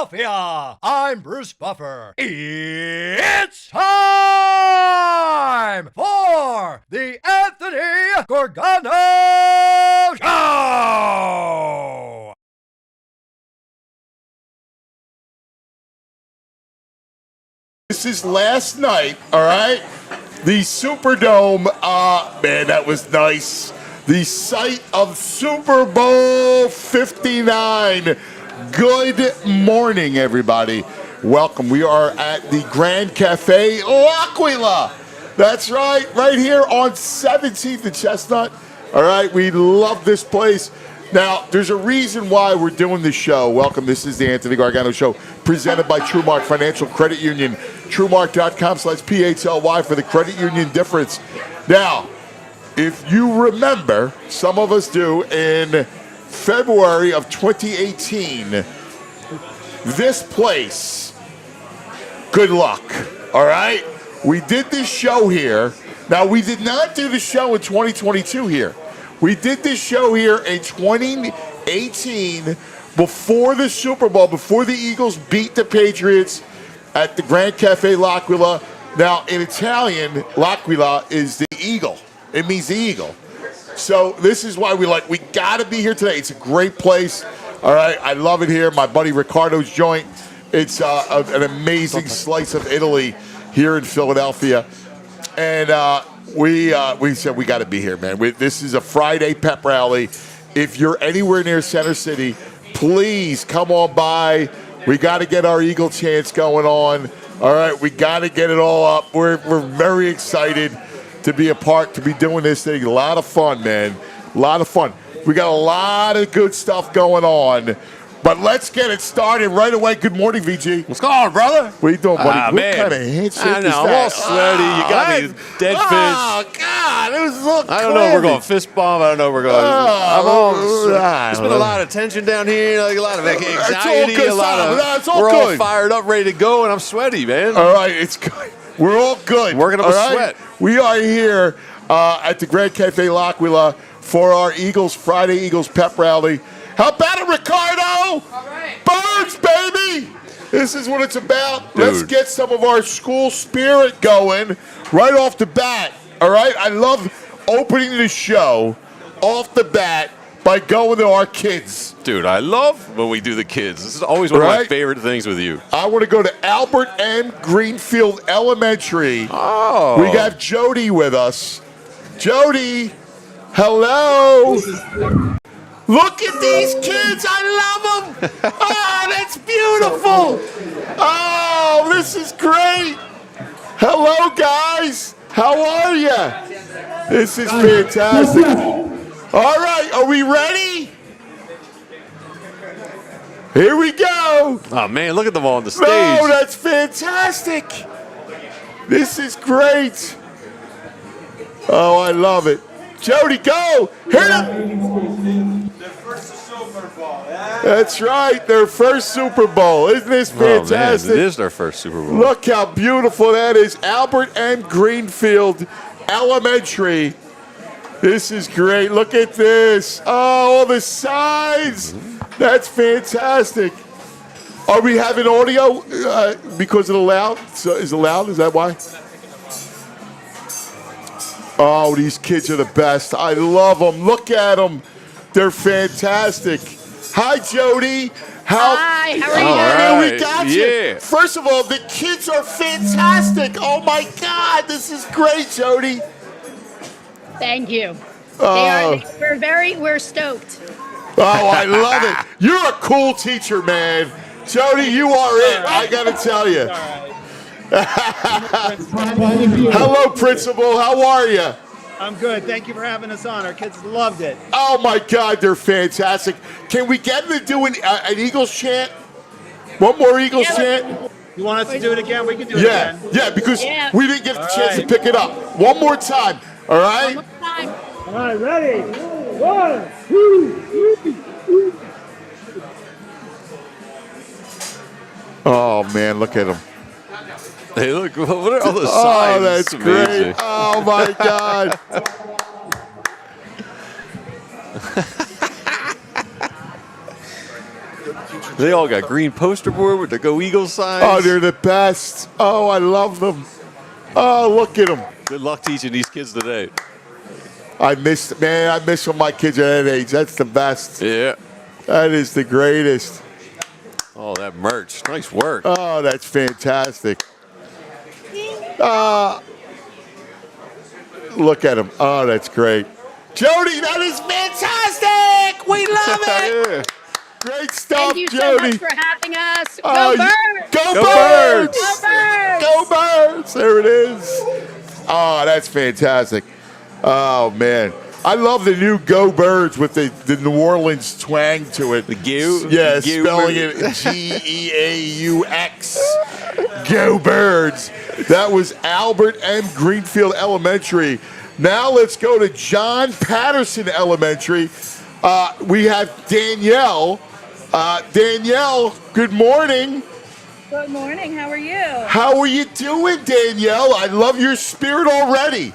Philadelphia. I'm Bruce Buffer. It's time for the Anthony Gorgano Show. This is last night, all right? The Superdome, man, that was nice. The site of Super Bowl 59. Good morning, everybody. Welcome. We are at the Gran Caffe L'Aquila. That's right here on 17th and Chestnut. All right, we love this place. Now, there's a reason why we're doing this show. Welcome. This is the Anthony Gargano Show, presented by TrueMark Financial Credit Union. TrueMark.com/PHLY for the credit union difference. Now, if you remember, some of us do, in February of 2018, this place, good luck, all right? We did this show here. Now, we did not do the show in 2022 here. We did this show here in 2018 before the Super Bowl, before the Eagles beat the Patriots at the Gran Caffe L'Aquila. Now, in Italian, L'Aquila is the eagle. It means the eagle. So this is why we got to be here today. It's a great place. All right, I love it here. My buddy Ricardo's joint. It's an amazing slice of Italy here in Philadelphia. And we said we got to be here, man. This is a Friday pep rally. If you're anywhere near Center City, please come on by. We got to get our Eagle chants going on. All right, we got to get it all up. We're very excited to be a part, to be doing this thing. A lot of fun, man. A lot of fun. We got a lot of good stuff going on. But let's get it started right away. Good morning, VG. What's going on, brother? What are you doing, buddy? What Man. kind of handshake I know, is I'm that? all sweaty. You got me dead fist. Oh, God. It was a little I don't know if we're going fist bomb. I don't know if we're going. There's been a lot of tension down here, like a lot of anxiety, good, a lot of. it's all we're good. all fired up, ready to go, and I'm sweaty, man. All right, it's good. We're all good. Working up all a right? sweat. We are here at the Gran Caffe L'Aquila for our Eagles Friday Eagles pep rally. How about it, Ricardo? All right. Birds, baby! This is what it's about. Dude. Let's get some of our school spirit going right off the bat. All right? I love opening the show off the bat by going to our kids. Dude, I love when we do the kids. This is always one of my favorite things with you. I want to go to Albert M. Greenfield Elementary. Oh. We got Jody with us. Jody, hello. Look at these kids. I love them. Oh, that's beautiful. Oh, this is great. Hello, guys. How are you? This is fantastic. All right, are we ready? Here we go. Oh, man, look at them all on the stage. Oh, that's fantastic. This is great. Oh, I love it. Jody, go. Hit it. Their first Super Bowl. That's right, their first Super Bowl. Isn't this fantastic? Oh, man, it is their first Super Bowl. Look how beautiful that is. Albert M. Greenfield Elementary. This is great. Look at this. Oh, all the signs. That's fantastic. Are we having audio because of the loud? So is it loud? Is that why? Oh, these kids are the best. I love them. Look at them. They're fantastic. Hi, Jody. Hi, how are you? All Hey, right. we got you. Yeah. First of all, the kids are fantastic. Oh, my God. This is great, Jody. Thank you. Oh. We're stoked. Oh, I love it. You're a cool teacher, man. Jody, you are it. I got to tell you. Hello, Principal. How are you? I'm good. Thank you for having us on. Our kids loved it. Oh, my God. They're fantastic. Can we get them to do an Eagles chant? One more Eagles chant? You want us to do it again? We can do it Yeah, again. yeah, because Yeah. we didn't get the chance to right. pick it up. One more time. All One right? more time. All right, ready? 1, 2, 3. Oh, man, look at them. Hey, look, what are all the signs? Oh, that's It's amazing. great. Oh, my God. They all got green poster board with the Go Eagles signs. Oh, they're the best. Oh, I love them. Oh, look at them. Good luck teaching these kids today. I miss when my kids are that age. That's the best. Yeah. That is the greatest. Oh, that merch. Nice work. Oh, that's fantastic. Look at him. Oh, that's great. Jody, that is fantastic. We love it. Yeah. Great stuff, Thank you so Jody. much for having us. Oh, Go Birds! Go Go Birds! Birds! Go Birds! Go Birds! There it is. Oh, that's fantastic. Oh, man. I love the new Go Birds with the New Orleans twang to it. The Geu? Yeah, Geu spelling Bird. it G-E-A-U-X. Go Birds. That was Albert M. Greenfield Elementary. Now let's go to John Patterson Elementary. We have Danielle. Danielle, good morning. Good morning. How are you? How are you doing, Danielle? I love your spirit already.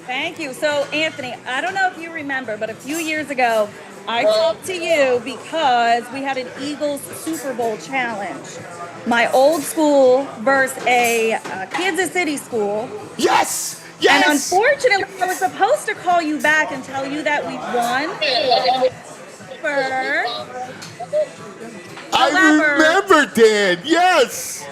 Thank you. So, Anthony, I don't know if you remember, but a few years ago, I talked to you because we had an Eagles Super Bowl challenge. My old school versus a Kansas City school. Yes! And Yes! unfortunately, I was supposed to call you back and tell you that we won. I remember, Dan. Yes!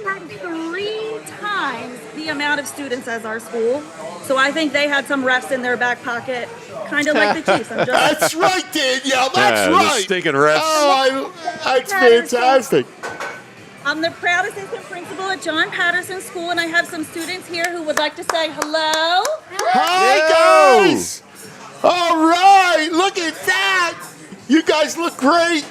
Had 3 times the amount of students as our school. So I think they had some refs in their back pocket, kind of like the Chiefs. I'm just That's right, Danielle. That's Yeah, the right. stinking refs. Oh, that's fantastic. I'm the proud assistant principal at John Patterson School, and I have some students here who would like to say hello. Hi, guys. All right. Look at that. You guys look great.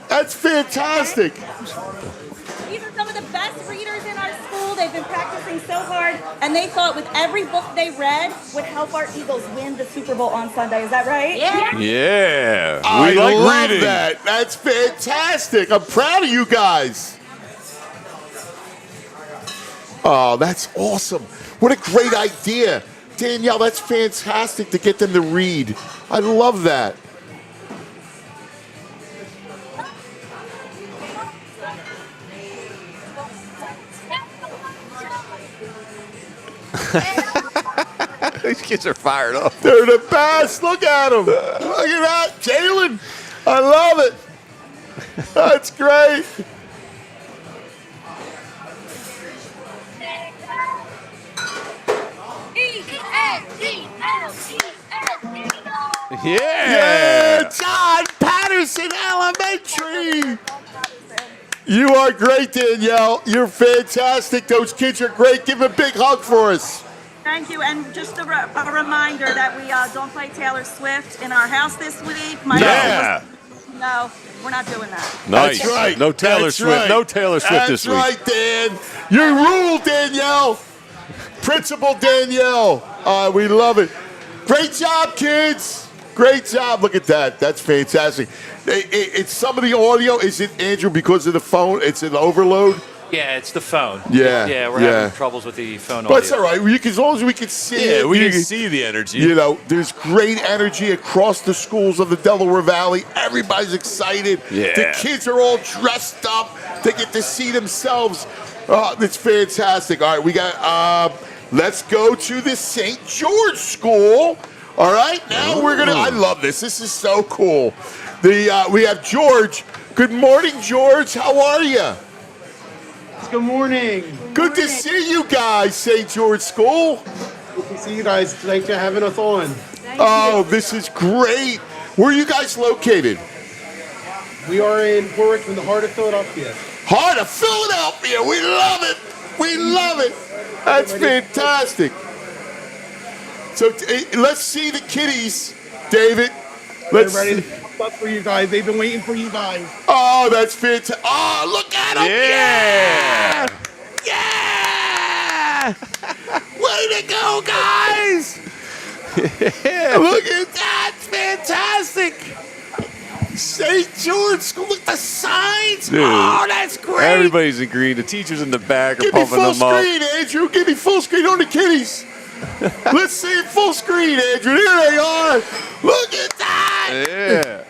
That's fantastic. These are some of the best readers in our school. They've been practicing so hard, and they thought with every book they read would help our Eagles win the Super Bowl on Sunday. Is that right? Yeah. Yeah. I We like love reading. that. That's fantastic. I'm proud of you guys. Oh, that's awesome. What a great idea. Danielle, that's fantastic to get them to read. I love that. These kids are fired up. They're the best. Look at them. Look at that. Jalen, I love it. That's great. Yeah. Yeah, John Patterson Elementary. You are great, Danielle. You're fantastic. Those kids are great. Give them a big hug for us. Thank you. And just a reminder that we don't play Taylor Swift in our house this week. My Yeah. No, we're not doing that. Nice. That's right. No Taylor That's Swift. right. No Taylor Swift this week. That's right, Dan. You rule, Danielle. Principal Danielle. We love it. Great job, kids. Great job. Look at that. That's fantastic. It's some of the audio. Is it, Andrew, because of the phone? It's an overload? Yeah, it's the phone. Yeah, Yeah, we're yeah. having troubles with the phone But it's audio. all right. As long as we can see it. Yeah, we you can see the energy. You know, there's great energy across the schools of the Delaware Valley. Everybody's excited. Yeah. The kids are all dressed up. They get to see themselves. It's fantastic. All right, we got, let's go to the St. George School. All right, now we're going to, I love this. This is so cool. We have George. Good morning, George. How are you? Good morning. Good to see you guys, St. George School. Good to see you guys. Thanks for having us on. Oh, this is great. Where are you guys located? We are in Port Richmond, the heart of Philadelphia. Heart of Philadelphia. We love it. We love it. That's fantastic. So let's see the kiddies, David. Let's They're ready see. to come up for you guys. They've been waiting for you guys. Oh, that's fantastic. Oh, look at them. Yeah. Yeah. Way to go, guys. Look at that. It's fantastic. St. George School. Look at the signs. Dude, Oh, that's great. Everybody's in green. The teachers in the back are Give me pumping full them up. screen, Andrew. Give me full screen on the kiddies. Let's see it full screen, Andrew. Here they are. Look at that. Yeah.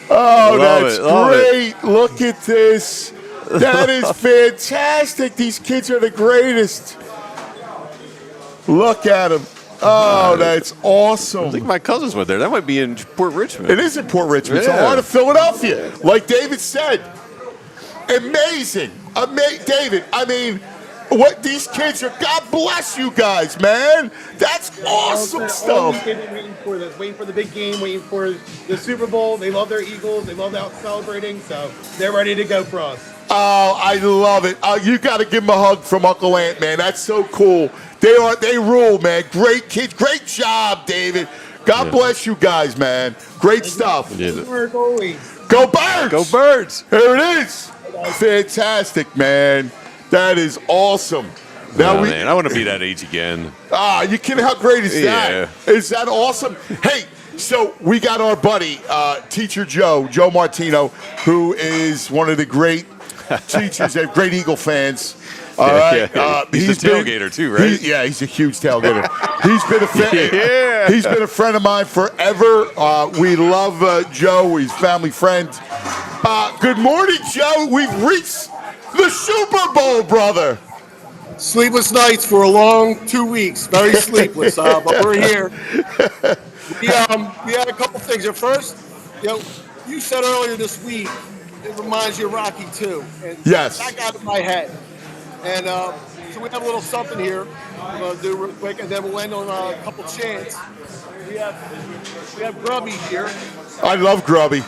Oh, Oh, Love that's it, love great. Look at this. That is fantastic. These kids are the greatest. Look at them. Oh, that's awesome. I think my cousins went there. That might be in Port Richmond. It is in Port Richmond. It's a Yeah. lot of Philadelphia. Like David said. Amazing. David, I mean, what these kids are, God bless you guys, man. That's awesome All stuff. these kids are waiting for the big game, waiting for the Super Bowl. They love their Eagles. They love out celebrating, so they're ready to go for us. Oh, I love it. You got to give them a hug from Uncle Ant, man. That's so cool. They rule, man. Great kids. Great job, David. God bless you guys, man. Great stuff. Work always. Go Birds! Go Birds! Here it is. Fantastic, man. That is awesome. Now Man, I want to be that age again. you kidding? How great is that? Is that awesome? Hey, so we got our buddy, Teacher Joe Martino, who is one of the great teachers, they're great Eagle fans. All right. He's a tailgater too, right? He's a huge tailgater. He's been a friend of mine forever. We love Joe. He's a family friend. Good morning, Joe. We've reached the Super Bowl, brother. Sleepless nights for a long 2 weeks. Very sleepless, but we're here. We had a couple things. At first, you said earlier this week, it reminds you of Rocky 2. And Yes. that got in my head. And so we have a little something here we're going to do real quick, and then we'll end on a couple chants. We have Grubby here. I love Grubby.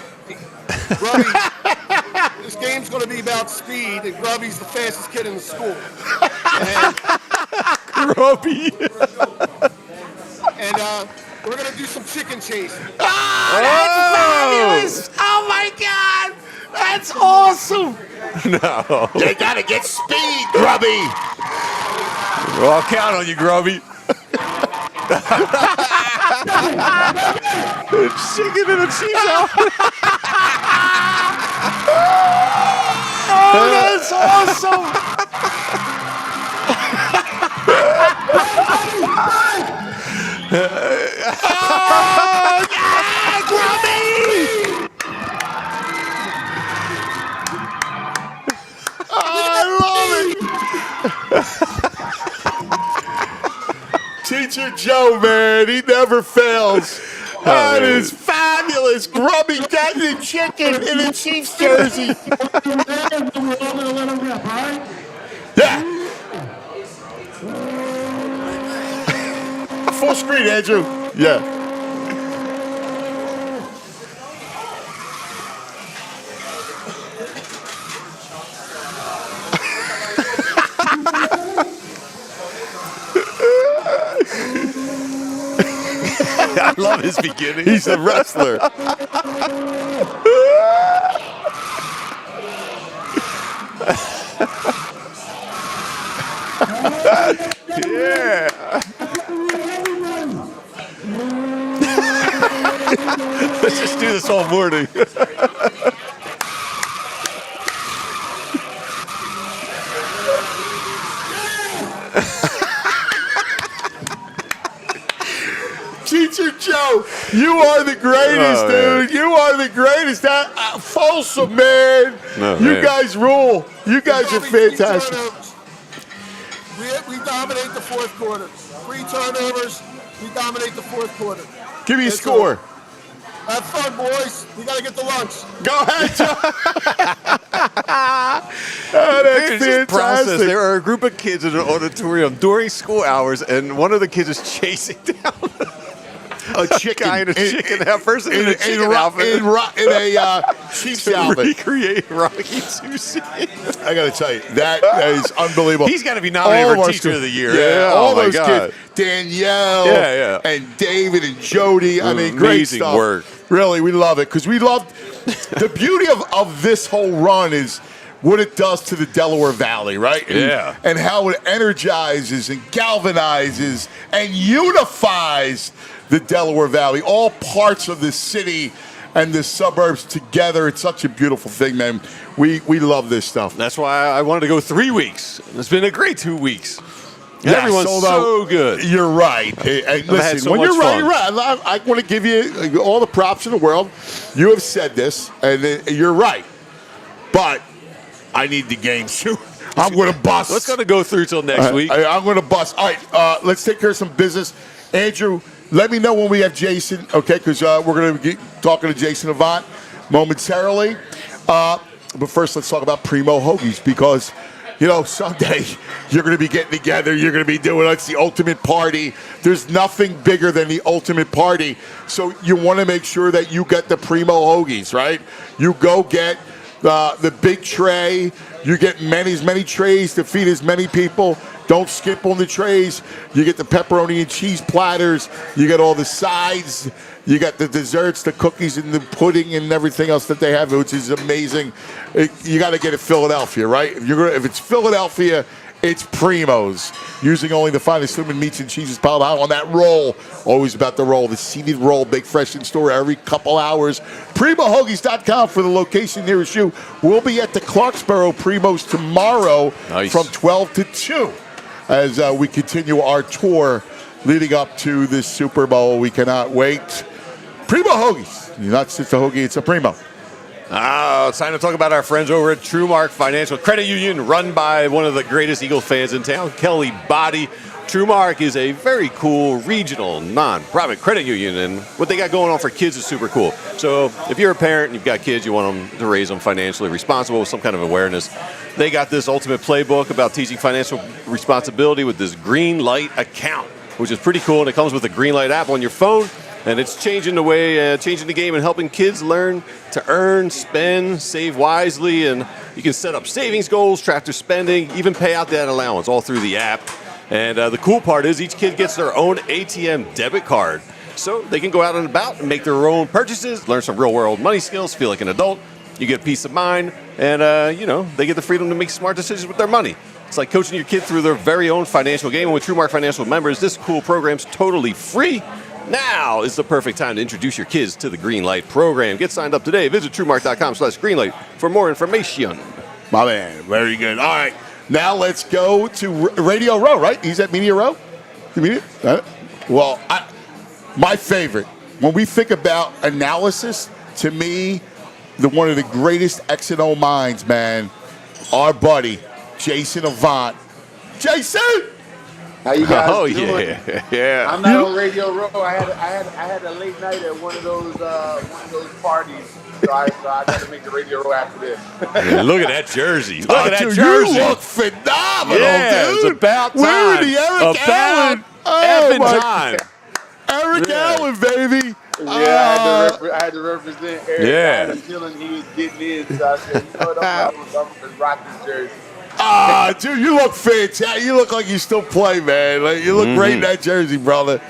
Grubby, this game's going to be about speed, and Grubby's the fastest kid in the school. Grubby. And we're going to do some chicken chasing. Fabulous! Oh my God! That's awesome! No. You gotta get speed, Grubby! Well, I'll count on you, Grubby. Chicken in a cheese outfit. Oh, that's awesome! Oh, yeah, Grubby! I love it! Teacher Joe, man, he never fails. That is fabulous. Grubby got the chicken in a Chiefs jersey. Yeah. Full screen, Andrew. Yeah. I love his beginning. He's a wrestler. Yeah. Let's just do this all morning. Teacher Joe, you are the greatest, dude. You are the greatest. That Folsom, man. No, you man. guys rule. You guys are fantastic. We dominate the fourth quarter. 3 turnovers. We dominate the fourth quarter. Give me a score. Have fun, boys. We got to get to lunch. Go ahead, Joe. Oh, that's Dude, just process. fantastic. There are a group of kids in an auditorium during school hours, and one of the kids is chasing down A chicken. guy in a chicken outfit. In a chicken outfit. In a Chiefs outfit. Recreate Rocky 2 scene. I got to tell you, that is unbelievable. He's got to be nominated All for of Teacher us- of the Year. Yeah, Oh all my those God. kids. Danielle Yeah. and David and Jody. I mean, great Amazing stuff. work. Really, we love it because we love the beauty of this whole run is what it does to the Delaware Valley, right? Yeah. And how it energizes and galvanizes and unifies the Delaware Valley, all parts of the city and the suburbs together. It's such a beautiful thing, man. We love this stuff. That's why I wanted to go 3 weeks. It's been a great 2 weeks. Yes, Everyone's so good. You're right. Hey, listen, so when much you're right, fun. you're right. I want to give you all the props in the world. You have said this, and you're right. But I need the game soon. I'm going to bust. Let's go through till next week. I'm going to bust. All right, let's take care of some business. Andrew, let me know when we have Jason, okay, because we're going to be talking to Jason Avant momentarily. But first, let's talk about Primo Hoagies, because, someday you're going to be getting together. You're going to be doing it's the ultimate party. There's nothing bigger than the ultimate party. So you want to make sure that you get the Primo Hoagies, right? You go get the big tray. You get as many trays to feed as many people. Don't skip on the trays. You get the pepperoni and cheese platters. You get all the sides. You got the desserts, the cookies, and the pudding, and everything else that they have, which is amazing. You got to get it Philadelphia, right? If it's Philadelphia, it's Primo's. Using only the finest human meats and cheeses piled high on that roll. Always about the roll. The seeded roll, big fresh in store every couple hours. PrimoHoagies.com for the location nearest you. We'll be at the Clarksboro Primo's tomorrow from 12 to 2 as we continue our tour leading up to this Super Bowl. We cannot wait. Primo Hoagies. Not just a hoagie, it's a Primo. It's time to talk about our friends over at TrueMark Financial Credit Union, run by one of the greatest Eagle fans in town, Kelly Baldy. TrueMark is a very cool regional non-profit credit union, and what they got going on for kids is super cool. So if you're a parent and you've got kids, you want them to raise them financially responsible with some kind of awareness. They got this ultimate playbook about teaching financial responsibility with this Green Light account, which is pretty cool, and it comes with a Green Light app on your phone. And it's changing the game and helping kids learn to earn, spend, save wisely. And you can set up savings goals, track their spending, even pay out that allowance all through the app. And the cool part is each kid gets their own ATM debit card. So they can go out and about and make their own purchases, learn some real-world money skills, feel like an adult. You get peace of mind, and, they get the freedom to make smart decisions with their money. It's like coaching your kid through their very own financial game. And with TrueMark Financial members, this cool program's totally free. Now is the perfect time to introduce your kids to the Green Light program. Get signed up today. Visit TrueMark.com/greenlight for more information. My man, very good. All right, now let's go to Radio Row, right? He's at Media Row? Well, my favorite, when we think about analysis, to me, one of the greatest X and O minds, man, our buddy, Jason Avant. Jason! How you guys doing? Yeah. I'm not on Radio Row. I had a late night at one of those parties, so I got to make the Radio Row after this. Look at that jersey. Look at that dude, jersey. You look phenomenal, yeah, dude. It's about time. Where the Eric Allen? Effing time. Eric Allen, baby. Yeah, I had to represent Eric Allen until he was getting in, so I said, I'm going to rock this jersey. Dude, you look fantastic. You look like you still play, man. Like, you look great in that jersey, brother.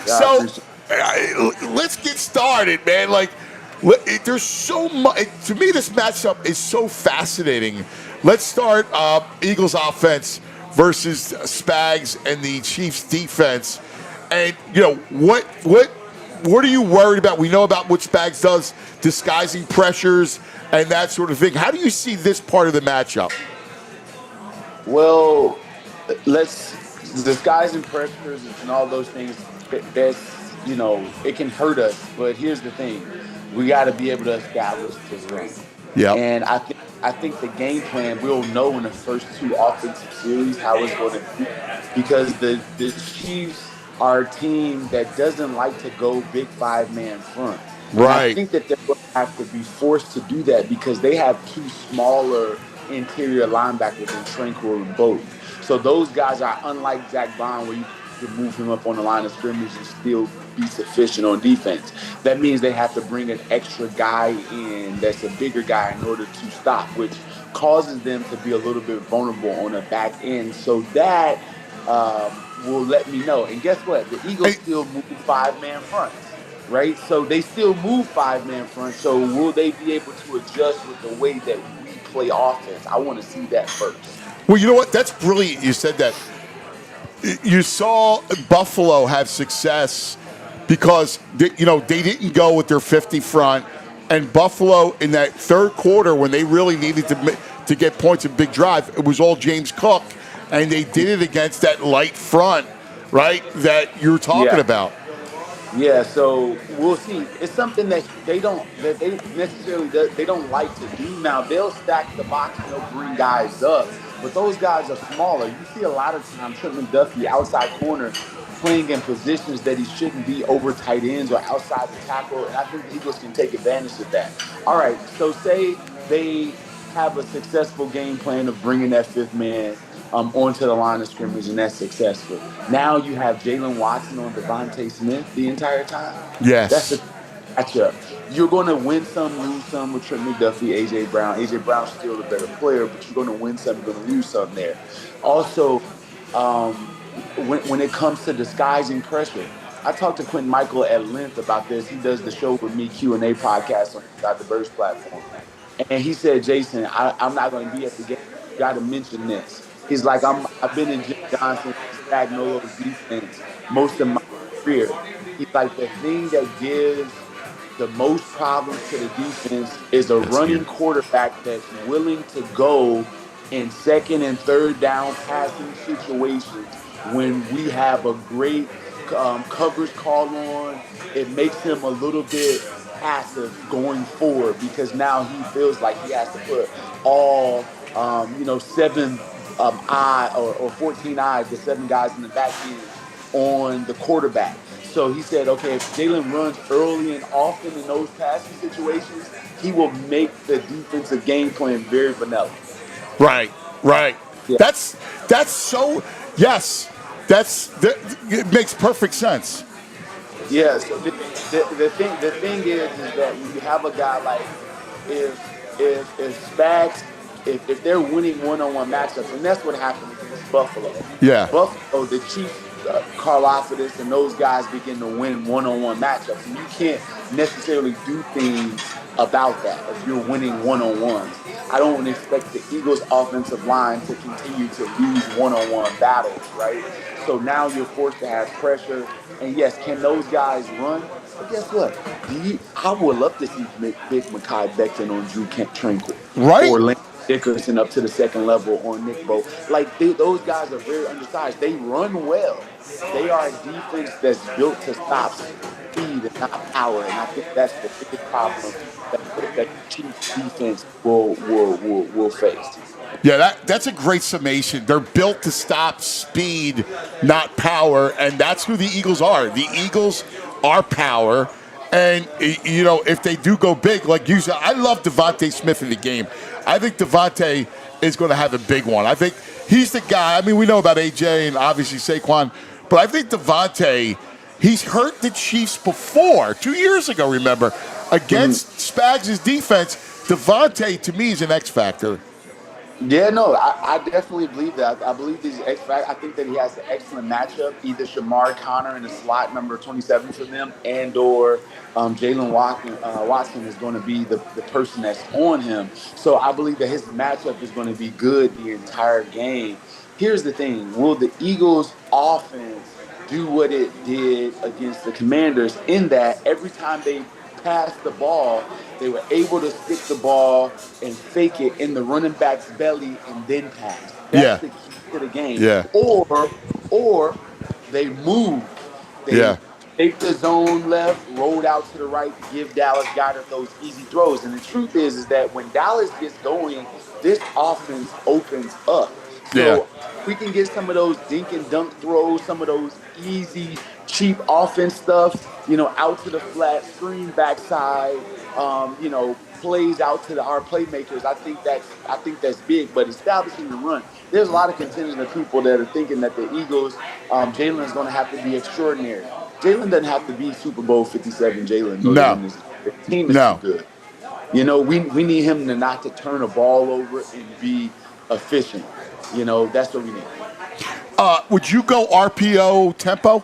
So, let's get started, man. Like, there's so much. To me, this matchup is so fascinating. Let's start Eagles offense versus Spags and the Chiefs defense. And, what are you worried about? We know about what Spags does, disguising pressures and that sort of thing. How do you see this part of the matchup? Well, disguising pressures and all those things, it can hurt us. But here's the thing. We got to be able to establish this run. Yeah. And I think the game plan, we'll know in the first two offensive series how it's going to be. Because the Chiefs are a team that doesn't like to go big five-man front. Right. And I think that they're going to have to be forced to do that because they have two smaller interior linebackers in Tranquil and Baldy. So those guys are unlike Zach Bond, where you can move him up on the line of scrimmage and still be sufficient on defense. That means they have to bring an extra guy in that's a bigger guy in order to stop, which causes them to be a little bit vulnerable on the back end. So that will let me know. And guess what? The Eagles still move five-man fronts, right? So they still move five-man fronts. So will they be able to adjust with the way that we play offense? I want to see that first. Well, you know what? That's brilliant. You said that. You saw Buffalo have success because they didn't go with their 50 front, and Buffalo in that third quarter when they really needed to get points in big drive, it was all James Cook, and they did it against that light front, right, that you're talking about. Yeah, so we'll see. It's something that they necessarily they don't like to do now. They'll stack the box and they'll bring guys up, but those guys are smaller. You see a lot of times Trent McDuffie outside corner playing in positions that he shouldn't be over tight ends or outside the tackle, and I think the Eagles can take advantage of that. All right, so say they have a successful game plan of bringing that fifth man onto the line of scrimmage, and that's successful. Now you have Jalen Watson on Devontae Smith the entire time. Yes. That's a matchup. You're going to win some, lose some with Trent McDuffie, A.J. Brown. A.J. Brown's still the better player, but you're going to win some, you're going to lose some there. Also, when it comes to disguising pressure, I talked to Quentin Michael at length about this. He does the show with me, Q&A podcast on the Burst platform. And he said, Jason, I'm not going to be at the game. You got to mention this. He's like, I've been in Jim Johnson's Spagnuolo's defense most of my career. He's like, the thing that gives the most problems to the defense is a running quarterback that's willing to go in second and third down passing situations when we have a great coverage call on. It makes him a little bit passive going forward because now he feels like he has to put all, 7 or 14 eyes, the 7 guys in the back end on the quarterback. So he said, okay, if Jalen runs early and often in those passing situations, he will make the defensive game plan very vanilla. Right. Yeah. That's so, yes, it makes perfect sense. Yeah, so the thing is that when you have a guy like if Spags, if they're winning one-on-one matchups, and that's what happened against Buffalo. Yeah. Buffalo, the Chiefs, Karlaftis, and those guys begin to win one-on-one matchups, and you can't necessarily do things about that if you're winning one-on-ones. I don't expect the Eagles' offensive line to continue to lose one-on-one battles, right? So now you're forced to have pressure. And yes, can those guys run? But guess what? I would love to see Big Mekhi Becton on Drew Tranquil. Right. Or Lance Dickerson up to the second level on Nick Bo. Like, those guys are very undersized. They run well. They are a defense that's built to stop speed and not power. And I think that's the biggest problem that the Chiefs defense will face. Yeah, that's a great summation. They're built to stop speed, not power, and that's who the Eagles are. The Eagles are power, and, if they do go big, like you said, I love Devontae Smith in the game. I think Devontae is going to have a big one. I think he's the guy. I mean, we know about A.J. and obviously Saquon, but I think Devontae, he's hurt the Chiefs before, 2 years ago, remember, against Spags' defense. Devontae, to me, is an X factor. Yeah, no, I definitely believe that. I believe he's X-Factor. I think that he has an excellent matchup, either Shamar Connor in the slot number 27 for them and or Jalen Watson is going to be the person that's on him. So I believe that his matchup is going to be good the entire game. Here's the thing. Will the Eagles offense do what it did against the Commanders in that every time they passed the ball, they were able to stick the ball and fake it in the running back's belly and then pass. That's the key to the game. Yeah. Or they move. They take the zone left, rolled out to the right, give Dallas Goedert those easy throws. And the truth is that when Dallas gets going, this offense opens up. So we can get some of those dink and dunk throws, some of those easy, cheap offense stuff, out to the flat, screen backside, plays out to our playmakers. I think that's big, but establishing the run. There's a lot of contingent of people that are thinking that the Eagles, Jalen is going to have to be extraordinary. Jalen doesn't have to be Super Bowl 57 Jalen. No. The team is too good. We need him not to turn a ball over and be efficient. That's what we need. Would you go RPO tempo?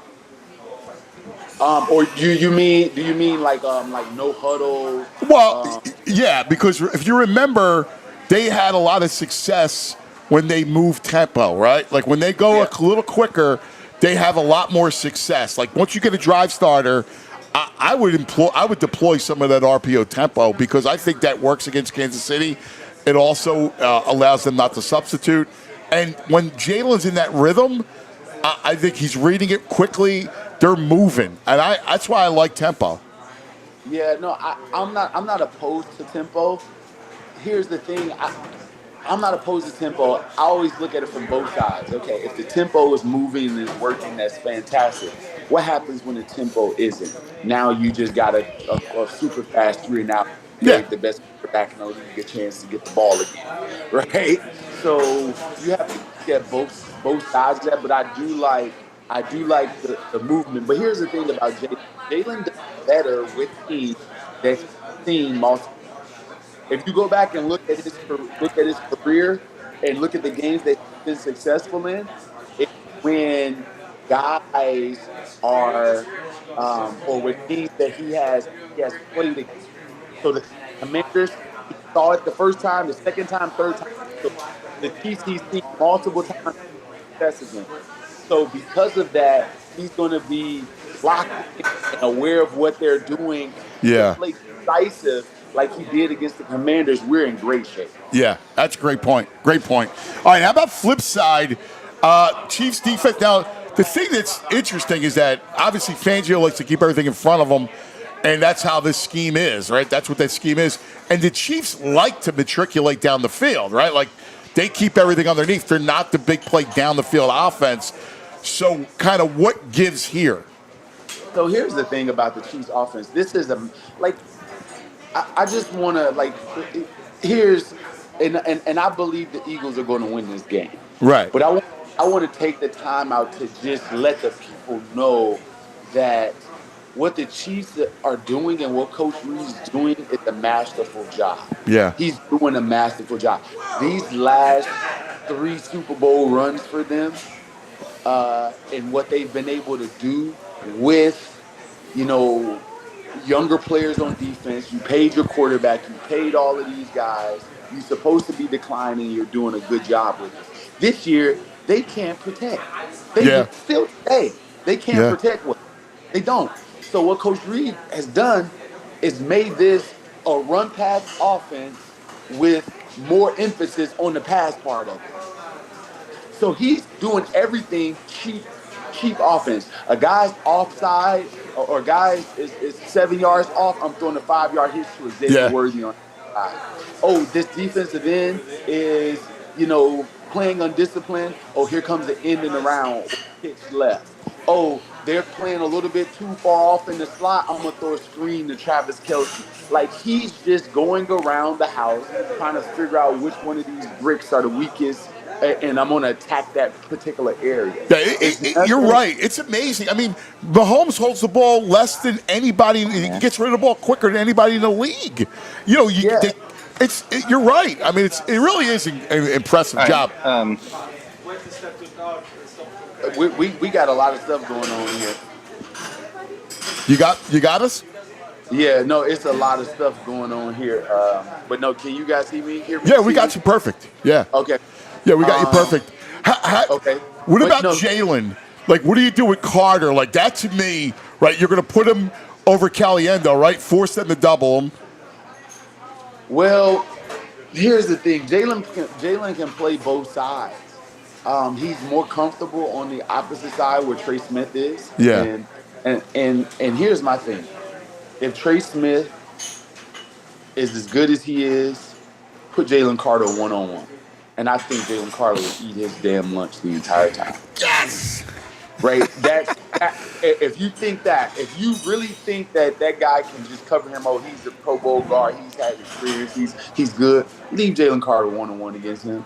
Or do you mean like no huddle? Well, yeah, because if you remember, they had a lot of success when they moved tempo, right? Like when they go a little quicker, they have a lot more success. Like once you get a drive starter, I would deploy some of that RPO tempo because I think that works against Kansas City. It also allows them not to substitute. And when Jalen's in that rhythm, I think he's reading it quickly. They're moving, and that's why I like tempo. Yeah, no, I'm not opposed to tempo. Here's the thing, I'm not opposed to tempo. I always look at it from both sides. Okay, if the tempo is moving and is working, that's fantastic. What happens when the tempo isn't? Now you just got a super fast 3-and-out. Yeah. The best quarterback in the league a chance to get the ball again, right? So you have to get both sides of that. But I do like the movement. But here's the thing about Jalen. Jalen does better with teams that he's seen multiple. If you go back and look at his career and look at the games that he's been successful in, it's when guys are or with teams that he has played against. So the Commanders, he saw it the first time, the second time, third time. So the Chiefs he's seen multiple times success again. So because of that, he's going to be locked in and aware of what they're doing. Yeah. Play decisive like he did against the Commanders. We're in great shape. Yeah, that's a great point. Great point. All right, how about flip side? Chiefs defense. Now, the thing that's interesting is that obviously Fangio likes to keep everything in front of him, and that's how this scheme is, right? That's what that scheme is. And the Chiefs like to matriculate down the field, right? Like they keep everything underneath. They're not the big play down the field offense. So kind of what gives here? So here's the thing about the Chiefs offense. This is I just want to and I believe the Eagles are going to win this game. Right. But I want to take the time out to just let the people know that what the Chiefs are doing and what Coach Reid's doing is a masterful job. Yeah. He's doing a masterful job. These last 3 Super Bowl runs for them and what they've been able to do with, younger players on defense. You paid your quarterback. You paid all of these guys. You're supposed to be declining. You're doing a good job with it. This year, they can't protect. Still today, they can't protect what they don't. So what Coach Reid has done is made this a run-pass offense with more emphasis on the pass part of it. So he's doing everything cheap offense. A guy's offside or guys is 7 yards off. I'm throwing a 5-yard hitch to Xavier Worthy on the side. Oh, this defensive end is, playing undisciplined. Oh, here comes the end and around pitch left. Oh, they're playing a little bit too far off in the slot. I'm going to throw a screen to Travis Kelce. Like, he's just going around the house trying to figure out which one of these bricks are the weakest, and I'm going to attack that particular area. Yeah, you're right. It's amazing. I mean, Mahomes holds the ball less than anybody. He gets rid of the ball quicker than anybody in the league. You're right. I mean, it really is an impressive job. We got a lot of stuff going on here. You got us? Yeah, no, it's a lot of stuff going on here. But no, can you guys see me? Yeah, we got you perfect. Yeah. Okay. Yeah, we got you perfect. Okay. What about Jalen? Like, what do you do with Carter? Like, that to me, right, you're going to put him over Caliendo, right? Force them to double him. Well, here's the thing. Jalen can play both sides. He's more comfortable on the opposite side where Trey Smith is. Yeah. And here's my thing. If Trey Smith is as good as he is, put Jalen Carter one-on-one. And I think Jalen Carter will eat his damn lunch the entire time. Yes! Right? If you think that, if you really think that guy can just cover him, he's a Pro Bowl guard, he's had experience, he's good, leave Jalen Carter one-on-one against him.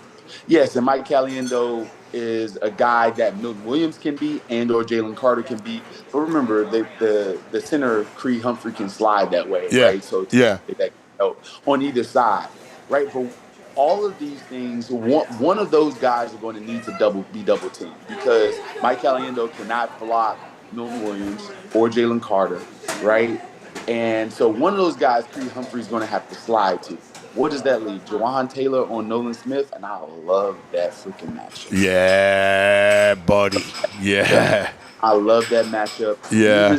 Yes, and Mike Caliendo is a guy that Milton Williams can beat and or Jalen Carter can beat. But remember, the center, Creed Humphrey, can slide that way, right? So that can help on either side, right? But all of these things, one of those guys are going to need to be double teamed because Mike Caliendo cannot block Milton Williams or Jalen Carter, right? And so one of those guys, Creed Humphrey, is going to have to slide to. What does that leave? Jawan Taylor on Nolan Smith, and I love that freaking matchup. Yeah, buddy. Yeah. I love that matchup. Yeah.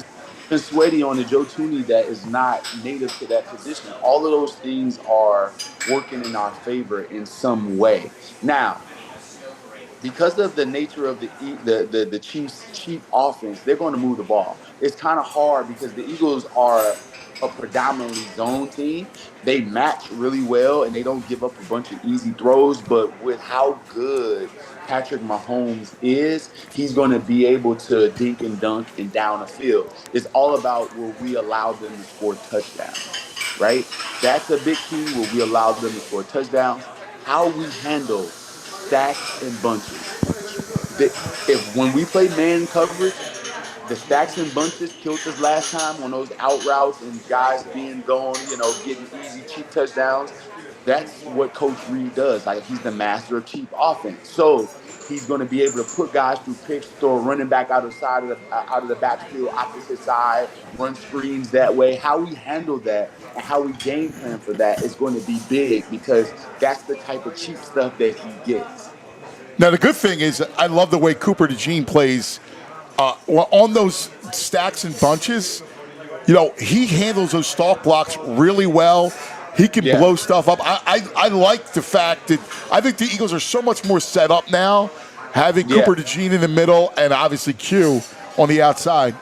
Even Sweaty on the Joe Tooney that is not native to that position. All of those things are working in our favor in some way. Now, because of the nature of the Chiefs' cheap offense, they're going to move the ball. It's kind of hard because the Eagles are a predominantly zone team. They match really well and they don't give up a bunch of easy throws. But with how good Patrick Mahomes is, he's going to be able to dink and dunk and down the field. It's all about will we allow them to score touchdowns, right? That's a big key. Will we allow them to score touchdowns? How we handle stacks and bunches. If when we play man coverage, the stacks and bunches killed us last time on those out routes and guys being gone, getting easy cheap touchdowns. That's what Coach Reed does. Like, he's the master of cheap offense. So he's going to be able to put guys through picks, throw a running back out of the backfield, opposite side, run screens that way. How we handle that and how we game plan for that is going to be big because that's the type of cheap stuff that he gets. Now, the good thing is I love the way Cooper DeJean plays on those stacks and bunches. He handles those stalk blocks really well. He can blow stuff up. I like the fact that I think the Eagles are so much more set up now, having Cooper DeJean in the middle and obviously Q on the outside.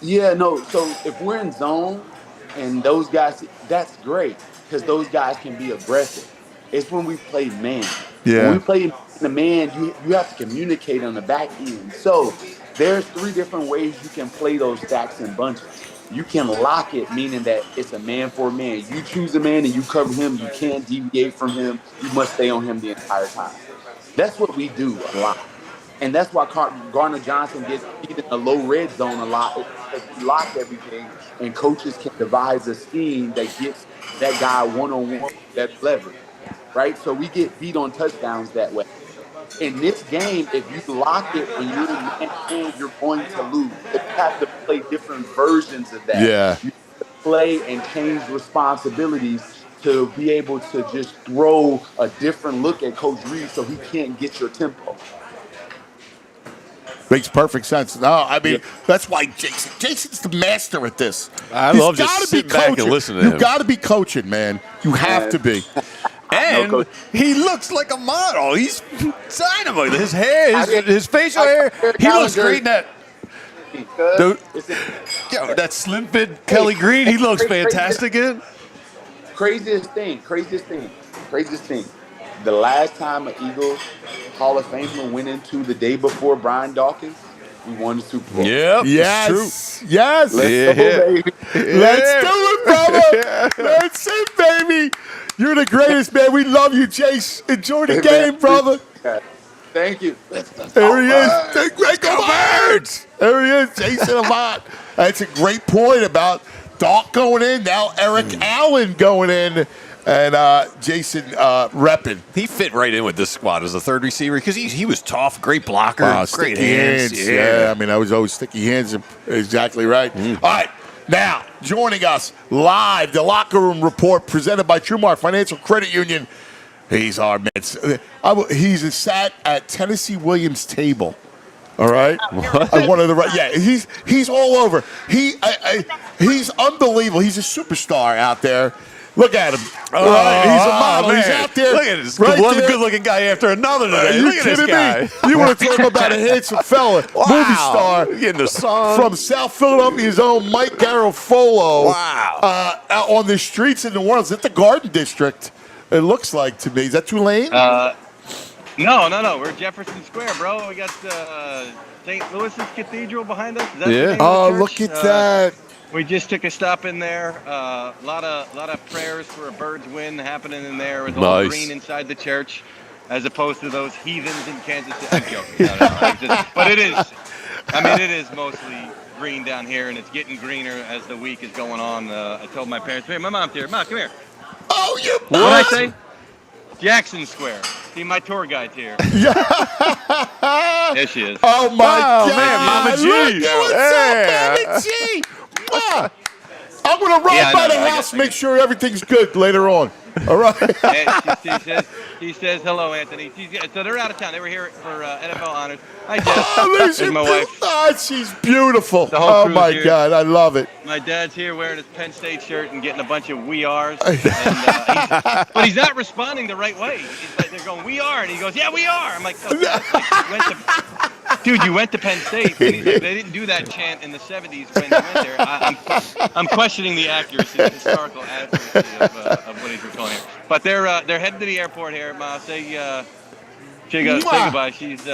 Yeah, no. So if we're in zone and those guys, that's great because those guys can be aggressive. It's when we play man. Yeah. When we play the man, you have to communicate on the back end. So there's 3 different ways you can play those stacks and bunches. You can lock it, meaning that it's a man for a man. You choose a man and you cover him. You can't deviate from him. You must stay on him the entire time. That's what we do a lot. And that's why Garner Johnson gets beat in the low red zone a lot because we lock everything and coaches can devise a scheme that gets that guy one-on-one, that leverage, right? So we get beat on touchdowns that way. In this game, if you lock it when you're in man, you're going to lose. You have to play different versions of that. Yeah. You have to play and change responsibilities to be able to just throw a different look at Coach Reed so he can't get your tempo. Makes perfect sense. No, I mean, that's why Jason's the master at this. I love just sitting back and listening to him. You got to be coaching, man. You have to be. And he looks like a model. He's dynamite. His hair, his facial hair, he looks great in that. That slim fit Kelly Green, he looks fantastic in. Craziest thing. The last time an Eagles Hall of Famer went into the day before Brian Dawkins, we won the Super Bowl. Yep. Yes. Yes. Let's go, baby. Let's do it, brother. That's it, baby. You're the greatest, man. We love you, Chase. Enjoy the game, brother. Thank you. There he is. Go Birds. There he is, Jason Avant. That's a great point about Doc going in. Now Eric Allen going in. And Jason repping. He fit right in with this squad as a third receiver because he was tough, great blocker, great hands. Yeah, I mean, I was always sticky hands. Exactly right. All right, now joining us live, the Locker Room Report presented by TrueMark Financial Credit Union. He's our man. He's sat at Tennessee Williams' table. All right, one of the he's all over. He's unbelievable. He's a superstar out there. Look at him. He's a model. Man. He's out there. Look at this. Right one there. good-looking guy after another today. You Look at this kidding guy. me? You want to talk about a handsome fella, movie star, getting the sun from South Philadelphia's own Mike Garafolo. Wow. Out on the streets in New Orleans, at the Garden District. It looks like to me. Is that Tulane? No. We're Jefferson Square, bro. We got St. Louis's Cathedral behind us. Is that the name of the church? Look at that. We just took a stop in there. A lot of prayers for a Birds win happening in there. With all green inside the church, as opposed to those heathens in Kansas City. I'm joking. But it is. I mean, it is mostly green down here, and it's getting greener as the week is going on. I told my parents, "Hey, my mom's here. Mom, come here." Oh, you. What did I say? Jackson Square. See, my tour guide's here. There she is. Oh, my God. Man, Mama G. What's up, Mama G? I'm going to ride by the house, make sure everything's good later on. All right. And she says, hello, Anthony. So they're out of town. They were here for NFL honors. Hi, Jess. And my wife. Oh, she's beautiful. The whole Oh, crew's my here. God. I love it. My dad's here wearing his Penn State shirt and getting a bunch of "we are's," but he's not responding the right way. He's like, they're going "we are," and he goes, "Yeah, we are." I'm like, oh, dude, you went to Penn State. And he's like, they didn't do that chant in the '70s when you went there. I'm questioning the accuracy, the historical accuracy of what he's recalling here. But they're heading to the airport here. Ma, say goodbye. She's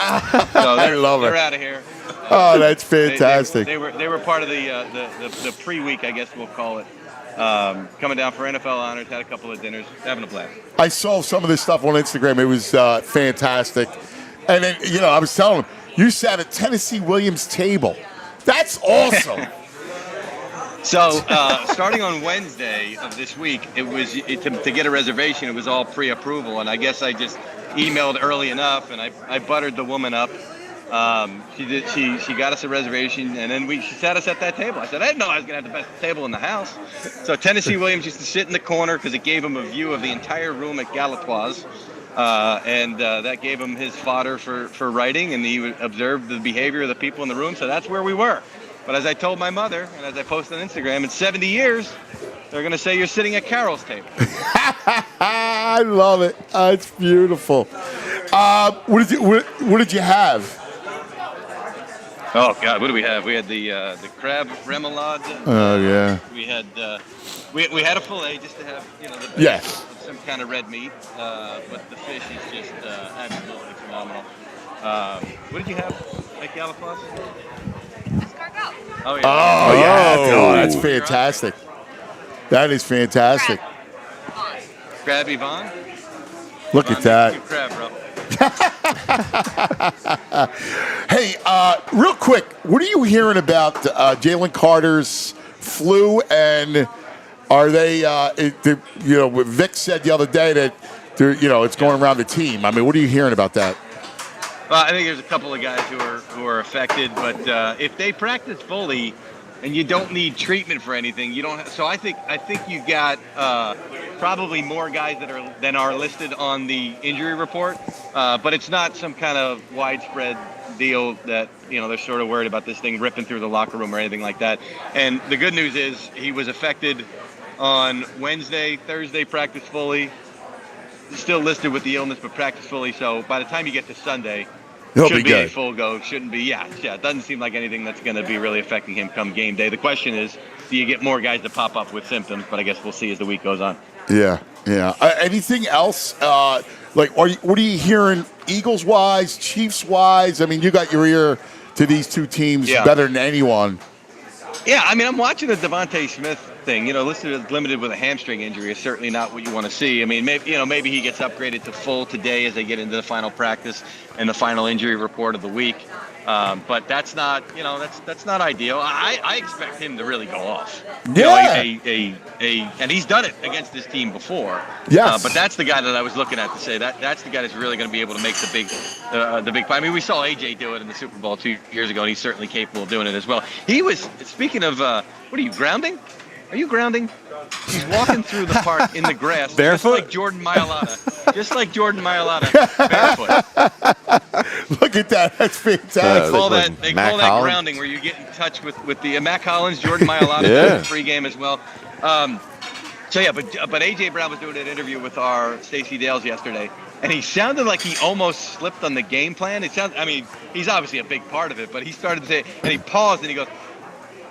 I love They're her. out of here. Oh, that's fantastic. They were part of the pre-week, I guess we'll call it. Coming down for NFL honors, had a couple of dinners, having a blast. I saw some of this stuff on Instagram. It was fantastic. And then, I was telling him, you sat at Tennessee Williams' table. That's awesome. So, starting on Wednesday of this week, it was to get a reservation. It was all pre-approval, and I guess I just emailed early enough, and I buttered the woman up. She got us a reservation, and then she sat us at that table. I said, I didn't know I was going to have the best table in the house. So Tennessee Williams used to sit in the corner because it gave him a view of the entire room at Galatoire's. And that gave him his fodder for writing, and he observed the behavior of the people in the room. So that's where we were. But as I told my mother, and as I posted on Instagram, in 70 years, they're going to say you're sitting at Carol's table. I love it. It's beautiful. What did you have? Oh God, what do we have? We had the crab remoulade. Oh yeah. We had we had a fillet just to have the Yes. some kind of red meat, but the fish is just absolutely phenomenal. What did you have at Galapagos? Escargot. Oh yeah. Oh yeah. Oh, that's fantastic. That is fantastic. Crab Avant. Look at that. You crab, bro. Hey, real quick, what are you hearing about Jalen Carter's flu? And are they? Vic said the other day that it's going around the team. I mean, what are you hearing about that? Well, I think there's a couple of guys who are affected, but if they practice fully, and you don't need treatment for anything, you don't. So I think you got probably more guys than are listed on the injury report, but it's not some kind of widespread deal that they're sort of worried about this thing ripping through the locker room or anything like that. And the good news is he was affected on Wednesday, Thursday practiced fully, still listed with the illness but practiced fully. So by the time you get to Sunday, should be a full go. Shouldn't be. Yeah. It doesn't seem like anything that's going to be really affecting him come game day. The question is, do you get more guys to pop up with symptoms? But I guess we'll see as the week goes on. Yeah. Anything else? What are you hearing Eagles-wise, Chiefs-wise? I mean, you got your ear to these two teams better than anyone. Yeah, I mean, I'm watching the Devontae Smith thing. Listed as limited with a hamstring injury is certainly not what you want to see. I mean, maybe he gets upgraded to full today as they get into the final practice and the final injury report of the week. But that's not, that's not ideal. I expect him to really go off. And he's done it against this team before. Yes. But that's the guy that I was looking at to say that's the guy that's really going to be able to make the big play. I mean, we saw AJ do it in the Super Bowl 2 years ago, and he's certainly capable of doing it as well. He was, speaking of, what are you, grounding? Are you grounding? He's walking through the park in the grass. Barefoot? Just like Jordan Mailata. Barefoot. Look at that. That's fantastic. They call that grounding, where you get in touch with the Mac Hollins, Jordan Mailata pregame as well. But A.J. Brown was doing an interview with our Stacey Dales yesterday, and he sounded like he almost slipped on the game plan. He's obviously a big part of it, but he started to say, and he paused, and he goes,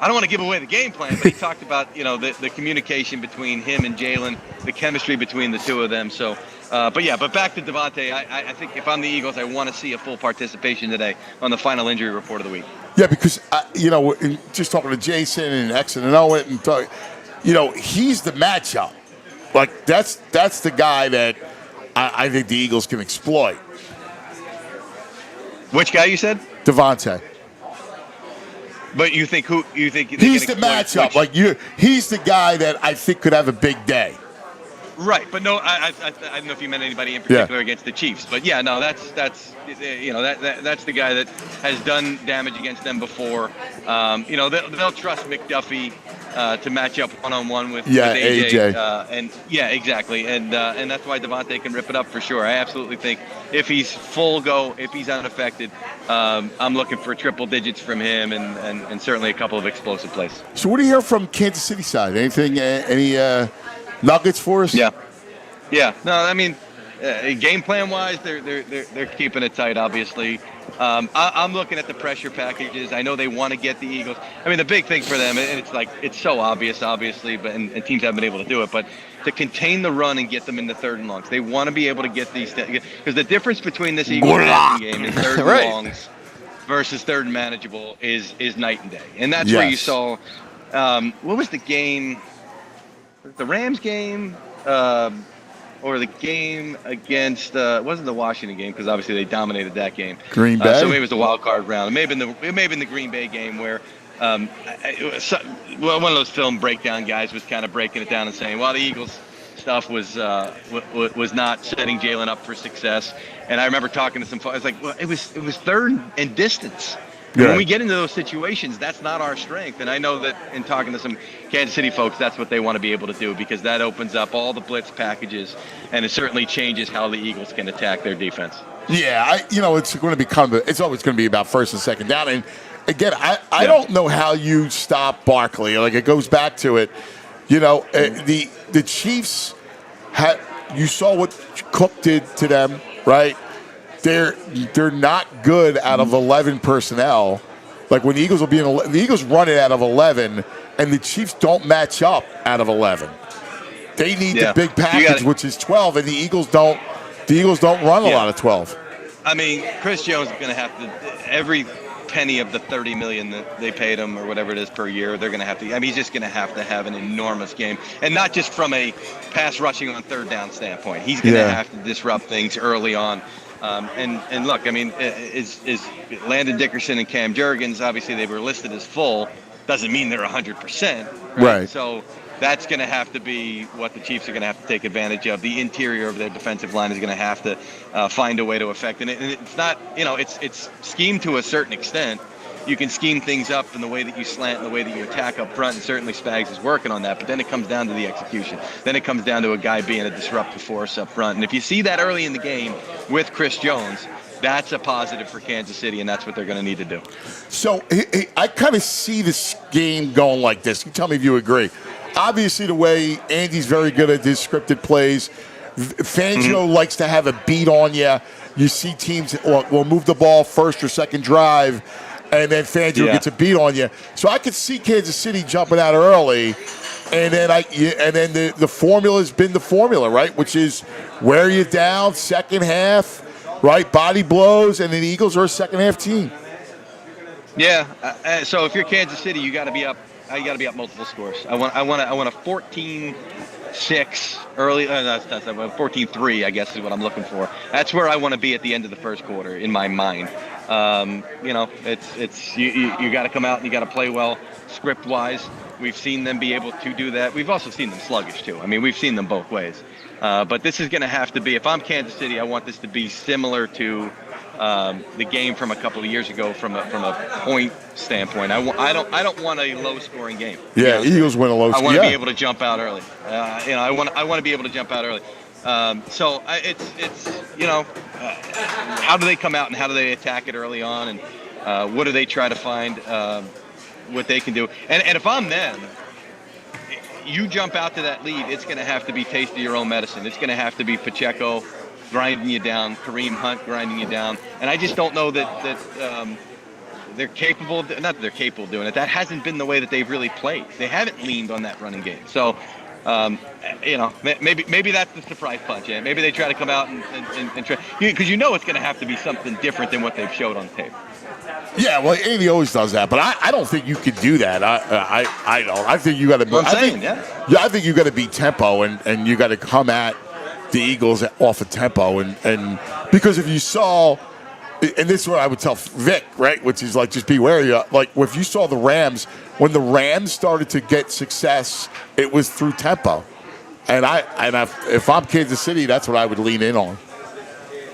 I don't want to give away the game plan, but he talked about, the communication between him and Jalen, the chemistry between the two of them. So, but back to Devontae, I think if I'm the Eagles, I want to see a full participation today on the final injury report of the week. Yeah, because, just talking to Jason and X and Owen, and he's the matchup. Like, that's the guy that I think the Eagles can exploit. Which guy you said? Devontae. But you think he's the matchup? He's the guy that I think could have a big day. Right, but no, I don't know if you meant anybody in particular against the Chiefs, but that's the guy that has done damage against them before. They'll trust McDuffie to match up one-on-one with AJ. And exactly. And that's why Devontae can rip it up for sure. I absolutely think if he's full go, if he's unaffected, I'm looking for triple digits from him and certainly a couple of explosive plays. So what do you hear from Kansas City side? Anything, any nuggets for us? Yeah. No, I mean, game plan wise, they're keeping it tight, obviously. I'm looking at the pressure packages. I know they want to get the Eagles. I mean, the big thing for them, and it's so obvious, obviously, but and teams haven't been able to do it, but to contain the run and get them into third and longs. They want to be able to get these, because the difference between this Eagles game and third and longs versus third and manageable is night and day. And that's where you saw, what was the game? The Rams game? Or the game against it wasn't the Washington game because obviously they dominated that game. Green Bay. So maybe it was the wild card round. It may have been the Green Bay game where one of those film breakdown guys was kind of breaking it down and saying, well, the Eagles stuff was not setting Jalen up for success. And I remember talking to some folks. I was like, well, it was third and distance. When we get into those situations, that's not our strength. And I know that in talking to some Kansas City folks, that's what they want to be able to do because that opens up all the blitz packages, and it certainly changes how the Eagles can attack their defense. Yeah, it's going to become. It's always going to be about first and second down. And again, I don't know how you stop Barkley. Like it goes back to it. The Chiefs had. You saw what Cook did to them, right? They're not good out of 11 personnel. Like when the Eagles the Eagles run it out of 11, and the Chiefs don't match up out of 11. They need the big package, which is 12, and the Eagles don't. The Eagles don't run a lot of 12. I mean, Chris Jones is going to have to every penny of the $30 million that they paid him or whatever it is per year. They're going to have to. I mean, he's just going to have an enormous game, and not just from a pass rushing on third down standpoint. He's going to have to disrupt things early on. And look, I mean, is Landon Dickerson and Cam Jurgens, obviously they were listed as full, doesn't mean they're 100%. Right? So that's going to have to be what the Chiefs are going to have to take advantage of. The interior of their defensive line is going to have to find a way to affect it. And it's not, it's schemed to a certain extent. You can scheme things up in the way that you slant and the way that you attack up front, and certainly Spags is working on that. But then it comes down to the execution. Then it comes down to a guy being a disruptive force up front. And if you see that early in the game with Chris Jones, that's a positive for Kansas City, and that's what they're going to need to do. So I kind of see this game going like this. You tell me if you agree. Obviously, the way Andy's very good at his scripted plays, Fangio likes to have a beat on you. You see teams will move the ball first or second drive, and then Fangio gets a beat on you. So I could see Kansas City jumping out early, and then the formula's been the formula, right? Which is wear you down second half, right? Body blows, and then the Eagles are a second half team. Yeah. So if you're Kansas City, you got to be up. You got to be up multiple scores. I want a 14-6 early. That's 14-3. I guess is what I'm looking for. That's where I want to be at the end of the first quarter in my mind. It's you got to come out and you got to play well script wise. We've seen them be able to do that. We've also seen them sluggish too. I mean, we've seen them both ways. But this is going to have to be. If I'm Kansas City, I want this to be similar to the game from a couple of years ago from a point standpoint. I don't want a low scoring game. Yeah, Eagles win a low scoring. I want to be able to jump out early. I want to be able to jump out early. So how do they come out and how do they attack it early on, and what do they try to find what they can do? And if I'm them, you jump out to that lead, it's going to have to be taste of your own medicine. It's going to have to be Pacheco grinding you down, Kareem Hunt grinding you down, and I just don't know that they're capable. Not that they're capable of doing it. That hasn't been the way that they've really played. They haven't leaned on that running game. So, maybe that's the surprise punch. Yeah? Maybe they try to come out and try, because it's going to have to be something different than what they've showed on tape. Yeah, well, Andy always does that, but I don't think you could do that. I don't. I think you got to. I think you got to beat tempo, and you got to come at the Eagles off of tempo, and because if you saw, and this is what I would tell Vic, right, which is like just be wary. Like if you saw the Rams, when the Rams started to get success, it was through tempo, and if I'm Kansas City, that's what I would lean in on.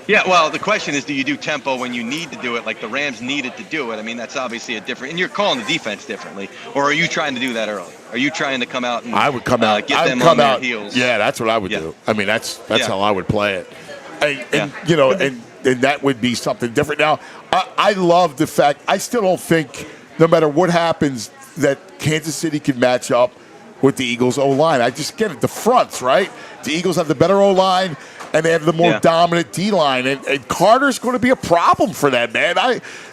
Yeah, well, the question is, do you do tempo when you need to do it, like the Rams needed to do it? I mean, that's obviously a different, and you're calling the defense differently. Or are you trying to do that early? Are you trying to come out and I would come out, get I them would come on out, their heels? Yeah, that's what I would do. I mean, that's how I would play it. And you know, and that would be something different. Now, I love the fact, I still don't think, no matter what happens, that Kansas City can match up with the Eagles' O-line. I just get it. The fronts, right? The Eagles have the better O-line, and they have the more dominant D-line. And Carter's going to be a problem for them, man.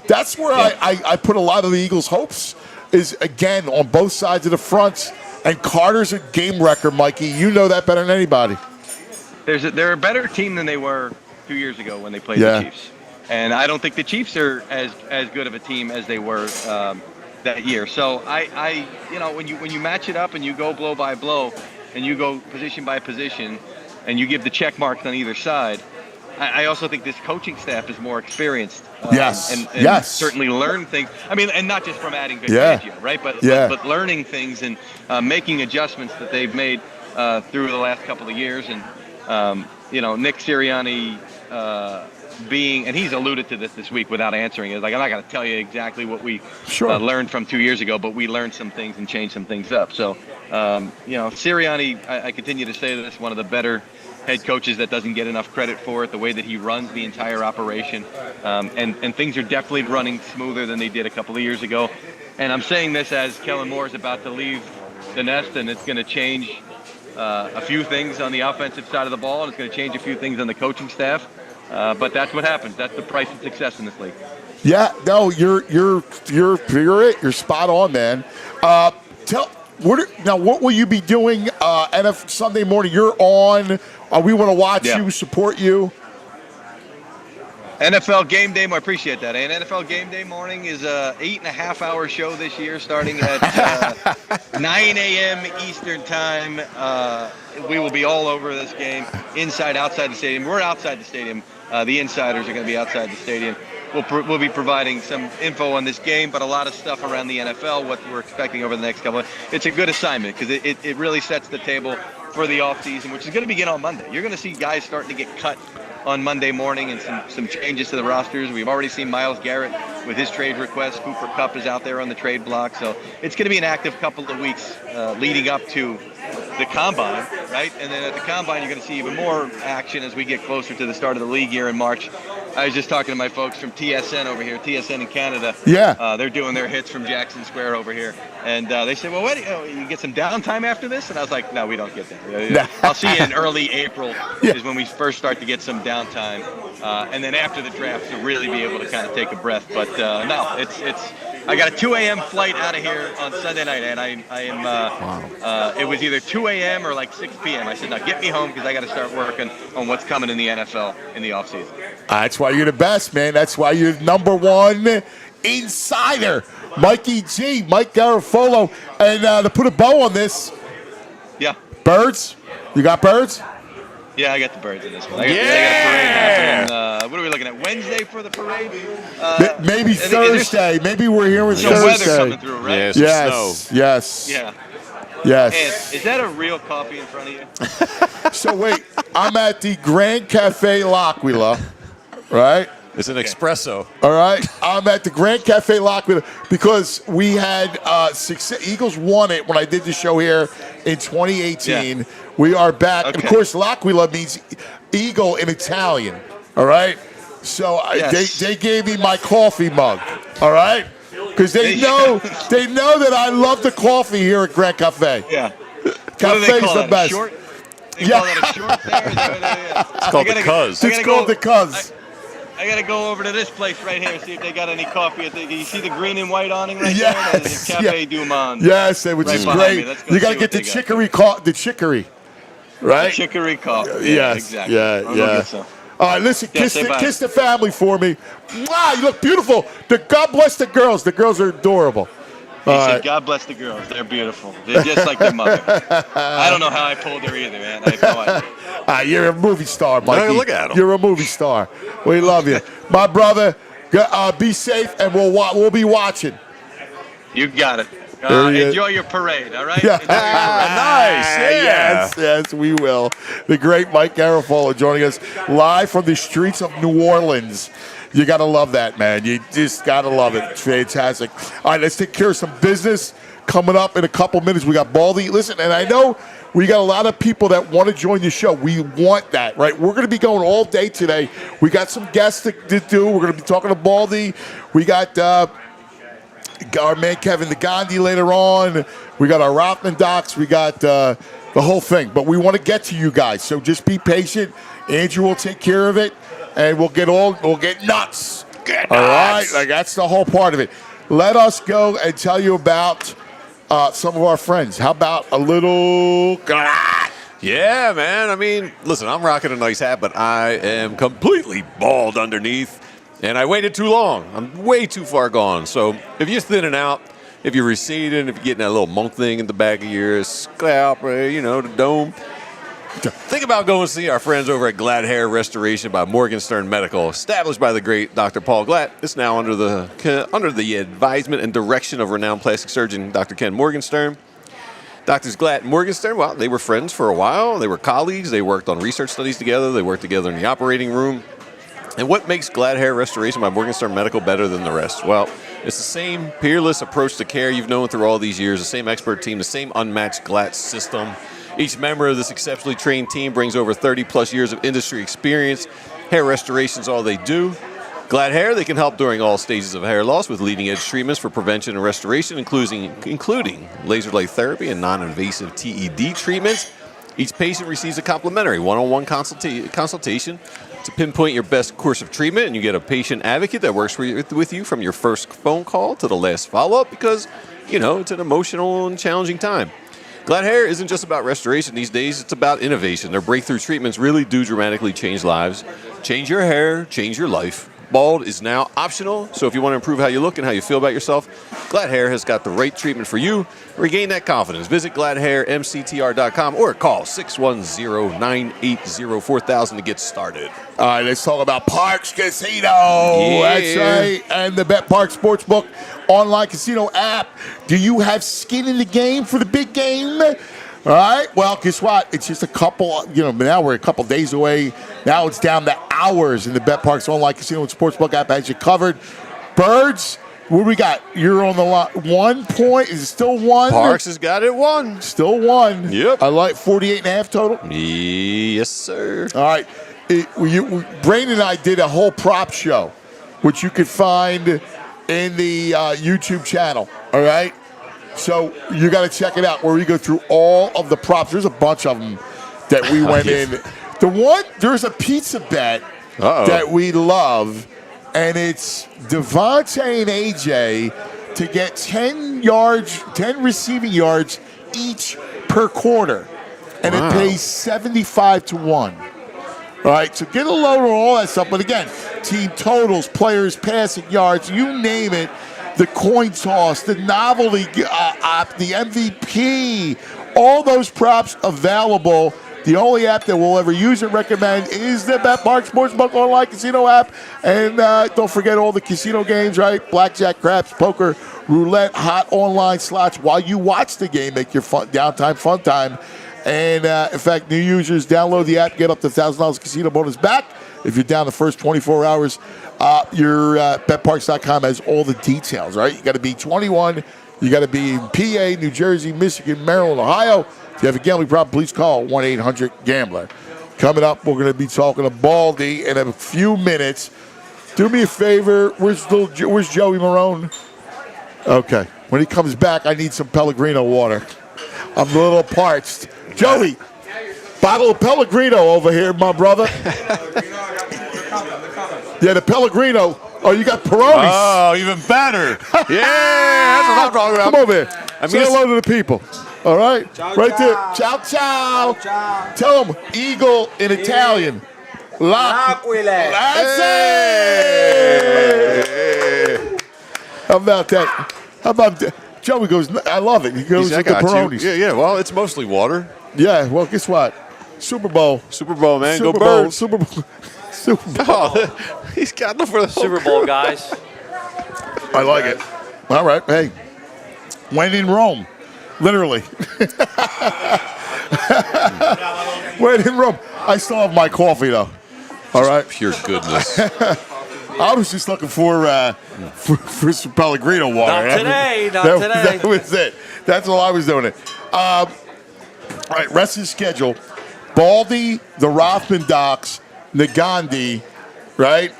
That's where I put a lot of the Eagles' hopes is, again, on both sides of the fronts. And Carter's a game wrecker, Mikey. You know that better than anybody. They're a better team than they were 2 years ago when they played the Chiefs. And I don't think the Chiefs are as good of a team as they were that year. So I you know, when you match it up and you go blow by blow and you go position by position and you give the check marks on either side, I also think this coaching staff is more experienced. And certainly learn things. I mean, and not just from adding Vic Fangio, right? But learning things and making adjustments that they've made through the last couple of years. And you know, Nick Sirianni being, and he's alluded to this week without answering it. Like, I'm not going to tell you exactly what we learned from 2 years ago, but we learned some things and changed some things up. So, you know, Sirianni, I continue to say that it's one of the better head coaches that doesn't get enough credit for it, the way that he runs the entire operation. And things are definitely running smoother than they did a couple of years ago. And I'm saying this as Kellen Moore is about to leave the nest, and it's going to change a few things on the offensive side of the ball, and it's going to change a few things on the coaching staff. But that's what happens. That's the price of success in this league. Yeah, no, you're it. You're spot on, man. What will you be doing Sunday morning? You're on. We want to watch you, support you. NFL Game Day, I appreciate that. And NFL Game Day morning is a 8.5-hour show this year, starting at 9 a.m. Eastern time. We will be all over this game, inside, outside the stadium. We're outside the stadium. The insiders are going to be outside the stadium. We'll be providing some info on this game, but a lot of stuff around the NFL, what we're expecting over the next couple of. It's a good assignment because it really sets the table for the offseason, which is going to begin on Monday. You're going to see guys starting to get cut on Monday morning and some changes to the rosters. We've already seen Myles Garrett with his trade request. Cooper Kupp is out there on the trade block. So it's going to be an active couple of weeks leading up to the Combine, right? And then at the Combine, you're going to see even more action as we get closer to the start of the league year in March. I was just talking to my folks from TSN over here, TSN in Canada. Yeah. They're doing their hits from Jackson Square over here. And they said, well, you get some downtime after this? And I was like, no, we don't get that. I'll see you in early April is when we first start to get some downtime. And then after the draft to really be able to kind of take a breath. But no, I got a 2 a.m. flight out of here on Sunday night, and I am. It was either 2 a.m. or like 6 p.m. I said, "No, get me home because I got to start working on what's coming in the NFL in the offseason." That's why you're the best, man. That's why you're #1 insider, Mikey G, Mike Garafolo. And to put a bow on this, birds. You got birds? Yeah, I got the birds in this one. I got a parade happening. What are we looking at? Wednesday for the parade? Maybe Thursday. Maybe we're here with Thursday. Weather coming through, right? Yes. Yeah. Yes. And is that a real coffee in front of you? So wait, I'm at the Gran Caffe L'Aquila, right? It's an espresso. All right. I'm at the Gran Caffe L'Aquila because we had success. Eagles won it when I did the show here in 2018. Yeah. We are back. Okay. And of course, L'Aquila means eagle in Italian. All right. So they gave me my coffee mug. All right. Because they know that I love the coffee here at Gran Caffe. Yeah. Cafe's the best. They call it a short there? It's called the Cuz. It's called the Cuz. I got to go over to this place right here and see if they got any coffee. You see the green and white awning right there? Yes. Cafe Du Monde. Yes, which is great. You got to get the chicory right? The chicory coffee. Yes. Exactly. Yeah. All right, listen, kiss the family for me. Mwah, you look beautiful. God bless the girls. The girls are adorable. He said, God bless the girls. They're beautiful. They're just like their mother. I don't know how I pulled her either, man. I have no idea. You're a movie star, Mikey. Look at him. You're a movie star. We love you. My brother, be safe, and we'll be watching. You got it. Enjoy your parade, all right? Yeah. Enjoy your parade. Nice. Yeah. Yes, we will. The great Mike Garafolo joining us live from the streets of New Orleans. You got to love that, man. You just got to love it. It's fantastic. All right, let's take care of some business coming up in a couple minutes. We got Baldy. Listen, and I know we got a lot of people that want to join the show. We want that, right? We're going to be going all day today. We got some guests to do. We're going to be talking to Baldy. We got our man Kevin the Gandhi later on. We got our Rothman docs. We got the whole thing. But we want to get to you guys, so just be patient. Andrew will take care of it, and we'll get nuts. Get all nuts. right, like that's the whole part of it. Let us go and tell you about some of our friends. How about a little? Yeah, man. I mean, listen, I'm rocking a nice hat, but I am completely bald underneath. And I waited too long. I'm way too far gone. So if you're thinning out, if you're receding, if you're getting that little monk thing in the back of your scalp, the dome, think about going to see our friends over at Glad Hair Restoration by Morgenstern Medical, established by the great Dr. Paul Glatt. It's now under the advisement and direction of renowned plastic surgeon Dr. Ken Morgenstern. Doctors Glatt and Morgenstern, well, they were friends for a while. They were colleagues. They worked on research studies together. They worked together in the operating room. And what makes Glad Hair Restoration by Morgenstern Medical better than the rest? Well, it's the same peerless approach to care you've known through all these years, the same expert team, the same unmatched Glatt system. Each member of this exceptionally trained team brings over 30-plus years of industry experience. Hair restoration is all they do. Glad Hair, they can help during all stages of hair loss with leading-edge treatments for prevention and restoration, including laser light therapy and non-invasive TED treatments. Each patient receives a complimentary one-on-one consultation to pinpoint your best course of treatment, and you get a patient advocate that works with you from your first phone call to the last follow-up because, it's an emotional and challenging time. Glad Hair isn't just about restoration these days, it's about innovation. Their breakthrough treatments really do dramatically change lives. Change your hair, change your life. Bald is now optional, so if you want to improve how you look and how you feel about yourself, Glad Hair has got the right treatment for you. Regain that confidence. Visit gladhairmctr.com or call 610-980-4000 to get started. All right, let's talk about Parks Casino. Yeah. That's right. And the Bet Park Sportsbook online casino app. Do you have skin in the game for the big game? All right. Well, guess what? It's just a couple, now we're a couple days away. Now it's down to hours, and the Bet Parks online casino and sportsbook app has you covered. Birds, what do we got? You're on the line. 1 point. Is it still one? Parks has got it one. Still one. Yep. I like 48.5 total. Yes, sir. All right. Brain and I did a whole prop show, which you could find in the YouTube channel. All right. So you got to check it out where we go through all of the props. There's a bunch of them that we went in. There's a pizza bet that we love, and it's Devontae and AJ to get 10 receiving yards each per quarter, and it pays 75-1. All right, so get a load on all that stuff. But again, team totals, players, passing yards, you name it. The coin toss, the novelty app, the MVP, all those props available. The only app that we'll ever use and recommend is the Bet Park Sportsbook online casino app. And don't forget all the casino games, right? Blackjack, craps, poker, roulette, hot online slots while you watch the game. Make your downtime fun time. And in fact, new users download the app, get up to $1,000 casino bonus back if you're down the first 24 hours. Your betparks.com has all the details, right? You got to be 21. You got to be in PA, New Jersey, Michigan, Maryland, Ohio. If you have a gambling problem, please call 1-800-GAMBLER. Coming up, we're going to be talking to Baldy in a few minutes. Do me a favor. Where's Joey Marone? Okay. When he comes back, I need some Pellegrino water. I'm a little parched. Joey, bottle of Pellegrino over here, my brother. Yeah, the Pellegrino. Oh, you got Peronis. Oh, even better. Yeah, that's what I'm talking about. Come over here. Say hello to the people. All right? Ciao, right ciao. there. Ciao, ciao. Ciao. Tell them eagle in Italian. L'Aquila. That's it. How about that? How about that? Joey goes, I love it. He goes with the Peronis. Yeah. Well, it's mostly water. Yeah, well, guess what? Super Bowl, man. Super Go Bowl, Birds. Super Bowl. Oh, he's got them for the Super Bowl, guys. I like it. All right, hey. When in Rome, literally. When in Rome. I still have my coffee, though. All right? Pure goodness. I was just looking for some Pellegrino water. Not today. That was it. That's all I was doing. All right, rest of the schedule. Baldy, the Rothman Docs, Nagandi, right?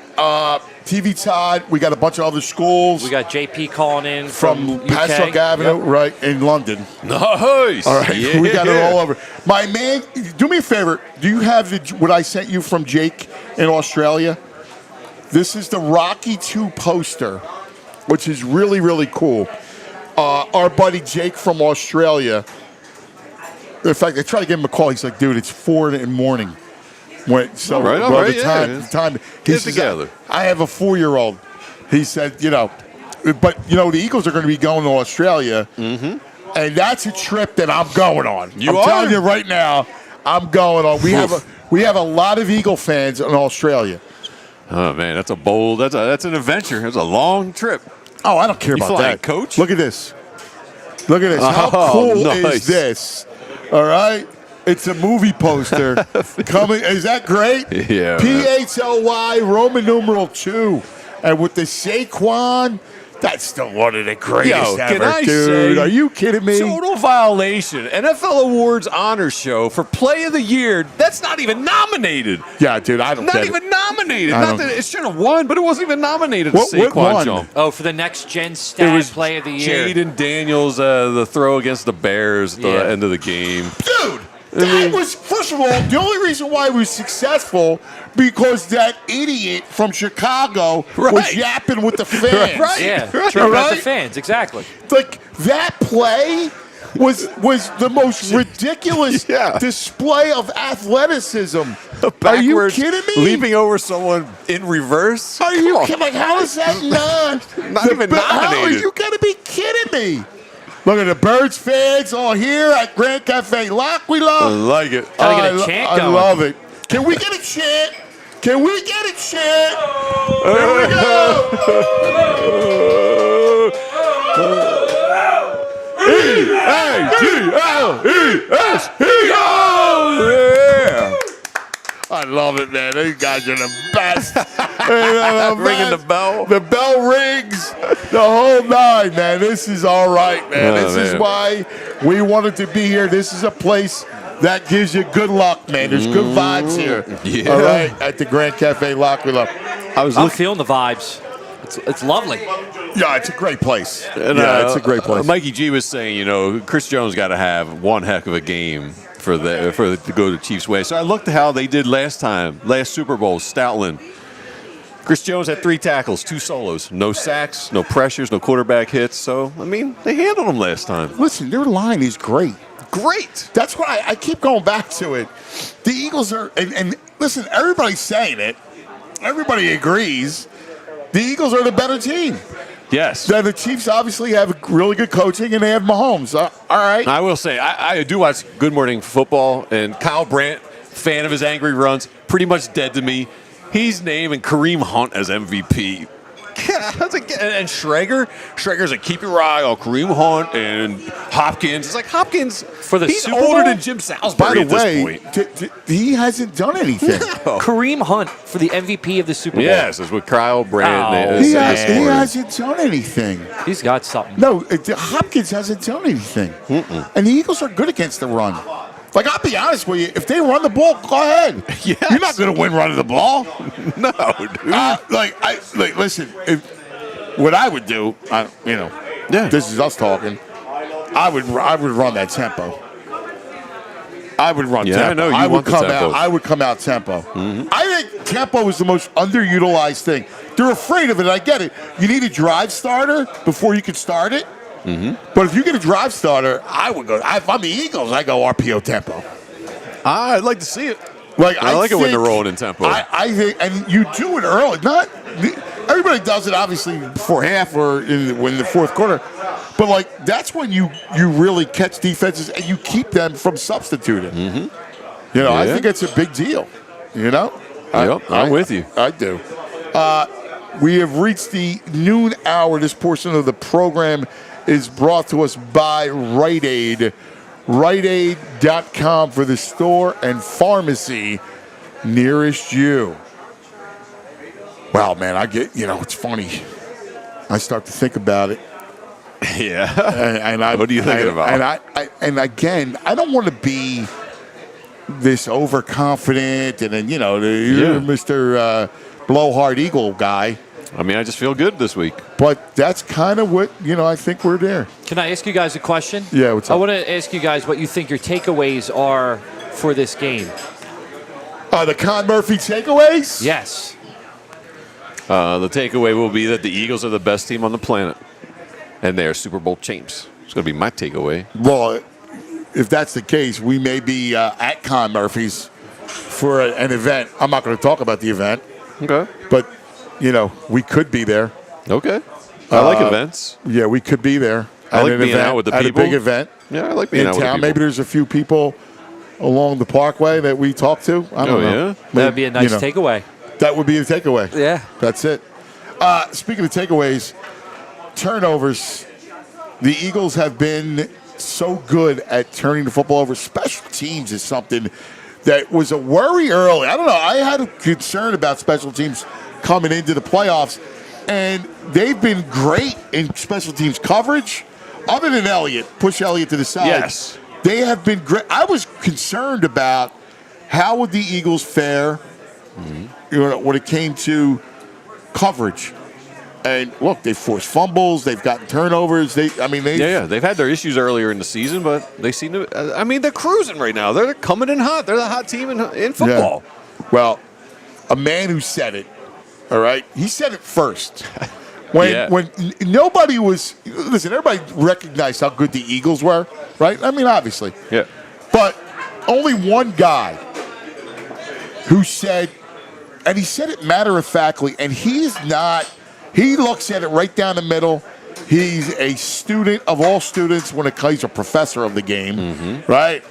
TV Todd, we got a bunch of other schools. We got JP calling in from UK. Pascoe Avenue, right, in London. Nice. All right, Yeah. we got it all over. My man, do me a favor. Do you have what I sent you from Jake in Australia? This is the Rocky 2 poster, which is really, really cool. Our buddy Jake from Australia, in fact, I tried to give him a call. He's like, dude, it's 4 in the morning. All right, The time. Get together. I have a 4-year-old. He said, but, the Eagles are going to be going to Australia, and that's a trip that I'm going on. I'm telling you right now, I'm going on. We have a lot of Eagle fans in Australia. Oh, man, that's an adventure. That's a long trip. Oh, I don't care about that. Coach? Look at this. How cool is this? All right? It's a movie poster coming. Is that great? Yeah. PHLY Roman numeral 2. And with the Saquon, that's still one of the greatest ever, can I dude. say, Are you kidding me? Total violation. NFL Awards Honor Show for Play of the Year. That's not even nominated. Yeah, dude, I don't Not get even it. nominated. Not that it should have won, but it wasn't even nominated. What Saquon won? jump. Oh, for the next gen stat play of the year. Jaden Daniels, the throw against the Bears at the end of the game. Dude, that was, first of all, the only reason why we were successful because that idiot from Chicago was yapping with the fans. Right. Yeah, tripping out the fans, exactly. Like, that play was the most ridiculous display of athleticism. Are you kidding me? Leaping over someone in reverse? Are you kidding? Like, how is that not even nominated? How are you going to be kidding me? Look at the Birds fans all here at Gran Caffe L'Aquila. I like it. Gotta get a chant I going. love it. Can we get a chant? Can we get a chant? Here we go. E-A-G-L-E-S-E-O. I love it, man. These guys are the best. Ringing the bell. The bell rings. The whole nine, man. This is all right, man. This is why we wanted to be here. This is a place that gives you good luck, man. There's good vibes here. Yeah. All right, at the Gran Caffe L'Aquila. I'm feeling the vibes. It's lovely. Yeah, it's a great place. And, it's a great place. Mikey G was saying, Chris Jones got to have one heck of a game to go the Chiefs' way. So I looked at how they did last Super Bowl, Stoutland. Chris Jones had 3 tackles, 2 solos, no sacks, no pressures, no quarterback hits. So, they handled them last time. Listen, their line is great. Great. That's why I keep going back to it. The Eagles are, and listen, everybody's saying it. Everybody agrees. The Eagles are the better team. Yes. The Chiefs obviously have really good coaching, and they have Mahomes. All right. I will say, I do watch Good Morning Football, and Kyle Brandt, fan of his angry runs, pretty much dead to me. He's naming Kareem Hunt as MVP. And Schrager's like, keep your eye on Kareem Hunt and Hopkins. It's like Hopkins, for the he's Super Bowl? older than Jim Salisbury at this point. He hasn't done anything. Kareem Hunt for the MVP of the Super Bowl. Yes, that's what Kyle Brandt He said. hasn't done anything. He's got something. No, Hopkins hasn't done anything. And the Eagles are good against the run. Like, I'll be honest with you, if they run the ball, go ahead. Yes. You're not going to win running the ball. No, dude. Listen, what I would do, this is us talking. I would run that tempo. I would run tempo. I know you I want would the come tempo. out. I would come out tempo. I think tempo is the most underutilized thing. They're afraid of it. I get it. You need a drive starter before you can start it. But if you get a drive starter, I would go. If I'm the Eagles, I go RPO tempo. I'd like to see it. Like I like it when they're rolling in tempo. I think, and you do it early. Not everybody does it obviously before half or in the fourth quarter, but that's when you really catch defenses and you keep them from substituting. I think it's a big deal. I'm with you. I do. We have reached the noon hour. This portion of the program is brought to us by Rite Aid. RiteAid.com for the store and pharmacy nearest you. Wow, man, it's funny. I start to think about it. Yeah. What are you thinking about? And again, I don't want to be this overconfident and then, you're Mr. Blowhard Eagle guy. I mean, I just feel good this week. But that's kind of what, I think we're there. Can I ask you guys a question? Yeah, what's up? I want to ask you guys what you think your takeaways are for this game. The Con Murphy takeaways? Yes. The takeaway will be that the Eagles are the best team on the planet, and they are Super Bowl champs. It's going to be my takeaway. Well, if that's the case, we may be at Con Murphy's for an event. I'm not going to talk about the event. Okay. But, we could be there. Okay. I like events. Yeah, we could be there. I like being out with the people. At a big event. Yeah, I like being out with the people. Maybe there's a few people along the parkway that we talk to. I don't know. Yeah? That would be a nice takeaway. That would be a takeaway. Yeah. That's it. Speaking of takeaways, turnovers. The Eagles have been so good at turning the football over. Special teams is something that was a worry early. I don't know. I had a concern about special teams coming into the playoffs, and they've been great in special teams coverage. Other than Elliott, push Elliott to the side. Yes. They have been great. I was concerned about how would the Eagles fare when it came to coverage. And look, they've forced fumbles. They've gotten turnovers. They've had their issues earlier in the season, but they seem to. They're cruising right now. They're coming in hot. They're the hot team in football. Yeah. Well, a man who said it. All right, he said it first. When nobody was everybody recognized how good the Eagles were, right? Obviously. Yeah. But only one guy who said, and he said it matter-of-factly, and he looks at it right down the middle. He's a student of all students he's a professor of the game, right?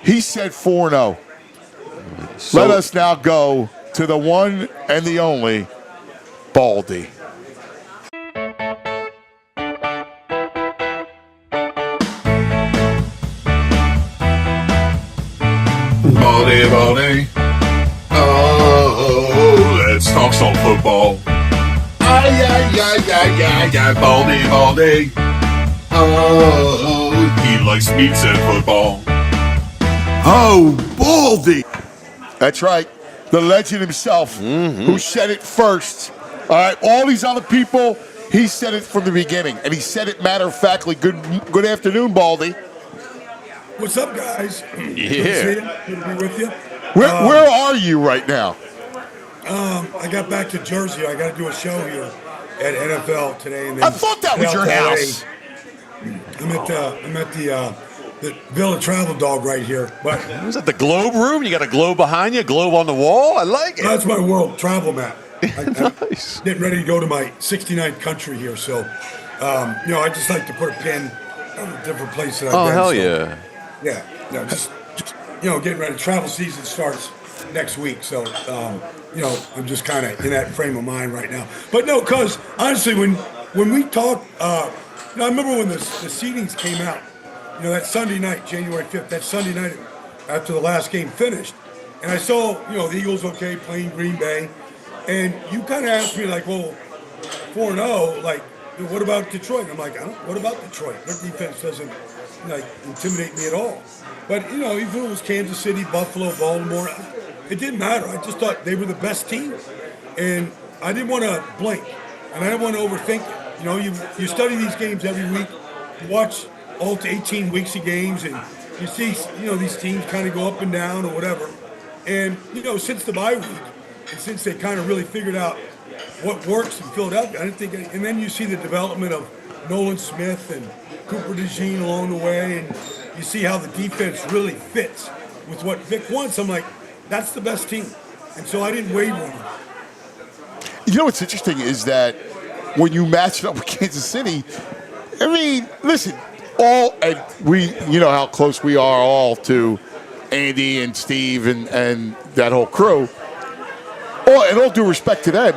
He said 4-0. Let us now go to the one and the only Baldy. Baldy. Oh, let's talk some football. Baldy. Oh, he likes meats and football. Oh, Baldy. That's right. The legend himself who said it first. All right, all these other people, he said it from the beginning, and he said it matter-of-factly. Good afternoon, Baldy. What's up, guys? Yeah. Good to see you. Good to be with you. Where are you right now? I got back to Jersey. I got to do a show here at NFL today. And then I thought that was your house. I'm at the Villa Travel Dog right here. But is that the Globe Room? You got a globe behind you, a globe on the wall? I like it. That's my world travel map. Nice. I'm getting ready to go to my 69th country here. So, I just like to put a pin on a different place that I've been. Oh, hell so, yeah. Yeah. Just getting ready. Travel season starts next week. So, I'm just kind of in that frame of mind right now. But no, because honestly, when we talk, I remember when the seedings came out, that Sunday night, January 5th, that Sunday night after the last game finished. And I saw, the Eagles, playing Green Bay. And you kind of asked me, like, well, 4-0, like, what about Detroit? I'm like, what about Detroit? Their defense doesn't, intimidate me at all. But, even if it was Kansas City, Buffalo, Baltimore, it didn't matter. I just thought they were the best team. And I didn't want to blink. And I didn't want to overthink it. You study these games every week. You watch all 18 weeks of games, and you see, these teams kind of go up and down or whatever. And, since the bye week, and since they kind of really figured out what works in Philadelphia, I didn't think, and then you see the development of Nolan Smith and Cooper DeJean along the way, and you see how the defense really fits with what Vic wants. I'm like, that's the best team. And so I didn't waver on it. What's interesting is that when you match it up with Kansas City, listen, and we, how close we are all to Andy and Steve and that whole crew. And all due respect to them,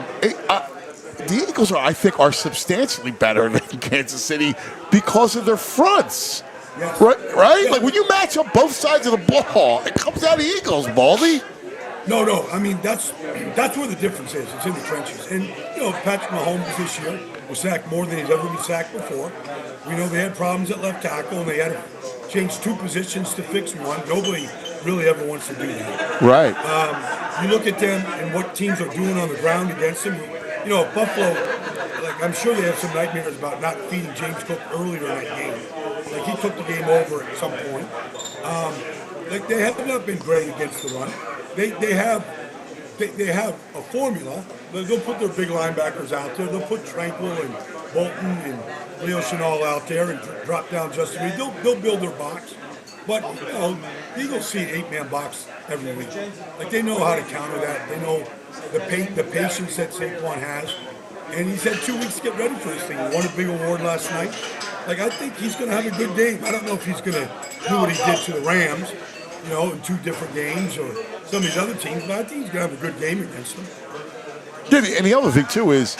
the Eagles are, I think, are substantially better than Kansas City because of their fronts. Yes. Right? Like when you match up both sides of the ball, it comes out of the Eagles, Baldy. No. I mean, that's where the difference is. It's in the trenches. And, Patrick Mahomes this year was sacked more than he's ever been sacked before. We know they had problems at left tackle, and they had to change 2 positions to fix one. Nobody really ever wants to do that. Right. You look at them and what teams are doing on the ground against them. Buffalo, like I'm sure they have some nightmares about not feeding James Cook earlier in that game. Like he took the game over at some point. Like they have not been great against the run. They have a formula. They'll put their big linebackers out there. They'll put Tranquil and Bolton and Leo Chenal out there and drop down Justin Reed. They'll build their box. But, the Eagles see an 8-man box every week. Like, they know how to counter that. They know the patience that Saquon has. And he's had 2 weeks to get ready for this thing. He won a big award last night. Like, I think he's going to have a good game. I don't know if he's going to do what he did to the Rams, in 2 different games or some of these other teams, but I think he's going to have a good game against them. Yeah, and the other thing, too, is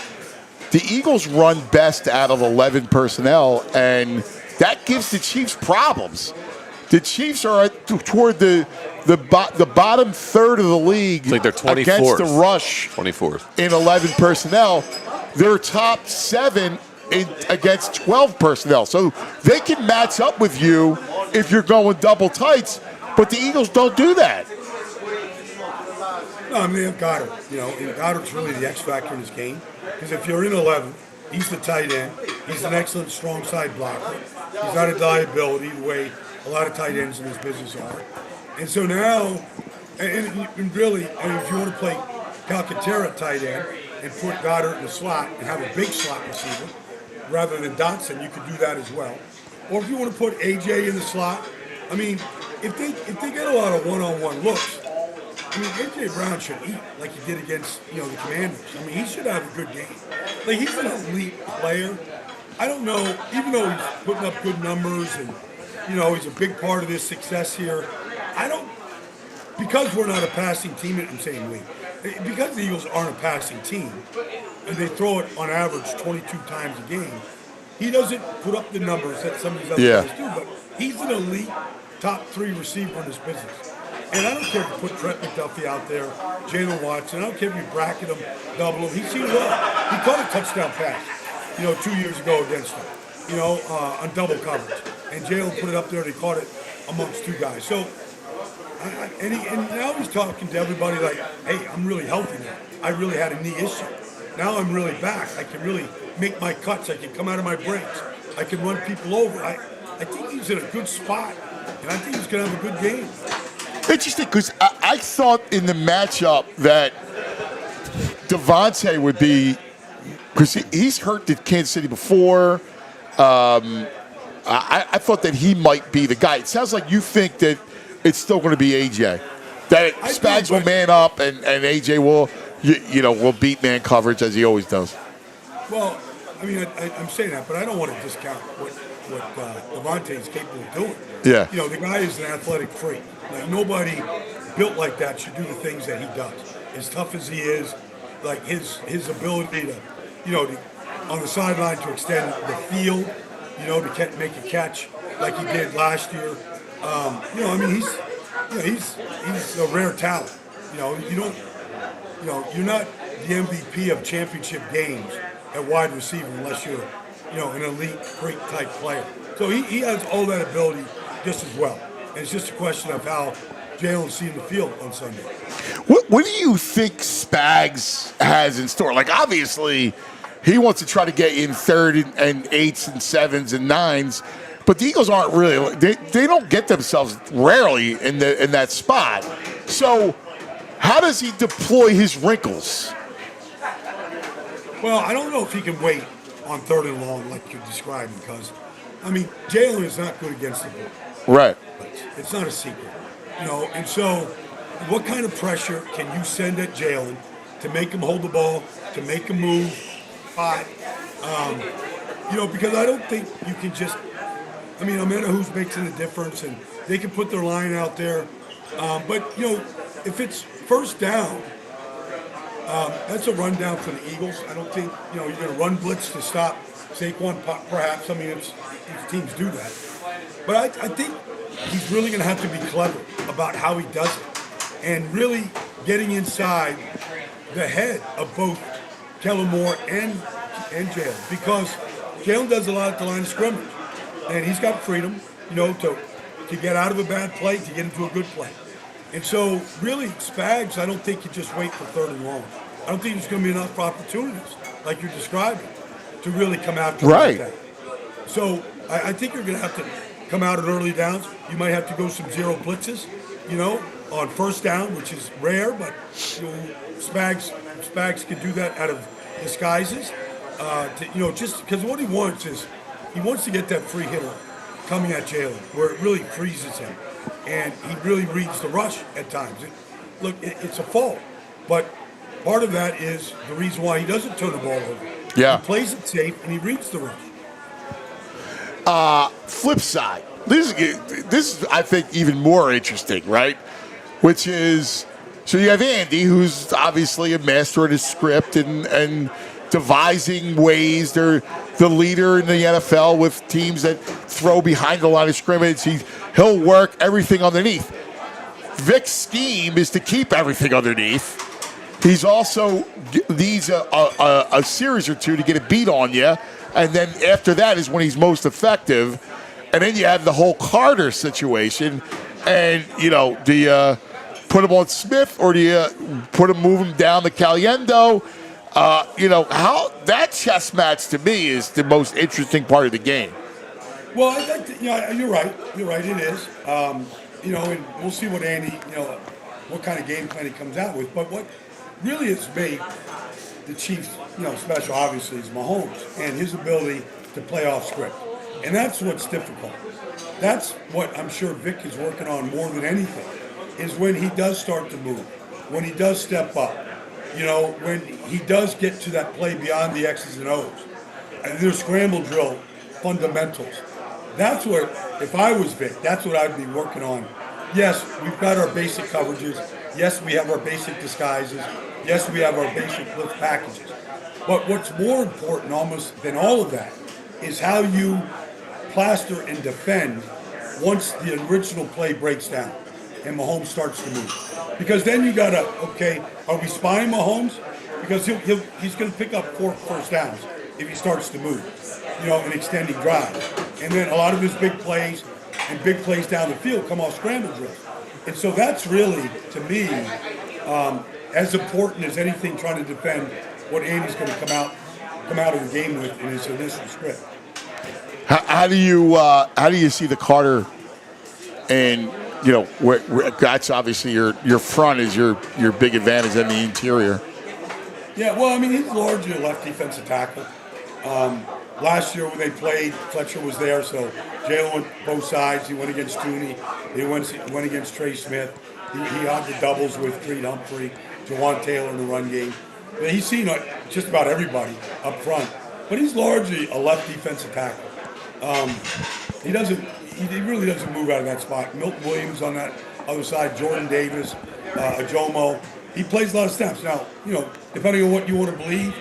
the Eagles run best out of 11 personnel, and that gives the Chiefs problems. The Chiefs are toward the bottom third of the league. It's like they're 24th. Against the rush 24th. in 11 personnel. They're top 7 against 12 personnel. So they can match up with you if you're going double tights, but the Eagles don't do that. No, I mean, they have Goddard. And Goddard's really the X factor in this game. Because if you're in 11, he's the tight end. He's an excellent strong side blocker. He's not a liability the way a lot of tight ends in this business are. And so now, and really, if you want to play Calcaterra tight end and put Goddard in the slot and have a big slot receiver rather than Dotson, you could do that as well. Or if you want to put AJ in the slot, I mean, if they get a lot of one-on-one looks, I mean, AJ Brown should eat like he did against, the Commanders. I mean, he should have a good game. Like, he's an elite player. I don't know, even though he's putting up good numbers and, he's a big part of this success here. Because we're not a passing team, I'm saying because the Eagles aren't a passing team, and they throw it on average 22 times a game, he doesn't put up the numbers that some of these other guys do, but he's an elite top 3 receiver in this business. And I don't care if you put Trent McDuffie out there, Jalen Watson, I don't care if you bracket him, double him, he's seen well. He caught a touchdown pass, 2 years ago against him, on double coverage. And Jalen put it up there and he caught it amongst 2 guys. So, and now he's talking to everybody like, hey, I'm really healthy now. I really had a knee issue. Now I'm really back. I can really make my cuts. I can come out of my breaks. I can run people over. I think he's in a good spot. And I think he's going to have a good game. Interesting, because I thought in the matchup that Devontae would be, because he's hurt at Kansas City before. I thought that he might be the guy. It sounds like you think that it's still going to be AJ. That Spags will man up and AJ will, will beat man coverage as he always does. Well, I mean, I'm saying that, but I don't want to discount what Devontae is capable of doing. Yeah. The guy is an athletic freak. Like, nobody built like that should do the things that he does. As tough as he is, like his ability to, on the sideline to extend the field, to make a catch like he did last year. I mean, he's a rare talent. You're not the MVP of championship games at wide receiver unless you're, an elite, great type player. So he has all that ability just as well. And it's just a question of how Jalen's seeing the field on Sunday. What do you think Spags has in store? Like, obviously, he wants to try to get in 3rd and 8s and 7s and 9s, but the Eagles aren't really. They don't get themselves rarely in that spot. So, how does he deploy his wrinkles? Well, I don't know if he can wait on 3rd and long like you're describing, because, I mean, Jalen is not good against the ball. Right. It's not a secret. And so what kind of pressure can you send at Jalen to make him hold the ball, to make him move, spot? Because I don't think you can just, Amenahus makes a difference, and they can put their line out there. But if it's first down, That's a rundown for the Eagles. I don't think, you're going to run blitz to stop Saquon, perhaps. I mean, these teams do that. But I think he's really going to have to be clever about how he does it and really getting inside the head of both Kellen Moore and Jalen, because Jalen does a lot at the line of scrimmage, and he's got freedom, to get out of a bad play, to get into a good play. And so, really, Spags, I don't think you just wait for 3rd and long. I don't think there's going to be enough opportunities, like you're describing, to really come out to right. That. So, I think you're going to have to come out at early downs. You might have to go some zero blitzes, on 1st down, which is rare, but Spags can do that out of disguises. Just because what he wants is he wants to get that free hitter coming at Jalen, where it really freezes him, and he really reads the rush at times. It's a fault, but part of that is the reason why he doesn't turn the ball over. Yeah, he plays it safe and he reads the rush. Flip side, this is I think even more interesting, right? Which is, so you have Andy, who's obviously a master at his script and devising ways. They're the leader in the NFL with teams that throw behind the line of scrimmage. He'll work everything underneath. Vic's scheme is to keep everything underneath. He's also needs a series or two to get a beat on you, and then after that is when he's most effective. And then you have the whole Carter situation, and do you put him on Smith or do you move him down to Caliendo? How that chess match to me is the most interesting part of the game. Well, I think you're right. You're right. It is. And we'll see what Andy, what kind of game plan he comes out with. But what really has made the Chiefs, special, obviously, is Mahomes and his ability to play off script, and that's what's difficult. That's what I'm sure Vic is working on more than anything, is when he does start to move, when he does step up. When he does get to that play beyond the X's and O's, and their scramble drill fundamentals. That's what, if I was Vic, that's what I'd be working on. Yes, we've got our basic coverages. Yes, we have our basic disguises. Yes, we have our basic blitz packages. But what's more important almost than all of that is how you plaster and defend once the original play breaks down and Mahomes starts to move. Because then you gotta, are we spying Mahomes? Because he's gonna pick up 4 first downs if he starts to move, an extending drive. And then a lot of his big plays and big plays down the field come off scramble drills. And so that's really, to me, as important as anything trying to defend what Andy's gonna come out of the game with in his initial script. How do you see the Carter and where that's obviously your front is your big advantage in the interior. Yeah, well, I mean, he's largely a left defensive tackle. Last year when they played, Fletcher was there, so Jalen went both sides. He went against Tooney. He went against Trey Smith. He had the doubles with Creed Humphrey, Jawan Taylor in the run game. But he's seen just about everybody up front. But he's largely a left defensive tackle. He really doesn't move out of that spot. Milton Williams on that other side, Jordan Davis, Ajomo. He plays a lot of snaps. Now, depending on what you want to believe,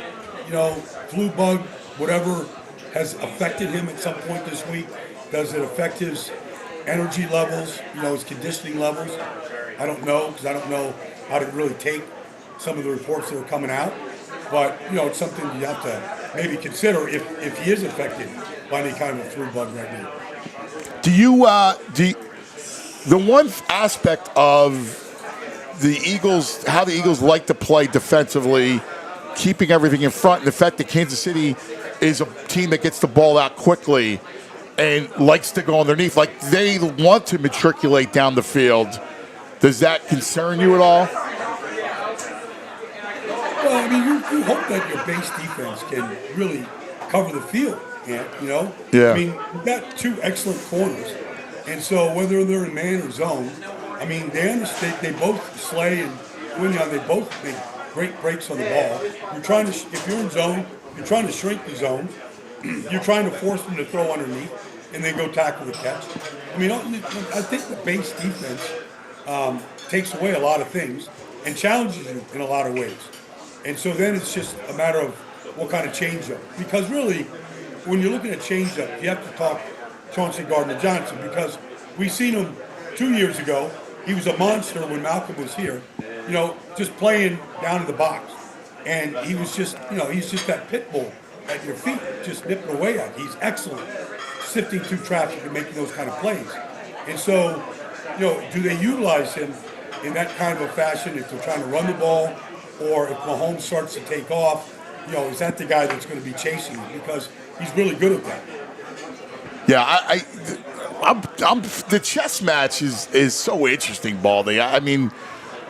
flu bug, whatever has affected him at some point this week, does it affect his energy levels, his conditioning levels? I don't know, because I don't know how to really take some of the reports that are coming out. But, it's something you have to maybe consider if he is affected by any kind of a flu bug right now. The one aspect of the Eagles, how the Eagles like to play defensively, keeping everything in front, and the fact that Kansas City is a team that gets the ball out quickly and likes to go underneath, like they want to matriculate down the field. Does that concern you at all? Well, I mean, you hope that your base defense can really cover the field. Yeah. I mean, we've got 2 excellent corners, and so whether they're in man or zone, I mean, they understand. They both Slay and Quinion, they both make great breaks on the ball. If you're in zone, you're trying to shrink the zone. You're trying to force them to throw underneath and then go tackle the catch. I mean, I think the base defense takes away a lot of things and challenges you in a lot of ways. And so then it's just a matter of what kind of changeup. Because really, when you're looking at changeup, you have to talk Chauncey Gardner-Johnson, because we seen him 2 years ago. He was a monster when Malcolm was here, just playing down in the box. And he was just, he's just that pit bull at your feet, just nipping away at. He's excellent sifting through traffic and making those kind of plays. And so, do they utilize him in that kind of a fashion if they're trying to run the ball, or if Mahomes starts to take off, is that the guy that's going to be chasing him? Because he's really good at that. Yeah, I'm the chess match is so interesting, Baldy. I mean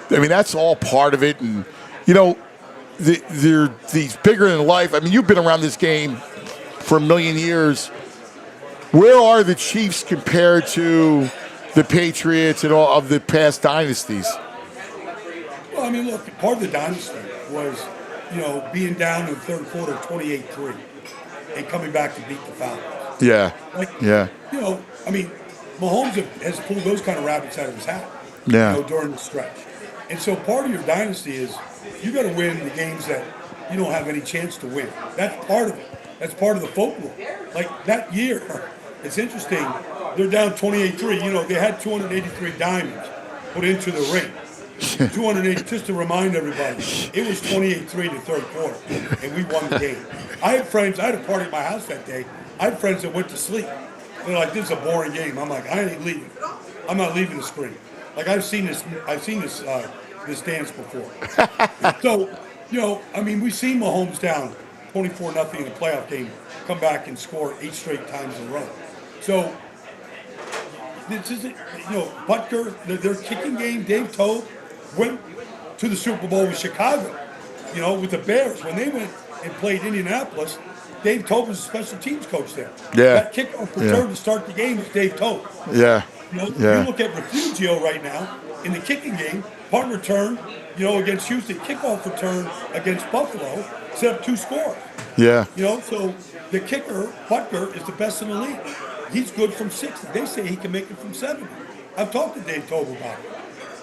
that's all part of it, and they're these bigger than life. I mean, you've been around this game for a million years. Where are the Chiefs compared to the Patriots and all of the past dynasties? Well, I mean, look, part of the dynasty was, being down in the third quarter 28-3 and coming back to beat the Falcons. Yeah. Yeah. I mean, Mahomes has pulled those kind of rabbits out of his hat. Yeah. During the stretch. And so part of your dynasty is you got to win the games that you don't have any chance to win. That's part of it. That's part of the folklore. Like that year, it's interesting. They're down 28-3. They had 283 diamonds put into the ring. 280, just to remind everybody, it was 28-3 in the third quarter, and we won the game. I had a party at my house that day. I had friends that went to sleep. They're like, this is a boring game. I'm like, I ain't leaving. I'm not leaving the screen. Like, I've seen this dance before. So, we've seen Mahomes down 24-0 in a playoff game, come back and score 8 straight times in a row. So, this isn't, Butker, their kicking game, Dave Todd, went to the Super Bowl with Chicago, with the Bears. When they went and played Indianapolis, Dave Todd was a special teams coach there. Yeah. That kickoff return to start the game was Dave Todd. Yeah. You look at Refugio right now in the kicking game, punt return, against Houston, kickoff return against Buffalo, set up 2 scores. Yeah. So the kicker, Butker, is the best in the league. He's good from 60. They say he can make it from 70. I've talked to Dave Todd about it.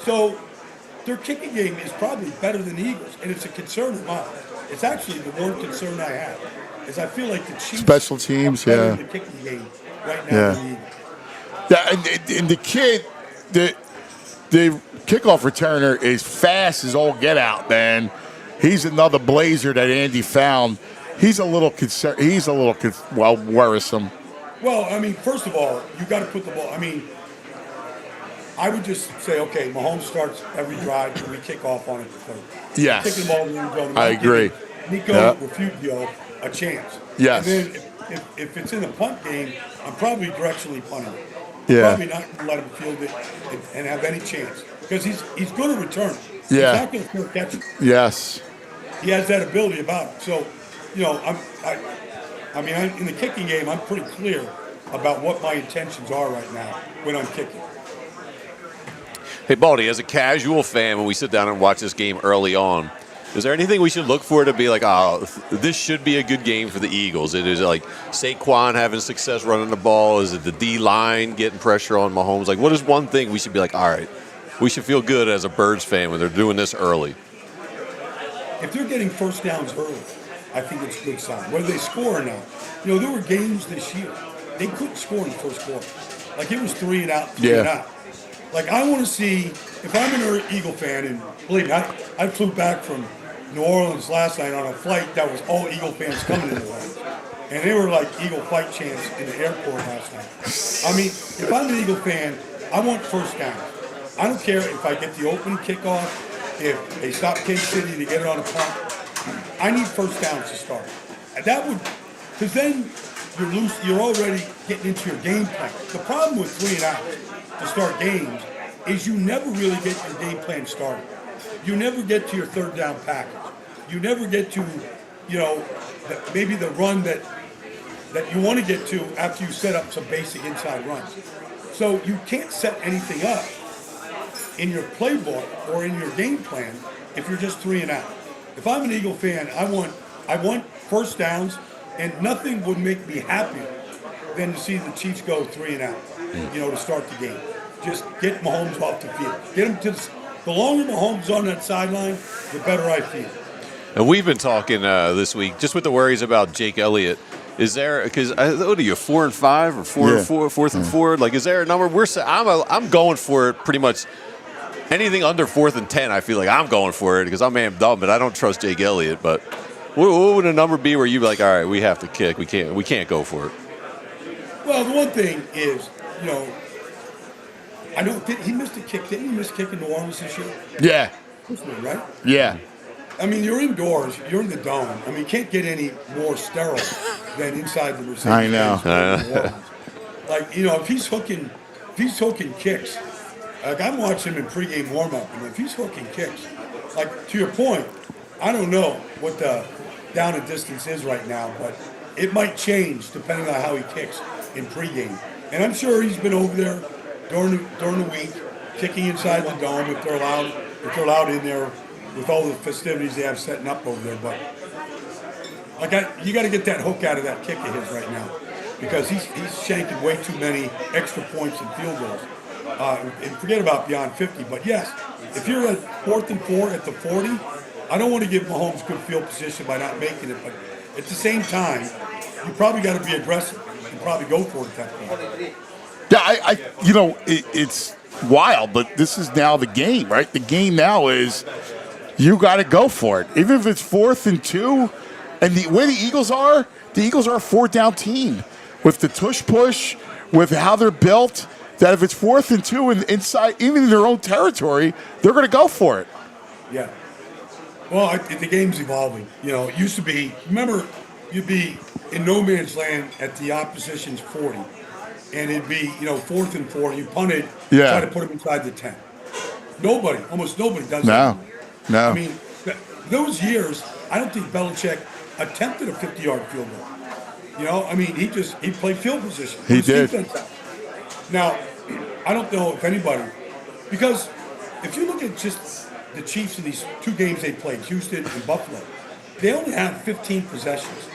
So their kicking game is probably better than the Eagles, and it's a concern of mine. It's actually the one concern I have, is I feel like the Chiefs special teams, are better in the kicking game right now than the Eagles. Yeah, and the kid, the kickoff returner is fast as all get out, man. He's another blazer that Andy found. He's a little concerned. He's a little worrisome. Well, I mean, first of all, you got to put the ball. I mean, I would just say, okay, Mahomes starts every drive and we kick off on it for third. Yes. Kicking the ball in the end zone. I agree. Nico Refugio a chance. Yes. And then if it's in a punt game, I'm probably directionally punting it. Yeah. Probably not going to let him field it and have any chance, because he's good at return. Yeah. He's not going to catch it. Yes. He has that ability about him. So, in the kicking game, I'm pretty clear about what my intentions are right now when I'm kicking. Hey, Baldy, as a casual fan, when we sit down and watch this game early on, is there anything we should look for to be like, oh, this should be a good game for the Eagles? It is like Saquon having success running the ball? Is it the D-line getting pressure on Mahomes? Like, what is one thing we should be like, all right, we should feel good as a Birds fan when they're doing this early? If they're getting first downs early, I think it's a good sign. Whether they score or not. There were games this year, they couldn't score in the first quarter. Like, it was 3 and out, 3 and out. Like, I want to see, if I'm an Eagle fan, and believe me, I flew back from New Orleans last night on a flight that was all Eagle fans coming in the way. And they were like Eagle fight chants in the airport last night. I mean, if I'm an Eagle fan, I want first down. I don't care if I get the opening kickoff, if they stop Kansas City to get it on a punt. I need first downs to start. And that would, because then you're already getting into your game plan. The problem with 3 and out to start games is you never really get your game plan started. You never get to your third down package. You never get to, maybe the run that you want to get to after you set up some basic inside runs. So you can't set anything up in your playbook or in your game plan if you're just 3 and out. If I'm an Eagle fan, I want first downs, and nothing would make me happier than to see the Chiefs go 3 and out, to start the game. Just get Mahomes off the field. Get him to the longer Mahomes is on that sideline, the better I feel. And we've been talking this week just with the worries about Jake Elliott. Is there, because what are you, 4 and 5 or 4 and 4, 4th and 4? Like, is there a number? I'm going for it pretty much. Anything under 4th and 10, I feel like I'm going for it because I'm amped up, but I don't trust Jake Elliott. But what would a number be where you'd be like, all right, we have to kick, we can't go for it? Well, the one thing is, I know he missed a kick. Didn't he miss a kick in New Orleans this year? Yeah. Right? Yeah. I mean, you're indoors, you're in the dome. I mean, you can't get any more sterile than inside the Mercedes. I know. Like, if he's hooking kicks, like I'm watching him in pregame warm-up, and if he's hooking kicks, like to your point, I don't know what the down and distance is right now, but it might change depending on how he kicks in pregame. And I'm sure he's been over there during the week, kicking inside the dome if they're allowed in there with all the festivities they have setting up over there. But you got to get that hook out of that kick of his right now, because he's shanking way too many extra points and field goals. And forget about beyond 50. But yes, if you're at 4th and 4 at the 40, I don't want to give Mahomes good field position by not making it. But at the same time, you probably got to be aggressive and probably go for it at that point. Yeah, it's wild, but this is now the game, right? The game now is you got to go for it. Even if it's 4th and 2, and the way the Eagles are a 4th down team with the tush push, with how they're built, that if it's 4th and 2 and inside, even in their own territory, they're going to go for it. Yeah. Well, the game's evolving. It used to be, remember, you'd be in no man's land at the opposition's 40, and it'd be, 4th and 4, you punted, try to put them inside the 10. Almost nobody does that. No. I mean, those years, I don't think Belichick attempted a 50-yard field goal. I mean, he played field position. He did. Now, I don't know if anybody, because if you look at just the Chiefs in these 2 games they played, Houston and Buffalo, they only have 15 possessions.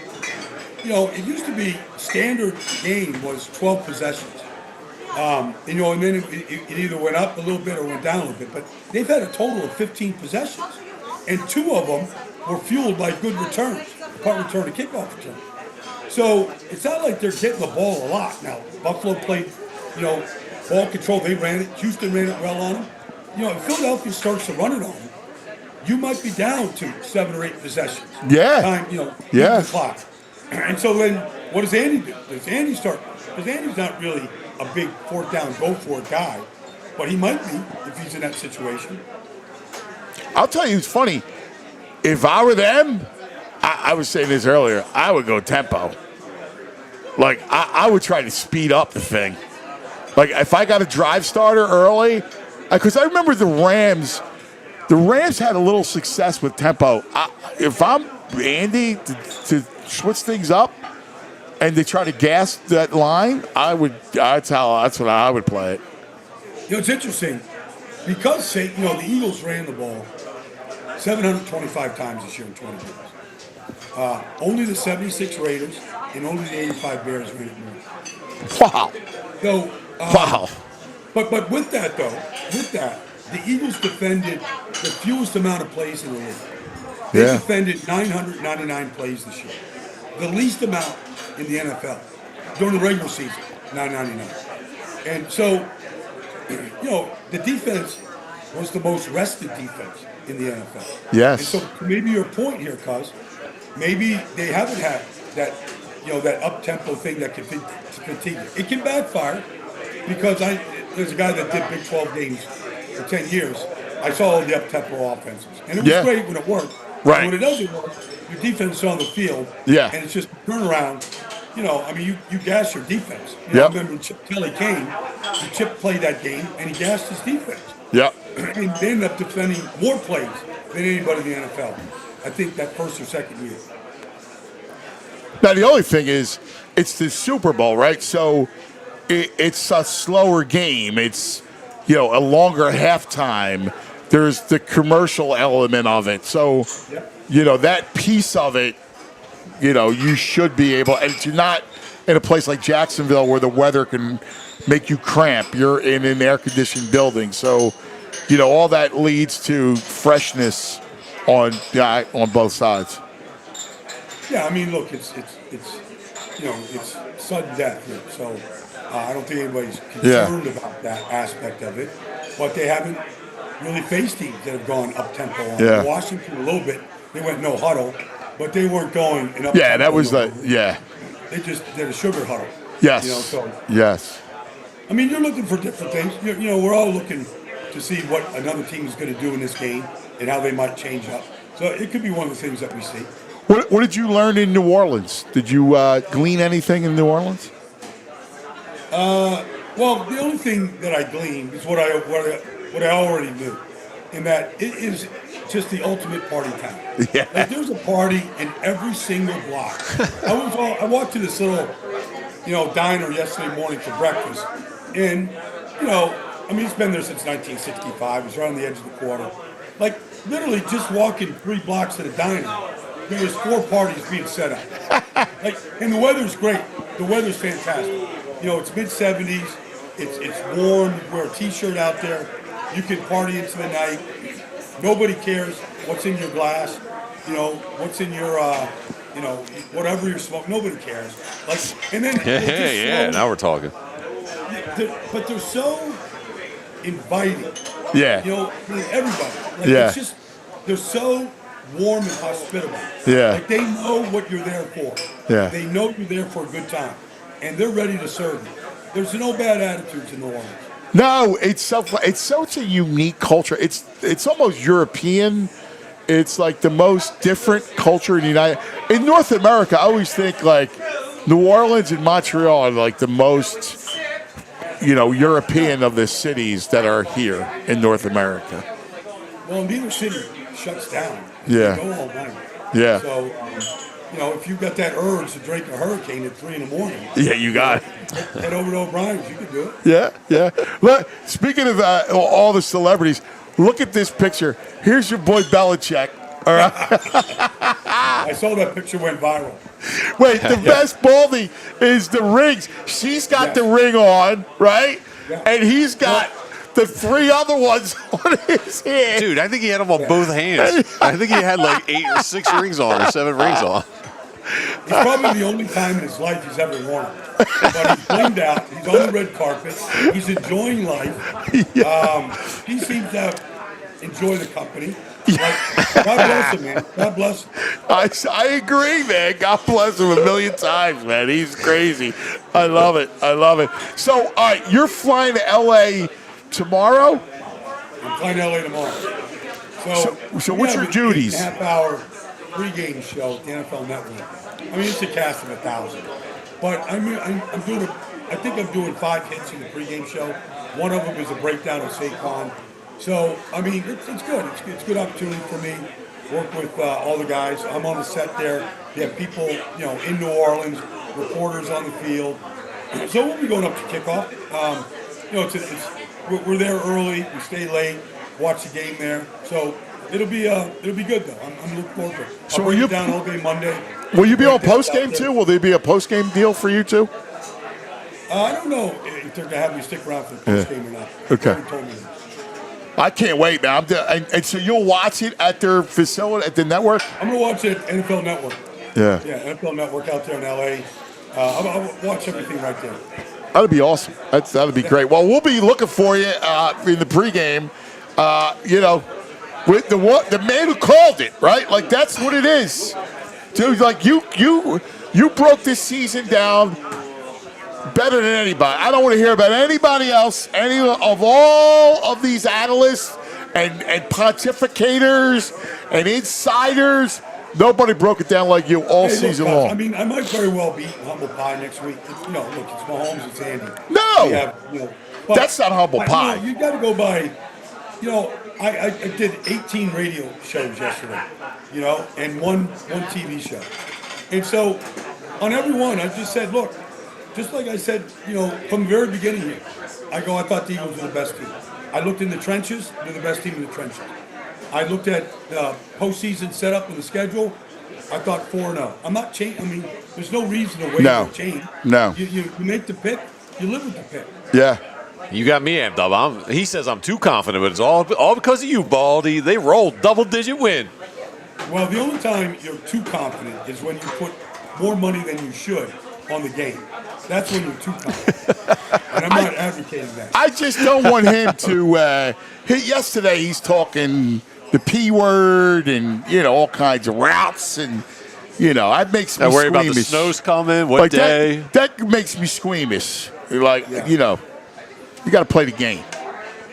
It used to be standard game was 12 possessions. And then it either went up a little bit or went down a little bit. But they've had a total of 15 possessions. And 2 of them were fueled by good returns, punt return and kickoff return. So it's not like they're getting the ball a lot. Now, Buffalo played, ball control. They ran it. Houston ran it well on them. If Philadelphia starts to run it on them, you might be down to 7 or 8 possessions. Yeah. The clock. And so then what does Andy do? Does Andy start? Because Andy's not really a big 4th down, go for it guy, but he might be if he's in that situation. I'll tell you, it's funny. If I were them, I was saying this earlier, I would go tempo. Like, I would try to speed up the thing. Like, if I got a drive starter early, because I remember the Rams had a little success with tempo. If I'm Andy to switch things up and they try to gas that line, that's what I would play it. It's interesting because the Eagles ran the ball 725 times this year in 20 games. Only the 76 Raiders and only the 85 Bears ran it more. Wow. So, wow. But with that, the Eagles defended the fewest amount of plays in the league. They defended 999 plays this year. The least amount in the NFL during the regular season, 999. And so, the defense was the most rested defense in the NFL. Yes. And so maybe your point here, Cuz, maybe they haven't had that, that up-tempo thing that can continue. It can backfire because there's a guy that did Big 12 games for 10 years. I saw all the up-tempo offenses. And it was great when it worked. Right. And when it doesn't work, your defense is on the field. Yeah. And it's just a turnaround. You gas your defense. I remember when Chip Kelly came, Chip played that game, and he gassed his defense. Yep. And they ended up defending more plays than anybody in the NFL. I think that first or second year. Now, the only thing is, it's the Super Bowl, right? So it's a slower game. It's, a longer halftime. There's the commercial element of it. So, that piece of it, you should be able, and you're not in a place like Jacksonville where the weather can make you cramp. You're in an air-conditioned building. So, all that leads to freshness on both sides. Yeah, I mean, look, it's sudden death here, so I don't think anybody's concerned about that aspect of it. But they haven't really faced teams that have gone up tempo. Yeah. Washington a little bit. They went no huddle, but they weren't going in up. Yeah, that was no yeah. They just did a sugar huddle. Yes. Yes. I mean, you're looking for different things. We're all looking to see what another team is going to do in this game and how they might change up. So it could be one of the things that we see. What did you learn in New Orleans? Did you glean anything in New Orleans? Well, the only thing that I gleaned is what I already knew, in that it is just the ultimate party town. Yeah. Like, there's a party in every single block. I walked to this little, diner yesterday morning for breakfast, and it's been there since 1965. It's right on the edge of the quarter. Like, literally just walking 3 blocks to the diner, there's 4 parties being set up. And the weather's great. The weather's fantastic. It's mid-70s. It's warm. You wear a T-shirt out there. You can party into the night. Nobody cares what's in your glass. What's in your, whatever you're smoking. Nobody cares. And then now we're talking. But they're so inviting. Yeah. Everybody. It's just, they're so warm and hospitable. Yeah. They know what you're there for. Yeah. They know you're there for a good time, and they're ready to serve you. There's no bad attitudes in New Orleans. No, it's such a unique culture. It's almost European. It's like the most different culture in North America. I always think like New Orleans and Montreal are like the most European of the cities that are here in North America. Well, neither city shuts down. Yeah. They go all night. Yeah. So, if you've got that urge to drink a hurricane at 3 a.m. Yeah, you got it. Head over to O'Brien's. You can do it. Yeah. Look, speaking of all the celebrities, look at this picture. Here's your boy Belichick. All right. I saw that picture went viral. Wait, the best Baldy is the rings. She's got the ring on, right? Yeah. And he's got the 3 other ones on his hand. Dude, I think he had them on both hands. I think he had like 8 or 6 rings on or 7 rings on. It's probably the only time in his life he's ever worn it. But he's cleaned out. He's on the red carpet. He's enjoying life. He seems to enjoy the company. God bless him, man. God bless him. I agree, man. God bless him a million times, man. He's crazy. I love it. So, all right, you're flying to L.A. tomorrow? I'm flying to L.A. tomorrow. So what's your duties? 8.5-hour pregame show at the NFL Network. I mean, it's a cast of 1,000. But I think I'm doing 5 hits in the pregame show. One of them is a breakdown of Saquon. So, I mean, it's good. It's a good opportunity for me. Work with all the guys. I'm on the set there. You have people, in New Orleans, reporters on the field. So we'll be going up to kickoff. We're there early. We stay late. Watch the game there. So it'll be good though. I'm looking forward to it. So I'll break it down all day Monday. Will you be on post game too? Will there be a post game deal for you too? I don't know if they're gonna have me stick around for the post game or not. Okay. They told me that. I can't wait, man. And so you'll watch it at their facility, at the network? I'm going to watch it at NFL Network. Yeah. Yeah, NFL Network out there in L.A. I'll watch everything right there. That'd be awesome. That'd be great. Well, we'll be looking for you in the pregame. With the man who called it, right? Like, that's what it is. Dude, like, you broke this season down better than anybody. I don't want to hear about anybody else, any of all of these analysts and pontificators and insiders. Nobody broke it down like you all season long. I mean, I might very well beat Humble Pie next week. Look, it's Mahomes, it's Andy. No, that's not Humble Pie. You got to go by. I did 18 radio shows yesterday. And one TV show, and so on every one, I just said, look. Just like I said, from the very beginning here, I thought the Eagles were the best team. I looked in the trenches, they're the best team in the trenches. I looked at the postseason setup and the schedule, I thought 4-0. I'm not changing. I mean, there's no reason to wait to change. No. You make the pick, you live with the pick. Yeah. You got me amped up. He says I'm too confident, but it's all because of you, Baldy. They rolled double-digit win. Well, the only time you're too confident is when you put more money than you should on the game. That's when you're too confident. And I'm not advocating that. I just don't want him to hit. Yesterday, he's talking the P word and, all kinds of routes. And, that makes me I worry squeamish. about the snow's coming, what day. That makes me squeamish. Like, you got to play the game.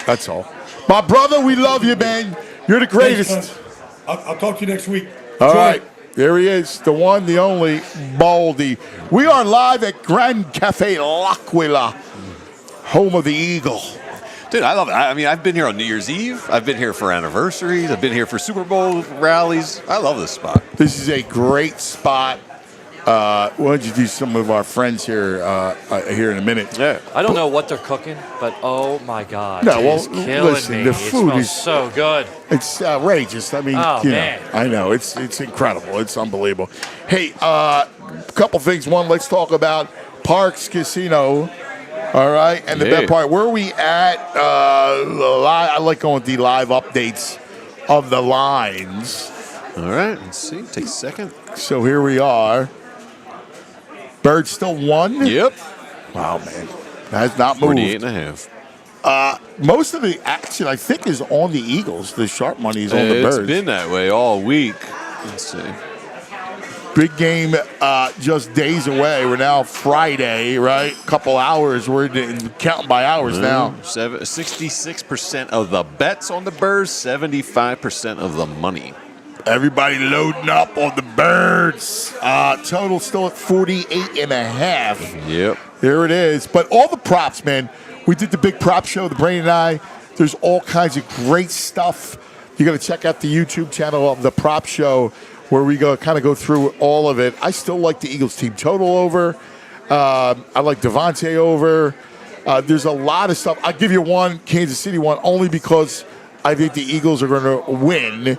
That's all. My brother, we love you, man. You're the greatest. Thanks, I'll talk to you next week. All right. There he is, the one, the only, Baldy. We are live at Gran Caffe L'Aquila, home of the Eagle. Dude, I love it. I mean, I've been here on New Year's Eve. I've been here for anniversaries. I've been here for Super Bowl rallies. I love this spot. This is a great spot. We'll introduce some of our friends here here in a minute. Yeah. I don't know what they're cooking, but oh my God. No, well, it's killing listen, me. the It food smells is so good. It's outrageous. I mean, man. I know. It's incredible. It's unbelievable. Hey, a couple things. One, let's talk about Parks Casino. All right, and the bet part. Where are we at? I like going with the live updates of the lines. All right, let's see. Take a second. So here we are. Bird still won? Yep. Wow, man. Has not moved. 48.5. Most of the action, I think, is on the Eagles. The sharp money is on the Birds. It's been that way all week. Let's see. Big game just days away. We're now Friday, right? Couple hours. We're counting by hours now. 66% of the bets on the Birds, 75% of the money. Everybody loading up on the Birds. Total still at 48.5. Yep. There it is. But all the props, man. We did the big prop show, the Brain and I. There's all kinds of great stuff. You got to check out the YouTube channel of the prop show where we go through all of it. I still like the Eagles team total over. I like Devontae over. There's a lot of stuff. I'll give you one, Kansas City one, only because I think the Eagles are going to win.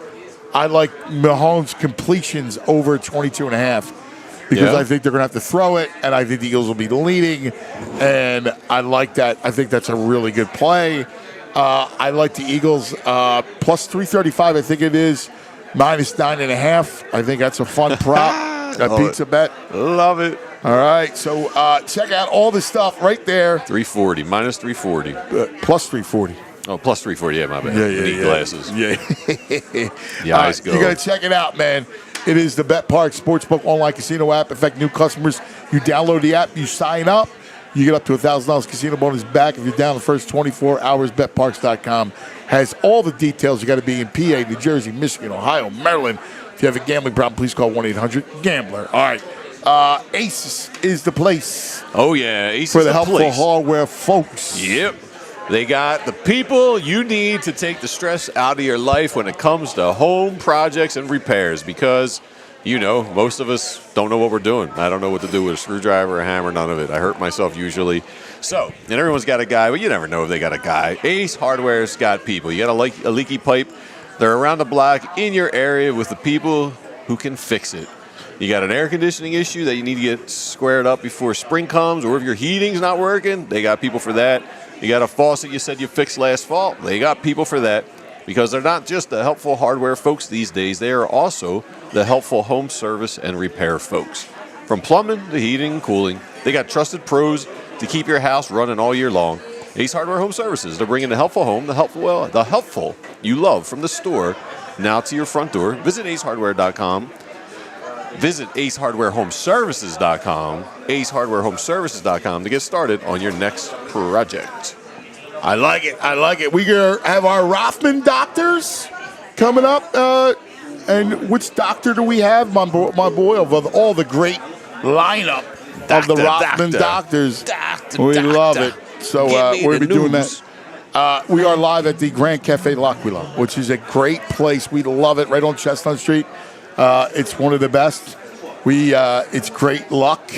I like Mahomes completions over 22.5 because I think they're going to have to throw it, and I think the Eagles will be leading, and I like that. I think that's a really good play. I like the Eagles plus 335. I think it is minus 9.5. I think that's a fun prop. That beats a bet. Love it. All right, so check out all the stuff right there. 340 minus 340. Plus 340. Oh, plus 340. Yeah, my bad. Yeah. Need glasses. Yeah. The eyes go. You got to check it out, man. It is the Bet Park Sportsbook online casino app. In fact, new customers, you download the app, you sign up, you get up to $1,000 casino bonus back if you're down the first 24 hours. BetParks.com has all the details. You got to be in PA, New Jersey, Michigan, Ohio, Maryland. If you have a gambling problem, please call 1-800-GAMBLER. All right. Aces is the place. Oh, yeah. Aces for the is helpful place. hardware folks. Yep. They got the people you need to take the stress out of your life when it comes to home projects and repairs because, most of us don't know what we're doing. I don't know what to do with a screwdriver, a hammer, none of it. I hurt myself usually. So, and everyone's got a guy, but you never know if they got a guy. Ace Hardware's got people. You got a leaky pipe. They're around the block in your area with the people who can fix it. You got an air conditioning issue that you need to get squared up before spring comes, or if your heating's not working, they got people for that. You got a faucet you said you fixed last fall, they got people for that because they're not just the helpful hardware folks these days, they are also the helpful home service and repair folks. From plumbing to heating and cooling, they got trusted pros to keep your house running all year long. Ace Hardware Home Services, they're bringing the helpful home, the helpful you love from the store now to your front door. Visit acehardware.com. Visit acehardwarehomeservices.com, acehardwarehomeservices.com to get started on your next project. I like it. We have our Rothman doctors coming up. And which doctor do we have? My boy, of all the great lineup of the Rothman doctors. We love it. So we'll be doing that. We are live at the Gran Caffe L'Aquila, which is a great place. We love it, right on Chestnut Street. It's one of the best. It's great luck.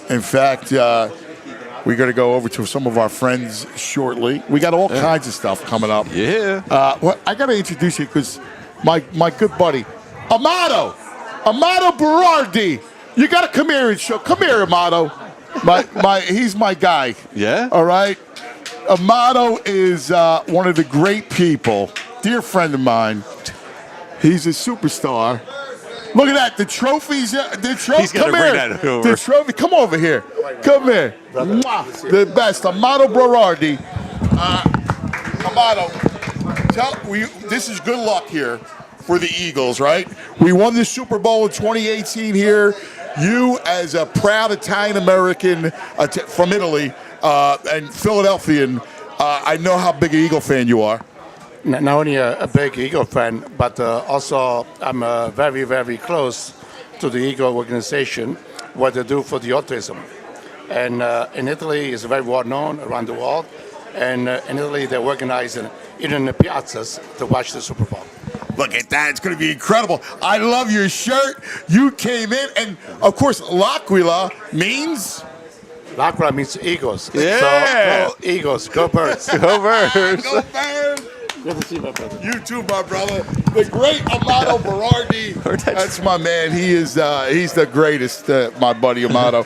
In fact, we're going to go over to some of our friends shortly. We got all kinds of stuff coming up. Yeah. Well, I got to introduce you because my good buddy, Amato Berardi. You got to come here and show. Come here, Amato. He's my guy. Yeah. All right. Amato is one of the great people, dear friend of mine. He's a superstar. Look at that. The trophies. The trophy. He's gotta Come bring here. that over. The trophy. Come over here. Come here. Mwah. The best. Amato Berardi. Amato, this is good luck here for the Eagles, right? We won the Super Bowl in 2018 here. You, as a proud Italian-American from Italy and Philadelphian, I know how big an Eagle fan you are. Not only a big Eagle fan, but also I'm very, very close to the Eagle organization, what they do for the autism. And in Italy, it's very well known around the world. And in Italy, they're organizing in the piazzas to watch the Super Bowl. Look at that. It's going to be incredible. I love your shirt. You came in. And, of course, L'Aquila means? L'Aquila means Eagles. Yeah. So, go Eagles. Go Birds. Go Birds. Go Birds. Good to see you, my brother. You too, my brother. The great Amato Berardi. That's my man. He is. He's the greatest, my buddy Amato.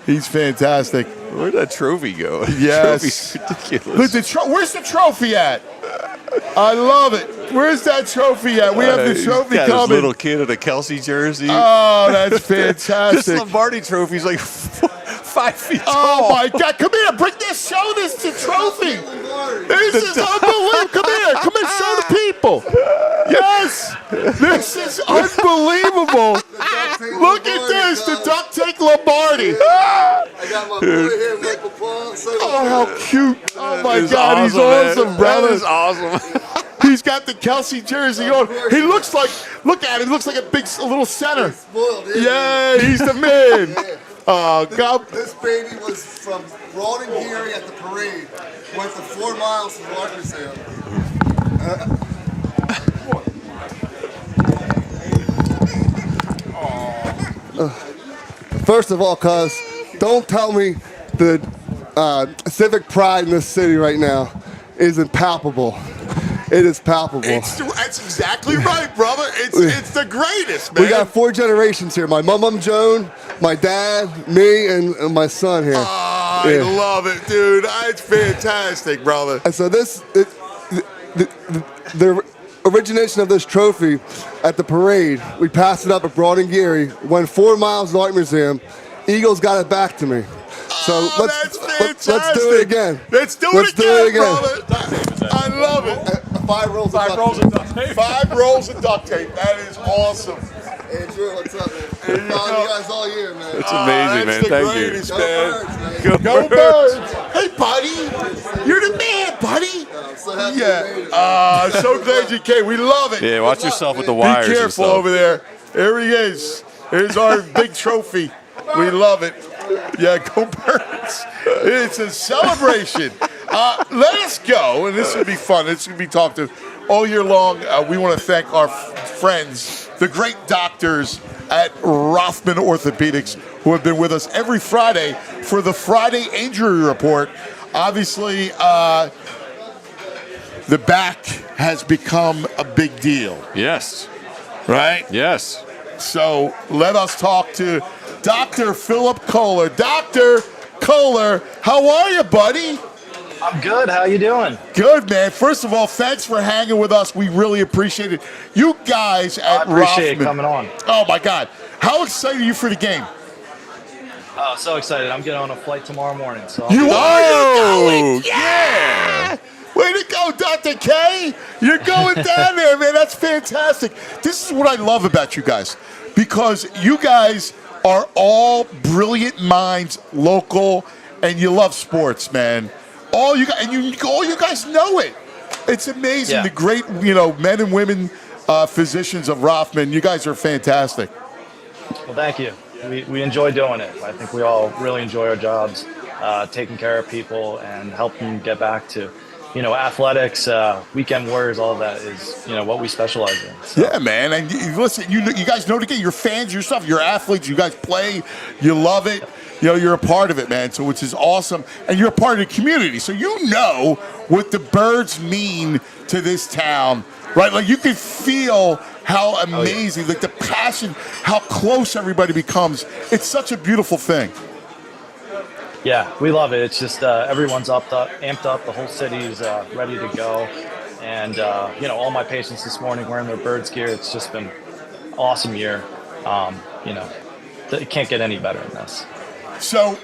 He's fantastic. Where'd that trophy go? Yes. The trophy's ridiculous. Look, where's the trophy at? I love it. Where's that trophy at? We have the trophy got coming. His little kid in a Kelsey jersey. Oh, that's fantastic. This Lombardi trophy's like 5 feet tall. Oh my God! Come here, bring this. Show this to trophy. This is unbelievable. Come here, come and show the people. Yes, this is unbelievable. Look at this, the duct tape Lombardi. I got my boy here, Michael Paul. Oh, how cute! Oh my That is God, he's awesome, awesome, brother. That is awesome. He's got the Kelsey jersey on. He looks like, look at him, he looks like a little center. Yeah, he's the man. God. This baby was from Broad and Geary at the parade. Went the 4 miles from Arkansas. First of all, cuz, don't tell me the civic pride in this city right now isn't palpable. It is palpable. That's exactly right, brother. It's the greatest, man. We got 4 generations here. My mom, Joan, my dad, me, and my son here. Oh, I love it, dude. It's fantastic, brother. And so the origination of this trophy at the parade, we passed it up at Broad and Geary, went 4 miles to the Art Museum. Eagles got it back to me. So let's do it again. Let's do it again, brother. I love it. 5 rolls of duct tape. 5 rolls of duct tape. That is awesome. Hey, Drew, what's up, man? Following you guys all year, man. That's amazing, man. Thank you. Greatest, Go man. Birds, man. Go Birds. Hey, buddy. You're the man, buddy. I'm so happy you made it. So glad you came. We love it. Yeah, watch yourself with the wires. Be and careful stuff. over there. Here he is. Here's our big trophy. We love it. Yeah, go Birds. It's a celebration. Let us go, and this will be fun. This will be talked to all year long. We want to thank our friends, the great doctors at Rothman Orthopedics, who have been with us every Friday for the Friday Injury Report. Obviously, the back has become a big deal. Yes. Right? Yes. So let us talk to Dr. Philip Kohler. Dr. Kohler, how are you, buddy? I'm good. How you doing? Good, man. First of all, thanks for hanging with us. We really appreciate it. You guys at Rothman. I appreciate coming on. Oh, my God. How excited are you for the game? Oh, so excited. I'm getting on a flight tomorrow morning. So You are? You're going? Yeah! Way to go, Dr. K. You're going down there, man. That's fantastic. This is what I love about you guys, because you guys are all brilliant minds, local, and you love sports, man. All you guys know it. It's amazing. Yeah. The great, men and women physicians of Rothman. You guys are fantastic. Well, thank you. We enjoy doing it. I think we all really enjoy our jobs, taking care of people and helping them get back to, athletics, weekend warriors. All of that is, what we specialize in. So. Yeah, man. And listen, you guys know the game. You're fans yourself. You're athletes. You guys play. You love it. You're a part of it, man. So which is awesome. And you're a part of the community. So you know what the Birds mean to this town, right? Like you can feel how amazing, like the passion, how close everybody becomes. It's such a beautiful thing. Yeah, we love it. It's just everyone's amped up. The whole city's ready to go. And, all my patients this morning wearing their Birds gear. It's just been an awesome year. It can't get any better than this. So,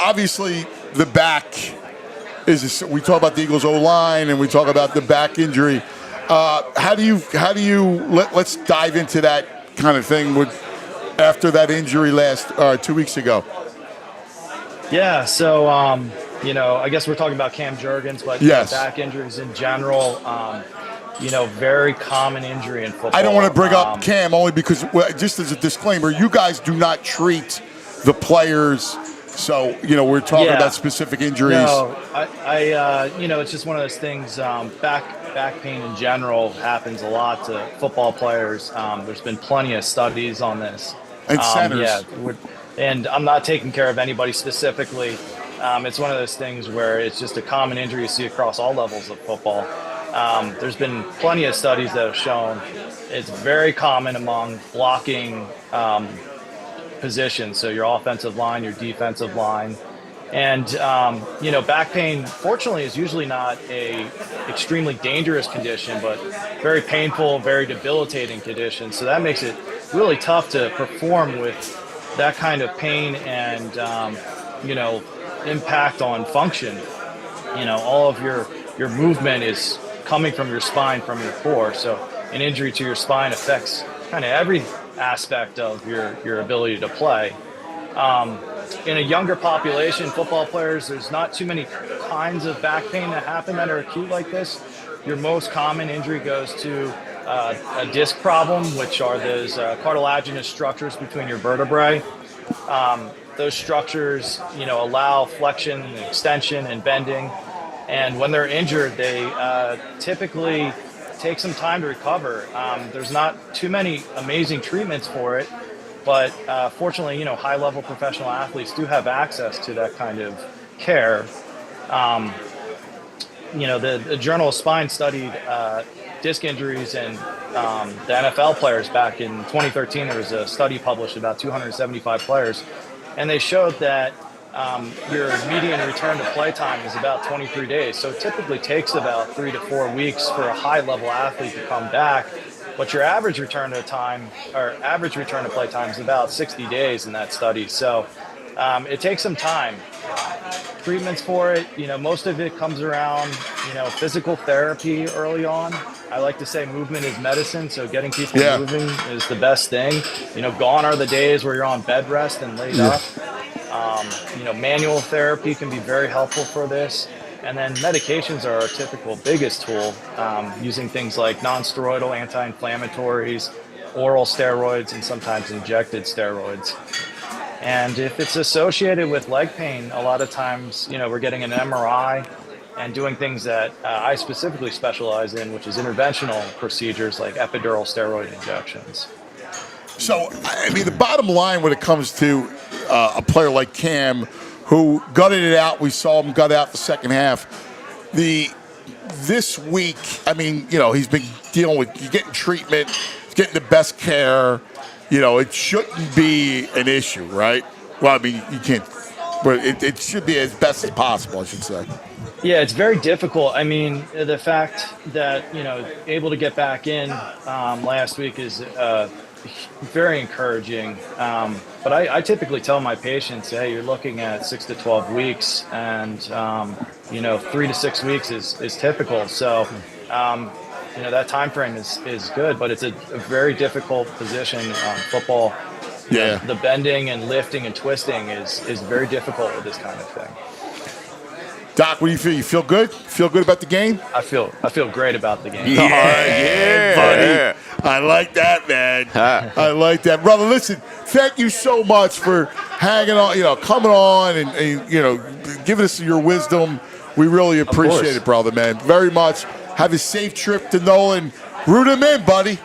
obviously, the back we talk about the Eagles O-line and we talk about the back injury. Let's dive into that kind of thing after that injury 2 weeks ago. Yeah, so, I guess we're talking about Cam Jurgens, but yes. Back injuries in general, very common injury in football. I don't want to bring up Cam only because, just as a disclaimer, you guys do not treat the players. So, we're talking about specific injuries. No, it's just one of those things. Back pain in general happens a lot to football players. There's been plenty of studies on this. And centers. And I'm not taking care of anybody specifically. It's one of those things where it's just a common injury you see across all levels of football. There's been plenty of studies that have shown it's very common among blocking positions, so your offensive line, your defensive line. And, back pain, fortunately, is usually not a extremely dangerous condition, but very painful, very debilitating condition. So that makes it really tough to perform with that kind of pain and, impact on function. All of your movement is coming from your spine, from your core. So an injury to your spine affects kind of every aspect of your ability to play. In a younger population, football players, there's not too many kinds of back pain that happen that are acute like this. Your most common injury goes to a disc problem, which are those cartilaginous structures between your vertebrae. Those structures, allow flexion, and extension, and bending. And when they're injured, they typically take some time to recover. There's not too many amazing treatments for it, but fortunately, high-level professional athletes do have access to that kind of care. The Journal of Spine studied disc injuries in the NFL players back in 2013. There was a study published about 275 players, and they showed that your median return to play time is about 23 days. So it typically takes about 3 to 4 weeks for a high-level athlete to come back. But your average return to play time is about 60 days in that study. So it takes some time. Treatments for it, most of it comes around, physical therapy early on. I like to say movement is medicine, so getting people moving is the best thing. Gone are the days where you're on bed rest and laid up. Manual therapy can be very helpful for this. And then medications are our typical biggest tool, using things like non-steroidal anti-inflammatories, oral steroids, and sometimes injected steroids. And if it's associated with leg pain, a lot of times, we're getting an MRI and doing things that I specifically specialize in, which is interventional procedures like epidural steroid injections. So, the bottom line when it comes to a player like Cam, who gutted it out, we saw him gut out the second half. This week, he's been dealing with getting treatment, getting the best care. It shouldn't be an issue, right? Well, you can't, but it should be as best as possible, I should say. Yeah, it's very difficult. The fact that, able to get back in last week is very encouraging. But I typically tell my patients, hey, you're looking at 6 to 12 weeks, and 3 to 6 weeks is typical. So, that time frame is good, but it's a very difficult position. Football, the bending and lifting and twisting is very difficult with this kind of thing. Doc, what do you feel? You feel good? Feel good about the game? I feel great about the game. Yeah, buddy. I like that, man. I like that. Brother, listen, thank you so much for hanging on, coming on and giving us your wisdom. We really appreciate it, brother, man. Very much. Have a safe trip to Nolan. Root him in, buddy.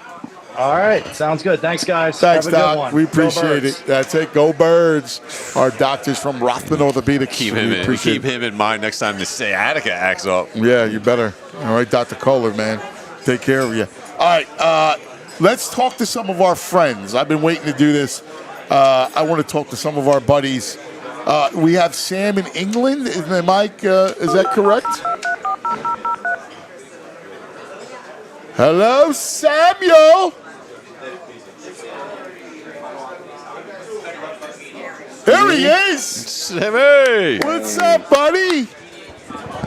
All right. Sounds good. Thanks, guys. Thanks, Have a Doc. good one. We appreciate it. That's it. Go Birds. Our doctors from Rothman Orthopedics. Keep him in mind next time the sciatica acts up. Yeah, you better. All right, Dr. Kohler, man. Take care of you. All right. Let's talk to some of our friends. I've been waiting to do this. I want to talk to some of our buddies. We have Sam in England. Is that correct? Hello, Samuel. There he is. Sammy. What's up, buddy?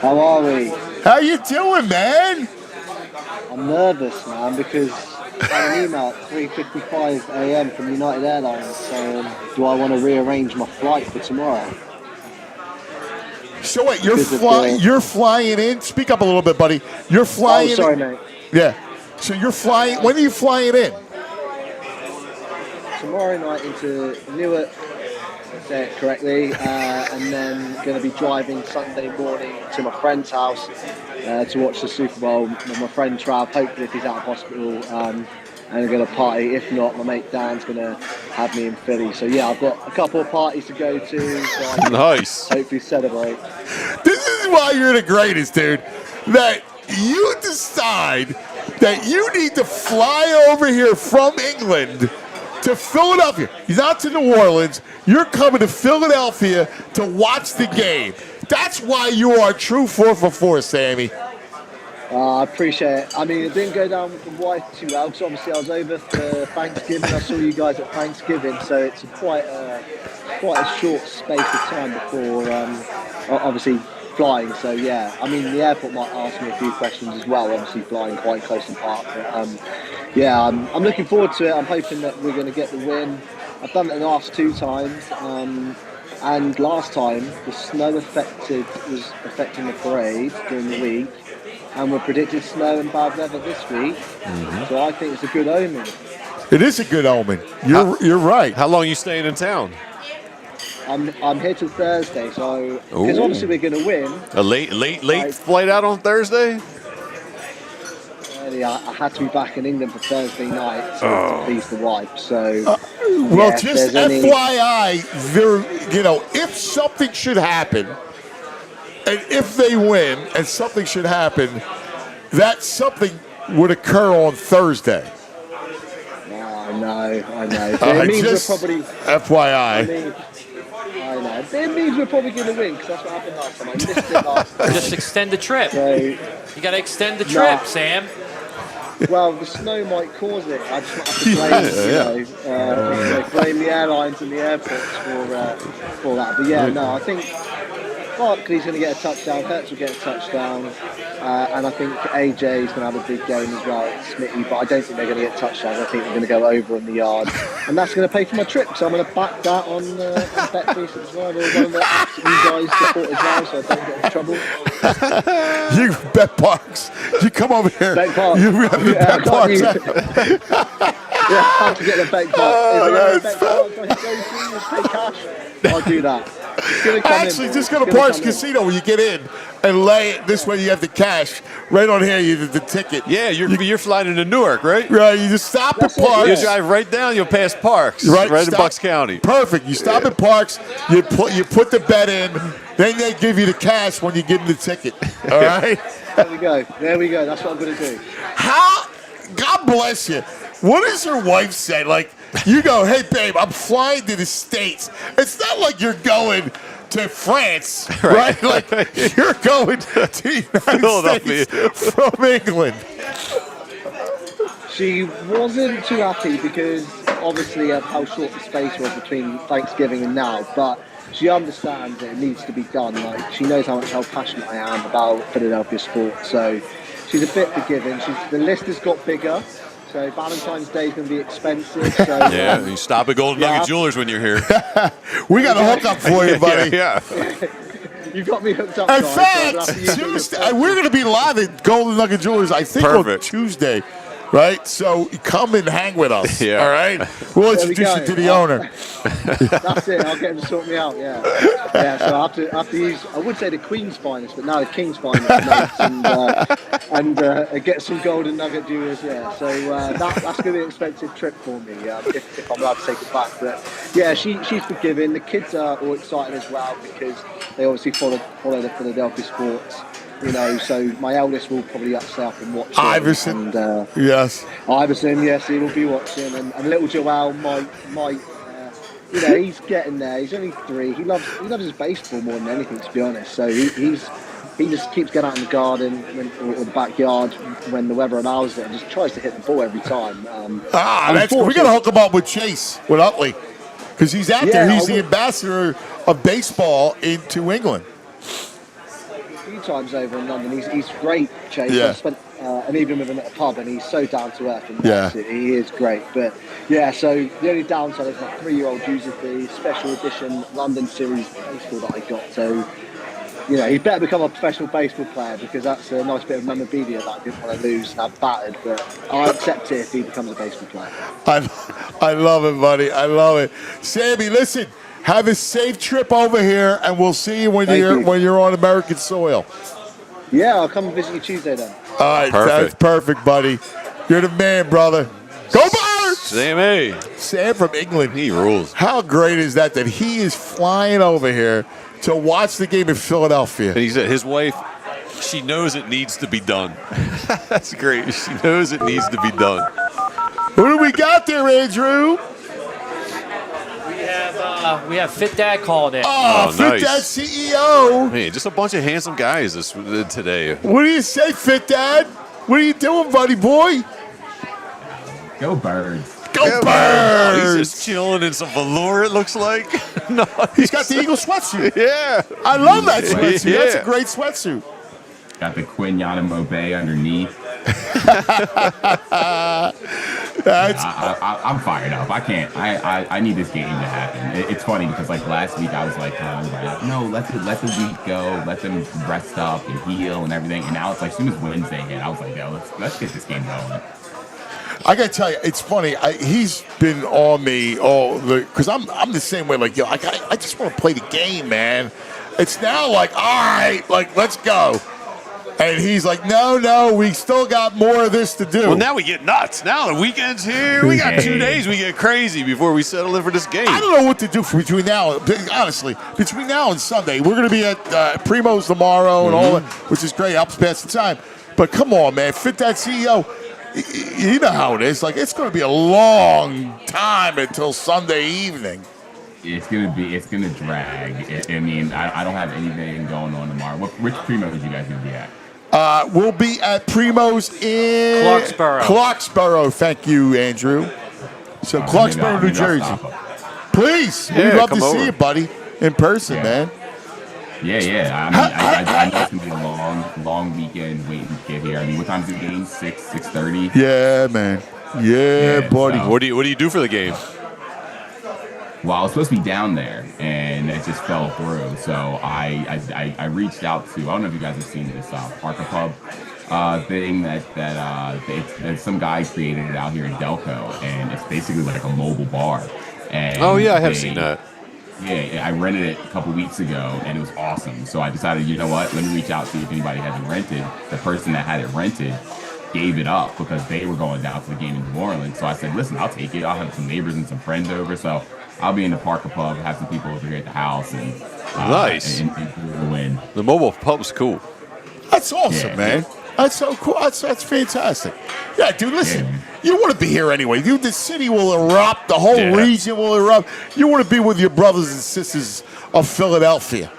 How are we? How you doing, man? I'm nervous, man, because I had an email at 3:55 a.m. from United Airlines saying, do I want to rearrange my flight for tomorrow? So wait, you're flying in? Speak up a little bit, buddy. You're flying in? Oh, sorry, mate. Yeah. So you're flying, when are you flying in? Tomorrow night into Newark, say it correctly, and then going to be driving Sunday morning to my friend's house to watch the Super Bowl with my friend Trav, hopefully if he's out of hospital, and we're going to party. If not, my mate Dan's going to have me in Philly. So yeah, I've got a couple of parties to go to. So I can hopefully celebrate. This is why you're the greatest, dude. That you decide that you need to fly over here from England to Philadelphia. Not to New Orleans. You're coming to Philadelphia to watch the game. That's why you are a true 4 for 4, Sammy. I appreciate it. I mean, it didn't go down with the wife too well, because obviously I was over for Thanksgiving. I saw you guys at Thanksgiving, so it's quite a short space of time before obviously flying. So yeah, I mean, the airport might ask me a few questions as well, obviously flying quite close to park. But yeah, I'm looking forward to it. I'm hoping that we're going to get the win. I've done it the last 2 times. And last time, the snow was affecting the parade during the week, and we're predicted snow and bad weather this week. So I think it's a good omen. It is a good omen. You're right. How long are you staying in town? I'm here till Thursday, so because obviously we're going to win. A late flight out on Thursday? I had to be back in England for Thursday night to please the wife. So, well, just FYI, if something should happen, and if they win, and something should happen, that something would occur on Thursday. I know. So it means we're probably FYI. I know. It means we're probably going to win, because that's what happened last time. I missed it last time. Just extend the trip. So, you got to extend the trip, Sam. Well, the snow might cause it. I just might have to blame, blame the airlines and the airports for that. But yeah, no, I think Barkley's going to get a touchdown. Hurts will get a touchdown, and I think AJ is going to have a big game as well. Smitty, but I don't think they're going to get touchdowns. I think they're going to go over on the yard, and that's going to pay for my trip. So I'm going to back that on Bet365 or one of the apps that you guys support as well, so I don't get in trouble. You bet Parks. You come over here. Bet Parks. You have to bet Parks. Yeah, I have to get the Bet Parks. Is there a Bet Parks I can go to? Pay cash? I'll do that. Actually, just go to Parks Casino when you get in and lay it. This way you have the cash. Right on here, you have the ticket. Yeah, you're flying into Newark, right? Right, you just stop at Parks. You drive right down, you'll pass Parks, right in Bucks County. Perfect. You stop at Parks, you put the bet in, then they give you the cash when you give them the ticket. All right? There we go. That's what I'm going to do. God bless you. What does your wife say? Like, you go, hey, babe, I'm flying to the States. It's not like you're going to France, right? Like, you're going to the United States from England. She wasn't too happy because, obviously, of how short the space was between Thanksgiving and now, but she understands that it needs to be done. Like, she knows how passionate I am about Philadelphia sports, so she's a bit forgiving. The list has got bigger. So Valentine's Day is going to be expensive. So, yeah, you stop at Golden Nugget Jewelers when you're here. We got a hookup for you, buddy. Yeah. You've got me hooked up. In fact, Tuesday, we're going to be live at Golden Nugget Jewelers, I think, on Tuesday. Right? So come and hang with us. Yeah. All right? We'll introduce you to the owner. That's it. I'll get him to sort me out. Yeah. Yeah. So I have to use, I would say the Queen's finest, but now the King's finest, and get some Golden Nugget jewelers. Yeah. So that's going to be an expensive trip for me if I'm allowed to take it back. But yeah, she's forgiving. The kids are all excited as well because they obviously follow the Philadelphia sports. You know, so my eldest will probably stay up and watch Iverson. And, yes. Iverson, yes, he will be watching. And little Joel might he's getting there. He's only 3. He loves his baseball more than anything, to be honest. So he's he just keeps getting out in the garden or the backyard when the weather allows it, and just tries to hit the ball every time. We got to hook him up with Chase, with Utley, because he's out there. He's the ambassador of baseball into England. A few times over in London. He's great, Chase. Yeah. I've spent an evening with him at a pub, and he's so down to earth. And Yeah. he is great. But yeah, so the only downside is my 3-year-old uses the special edition London Series baseball that I got. So, he better become a professional baseball player, because that's a nice bit of memorabilia that I didn't want to lose and have battered. But I accept it if he becomes a baseball player. I love it, buddy. I love it. Sammy, listen, have a safe trip over here, and we'll see you when you're on American soil. Yeah, I'll come and visit you Tuesday then. All right, that's perfect, buddy. You're the man, brother. Go Birds! Sammy. Sam from England. He rules. How great is that he is flying over here to watch the game in Philadelphia? And he said his wife, she knows it needs to be done. That's great. She knows it needs to be done. Who do we got there, Andrew? We have Fit Dad calling in. Oh, Fit Dad CEO. Man, just a bunch of handsome guys today. What do you say, Fit Dad? What are you doing, buddy boy? Go Birds. Go Birds! He's just chilling in some velour, it looks like. No, he's got the Eagle sweatsuit. Yeah. I love that sweatsuit. Yeah. That's a great sweatsuit. Got the Quinana Mobe underneath. I'm fired up. I can't. I need this game to happen. It's funny because last week I was like, no, let the week go, let them rest up and heal and everything. And now it's like as soon as Wednesday hit, I was like, yo, let's get this game going. I gotta tell you, it's funny. He's been on me because I'm the same way. I just want to play the game, man. It's now all right, let's go. And he's like, no, we still got more of this to do. Well, now we get nuts. Now the weekend's here. We got 2 days. We get crazy before we settle in for this game. I don't know what to do between now and Sunday. We're going to be at Primo's tomorrow and all that, which is great. Helps pass the time. But come on, man. Fit That CEO. You know how it is. It's going to be a long time until Sunday evening. It's gonna drag. I don't have anything going on tomorrow. Which Primo is you guys gonna be at? We'll be at Primo's in Clarksboro. Thank you, Andrew. So Clarksboro, New Jersey. Please, we'd love to see you, buddy, in person, man. Yeah. I know it's gonna be a long weekend waiting to get here. What time's the game? 6:30. Yeah, man. Yeah, buddy. So. What do you do for the game? Well, I was supposed to be down there, and it just fell through. So I reached out to, I don't know if you guys have seen this Parker Pub thing that some guy created it out here in Delco, and it's basically like a mobile bar. And I have seen that. Yeah, I rented it a couple weeks ago, and it was awesome. So I decided, you know what, let me reach out, see if anybody has it rented. The person that had it rented gave it up because they were going down to the game in New Orleans. So I said, listen, I'll take it. I'll have some neighbors and some friends over. So I'll be in the Parker Pub, have some people over here at the house, and nice. And win. The mobile pub's cool. That's awesome, man. That's so cool. That's fantastic. Yeah, dude, listen. You want to be here anyway. The city will erupt. The whole region will erupt. You want to be with your brothers and sisters of Philadelphia.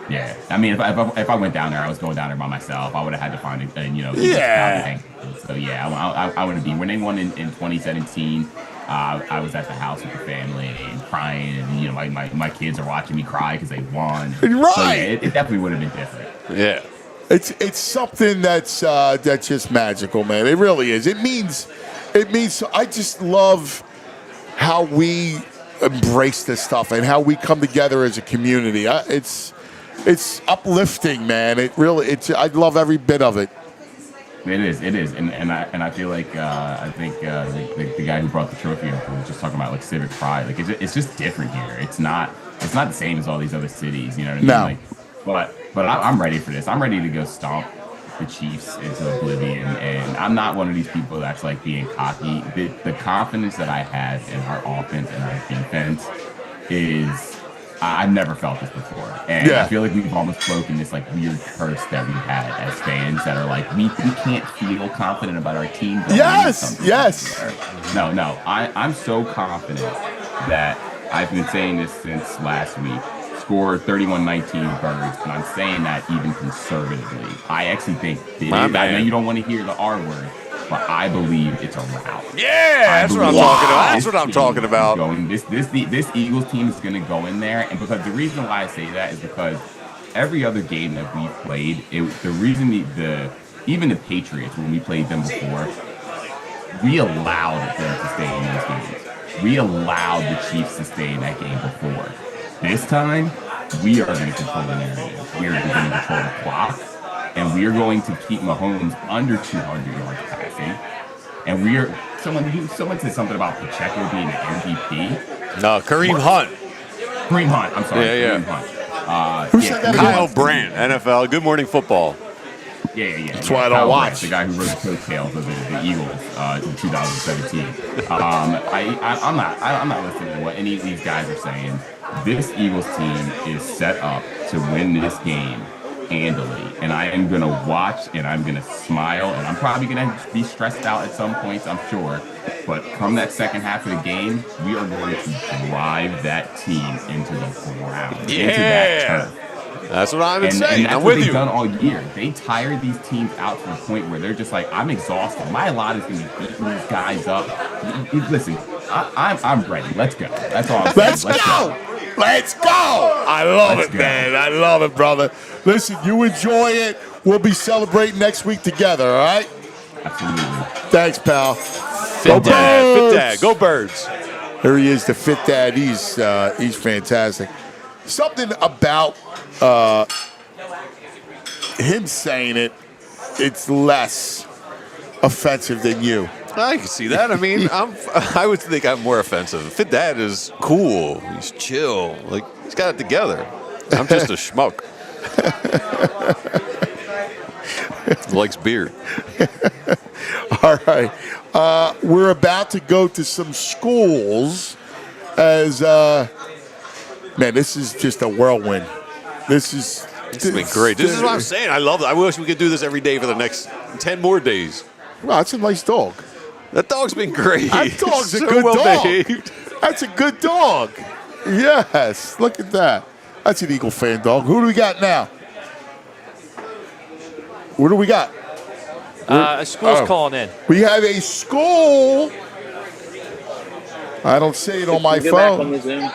Yeah, if I went down there, I was going down there by myself. I would have had to find So I would have been. When they won in 2017. I was at the house with the family and crying, and my kids are watching me cry because they won. Right. So, it definitely would have been different. Yeah. It's something that's just magical, man. It really is. It means. I just love how we embrace this stuff and how we come together as a community. It's uplifting, man. I love every bit of it. It is, and I feel like I think the guy who brought the trophy up was just talking about civic pride. It's just different here. It's not the same as all these other cities. You know what I mean? But I'm ready for this. I'm ready to go stomp the Chiefs into oblivion. And I'm not one of these people that's being cocky. The confidence that I have in our offense and our defense is. I've never felt this before. And I feel like we've almost broken this weird curse that we had as fans that are we can't feel confident about our team. Yes. No. I'm so confident that I've been saying this since last week. score 31-19 Birds, and I'm saying that even conservatively. I actually think I know you don't want to hear the R word, but I believe it's a rout. Yeah, that's what I'm talking about. That's what I'm talking about. This Eagles team is going to go in there, and because the reason why I say that is because every other game that we played, the reason even the Patriots, when we played them before, we allowed them to stay in those games. We allowed the Chiefs to stay in that game before. This time, we are going to control the narrative. We are going to control the clock, and we are going to keep Mahomes under 200 yards passing. And someone said something about Pacheco being an MVP. No, Kareem Hunt. Kareem Hunt. I'm sorry. Yeah. Kareem Hunt. Kyle Brandt, NFL. Good Morning Football. Yeah. That's why I don't watch. The guy who wrote the coattails of the Eagles in 2017. I'm not listening to what any of these guys are saying. This Eagles team is set up to win this game handily, and I am going to watch, and I'm going to smile, and I'm probably going to be stressed out at some points, I'm sure. But come that second half of the game, we are going to drive that team into the ground, into that turf. That's what I've been saying. And that's I'm what with they've you. done all year. They tire these teams out to the point where they're just like, I'm exhausted. My lot is going to be beating these guys up. Listen, I'm ready. Let's go. That's all I'm saying. Let's go. Let's go. I love it, man. I love it, brother. Listen, you enjoy it. We'll be celebrating next week together, all right? Absolutely. Thanks, pal. Fit dad. Go Birds. There he is, the fit dad. He's fantastic. Something about him saying it's less offensive than you. I can see that. I mean, I would think I'm more offensive. Fit Dad is cool. He's chill. Like, he's got it together. I'm just a schmuck. Likes beer. All right. We're about to go to some schools as, man, this is just a whirlwind. This has been great. This is what I'm saying. I love it. I wish we could do this every day for the next 10 more days. Wow, that's a nice dog. That dog's been great. That dog's so a good dog. behaved. That's a good dog. Yes, look at that. That's an Eagle fan dog. Who do we got now? What do we got? A school's calling in. We have a school. I don't see it on my Go phone. back on the Zoom.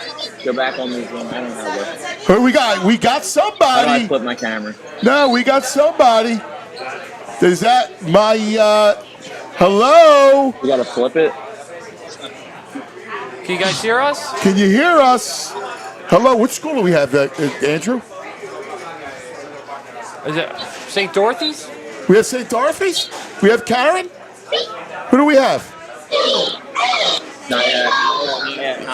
Go back on the Zoom. I don't have it. Who we got? We got somebody. I flip my camera. No, we got somebody. Is that my, hello? We got to flip it. Can you guys hear us? Can you hear us? Hello, which school do we have, Andrew? Is it St. Dorothy's? We have St. Dorothy's? We have Karen? Who do we have? Not yet.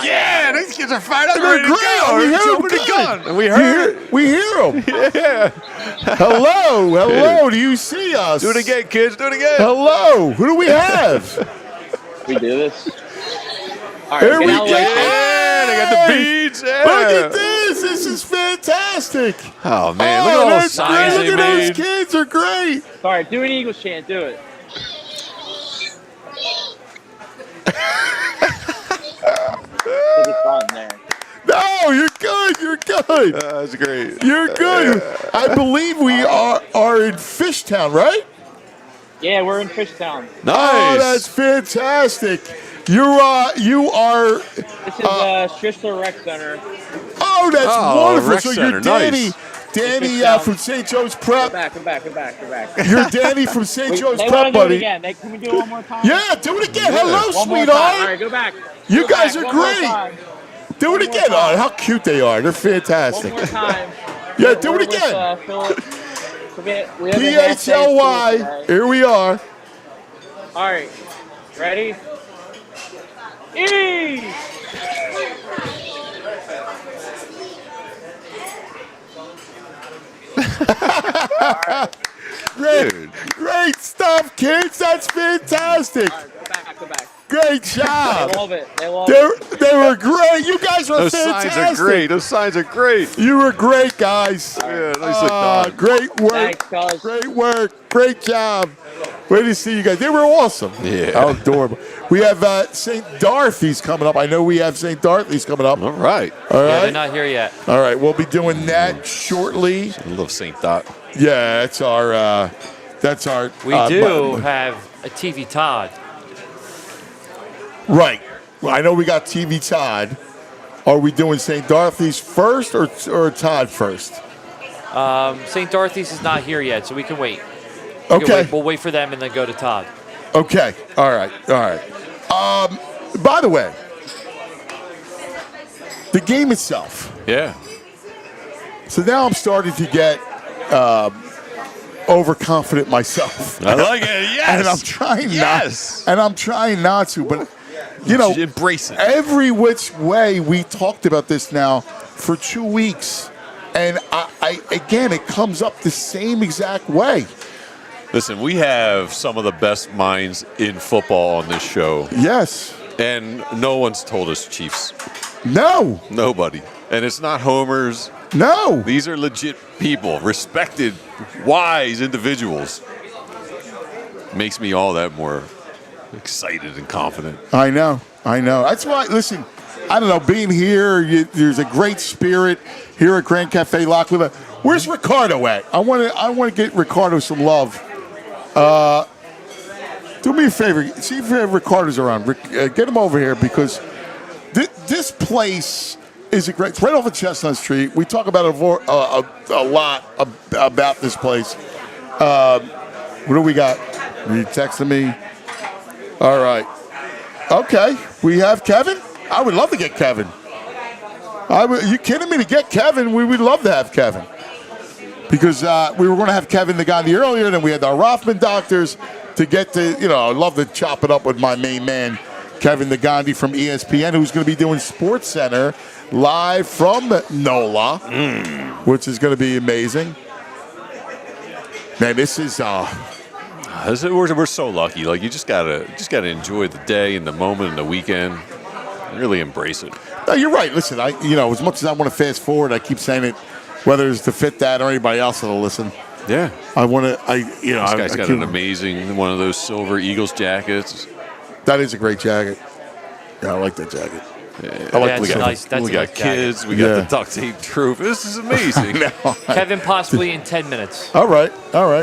Yeah, these kids are fired up. They're great. We hear them the gun. good. And we heard it. We hear them. Yeah. Hello. Do you see us? Do it again, kids. Do it again. Hello. Who do we have? We do this. All right, Here we go. Yeah, they got the beads. Yeah. Look at this. This is fantastic. Oh, man. Look at all the signs Look they at made. those kids. They're great. All right, do an Eagles chant. Do it. It's on there. No, you're good. You're good. That's great. You're good. I believe we are in Fishtown, right? Yeah, we're in Fishtown. Nice. Oh, that's fantastic. You are. This is Schistler Rec Center. Oh, that's wonderful. Rec So Center. you're Danny. Nice. Danny from St. Joe's Prep. Go back. You're Danny from St. Joe's They Prep, want to do it buddy. again. Can we do it one more time? Yeah, do it again. Hello, One more sweetheart. time. All right, go back. You Go guys back. are One more great. time. Do it One more again. time. Oh, how cute they are. They're fantastic. One more time. Yeah, do it We're again. With, Philip. We have a half day of school PHLY. today. Here we are. All right, ready? E! Great stuff, kids. That's fantastic. All right, go back. great job. They love it. They love it. They were great. You guys were fantastic. Signs are great. Those signs are great. You were great, guys. Yeah, nicely done. Great work. Thanks, guys. Great work. Great job. Way to see you guys. They were awesome. Yeah. Adorable. We have St. Dorothy's coming up. I know we have St. Dorothy's coming up. All right. All Yeah, right. they're not here yet. All right. We'll be doing that shortly. I love St. Dot. Yeah, that's our. We do have a TV Todd. Right. Well, I know we got TV Todd. Are we doing St. Dorothy's first or Todd first? St. Dorothy's is not here yet, so we can wait. Okay. We'll wait for them and then go to Todd. Okay. All right. By the way, the game itself. Yeah. So now I'm starting to get overconfident myself. I like it. Yes. And I'm trying Yes. not. And I'm trying not to, but you know, embrace it. Every which way we talked about this now for 2 weeks, and I again it comes up the same exact way. Listen, we have some of the best minds in football on this show. Yes. And no one's told us Chiefs. No. Nobody. And it's not homers. No. These are legit people, respected, wise individuals. Makes me all that more excited and confident. I know. That's why, listen, I don't know, being here, there's a great spirit here at Gran Caffe L'Aquila. Where's Ricardo at? I want to get Ricardo some love. Do me a favor. See if Ricardo's around. Get him over here because this place is a great. It's right off of Chestnut Street. We talk about it a lot about this place. What do we got? Are you texting me? All right. Okay. We have Kevin. I would love to get Kevin. Are you kidding me? To get Kevin, we would love to have Kevin. Because we were going to have Kevin the Gandhi earlier, then we had our Rothman doctors to get to, I'd love to chop it up with my main man, Kevin the Gandhi from ESPN, who's going to be doing Sports Center live from NOLA, which is going to be amazing. Man, this is we're so lucky. Like you just gotta enjoy the day and the moment and the weekend. Really embrace it. No, you're right. Listen, as much as I want to fast forward, I keep saying it, whether it's to fit that or anybody else that'll listen. Yeah. I want to. This guy's got an amazing one of those silver Eagles jackets. That is a great jacket. Yeah, I like that jacket. Yeah, we got kids. We got the duct tape trophy. This is amazing. Kevin possibly in 10 minutes. All right.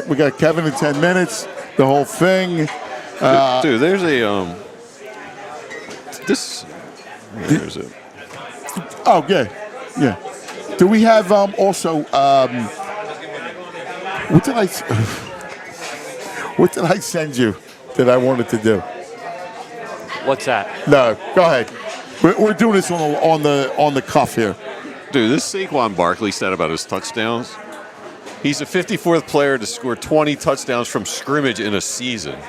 We got Kevin in 10 minutes. The whole thing. Dude, there's a this. Where is it? Oh yeah. Do we have also? What did I send you that I wanted to do? What's that? No, go ahead. We're doing this on the cuff here. Dude, this Saquon Barkley said about his touchdowns. He's the 54th player to score 20 touchdowns from scrimmage in a season.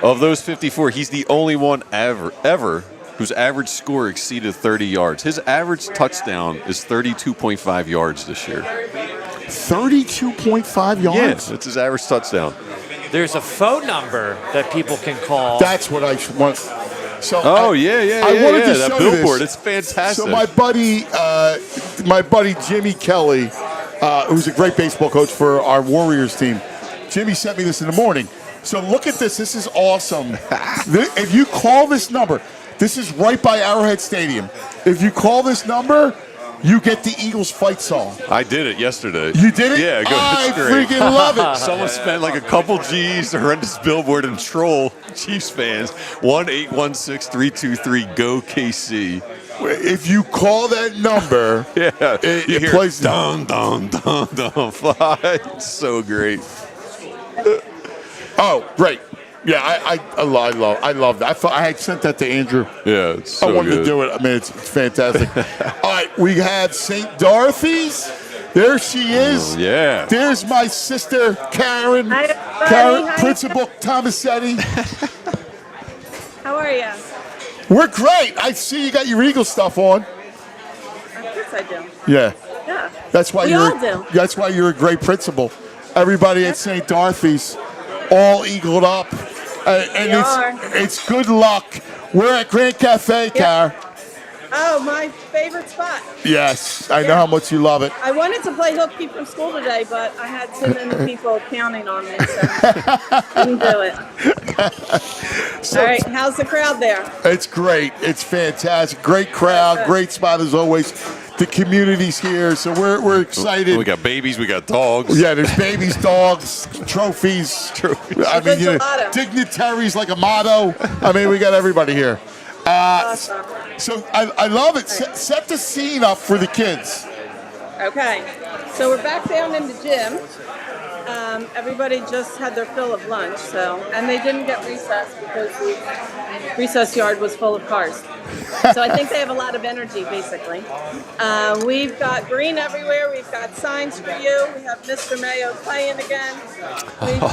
Of those 54, he's the only one ever whose average score exceeded 30 yards. His average touchdown is 32.5 yards this year. 32.5 yards? Yeah, that's his average touchdown. There's a phone number that people can call. That's what I want. So I wanted to that show billboard. This. It's fantastic. So my buddy Jimmy Kelly, who's a great baseball coach for our Warriors team, Jimmy sent me this in the morning. So look at this. This is awesome. If you call this number, this is right by Arrowhead Stadium. If you call this number, you get the Eagles fight song. I did it yesterday. You did it? Yeah, good. I freaking love it. Someone spent like a couple G's to rent this billboard and troll Chiefs fans. 1-816-323-GO-KC. If you call that number, it plays dun dun dun dun fly. It's so great. Oh, great. Yeah, I love that. I had sent that to Andrew. Yeah, it's so I wanted good. to do it. I mean, it's fantastic. All right, we have St. Dorothy's. There she is. Oh, yeah. There's my sister, Karen. Hi, Karen, Hi. Principal Tomasetti. How are you? We're great. I see you got your Eagle stuff on. Of course I do. Yeah. Yeah. That's why We all do. That's why you're a great principal. Everybody at St. Dorothy's, all eagled up, and it's good luck We're at Gran Caffe, Car. Oh, my favorite spot. Yes, I know how much you love it. I wanted to play hooky from school today, but I had too many people counting on me, so didn't do it. All right, how's the crowd there? It's great. It's fantastic. Great crowd. Great spot as always. The community's here, so we're excited. We got babies. We got dogs. Yeah, there's babies, dogs, trophies. I mean, dignitaries like a motto. I mean, we got everybody here. Awesome. So I love it. Set the scene up for the kids. Okay, so we're back down in the gym. Everybody just had their fill of lunch, and they didn't get recess because the recess yard was full of cars. So I think they have a lot of energy, basically. We've got green everywhere. We've got signs for you. We have Mr. Mayo playing again.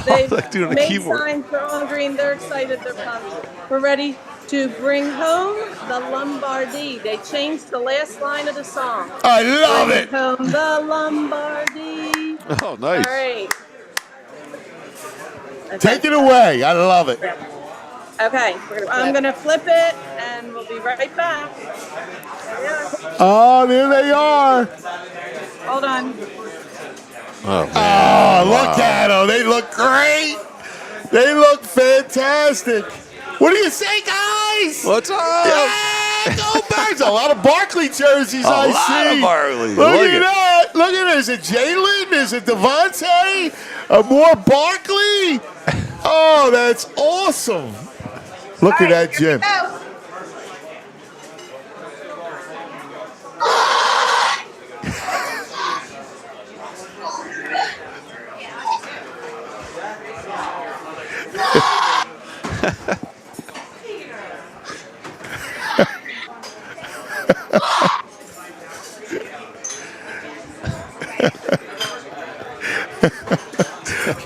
They've doing a made keyboard. signs for all green. They're excited. They're pumped. We're ready to bring home the Lombardi. They changed the last line of the song. I love it. Bring home the Lombardi. Oh, nice. All right. Okay. Take it away. I love it. Okay, I'm going to flip it, and we'll be right back. Oh, there they are. Hold on. Oh, man. Oh, look at them. They look great. They look fantastic. What do you say, guys? What's up? Yeah, go Birds. A lot of Barkley jerseys I see. A lot of Barkley. Look at that. Look at it. Is it Jalen? Is it Devontae? More Barkley? Oh, that's awesome. Look at that, Jim.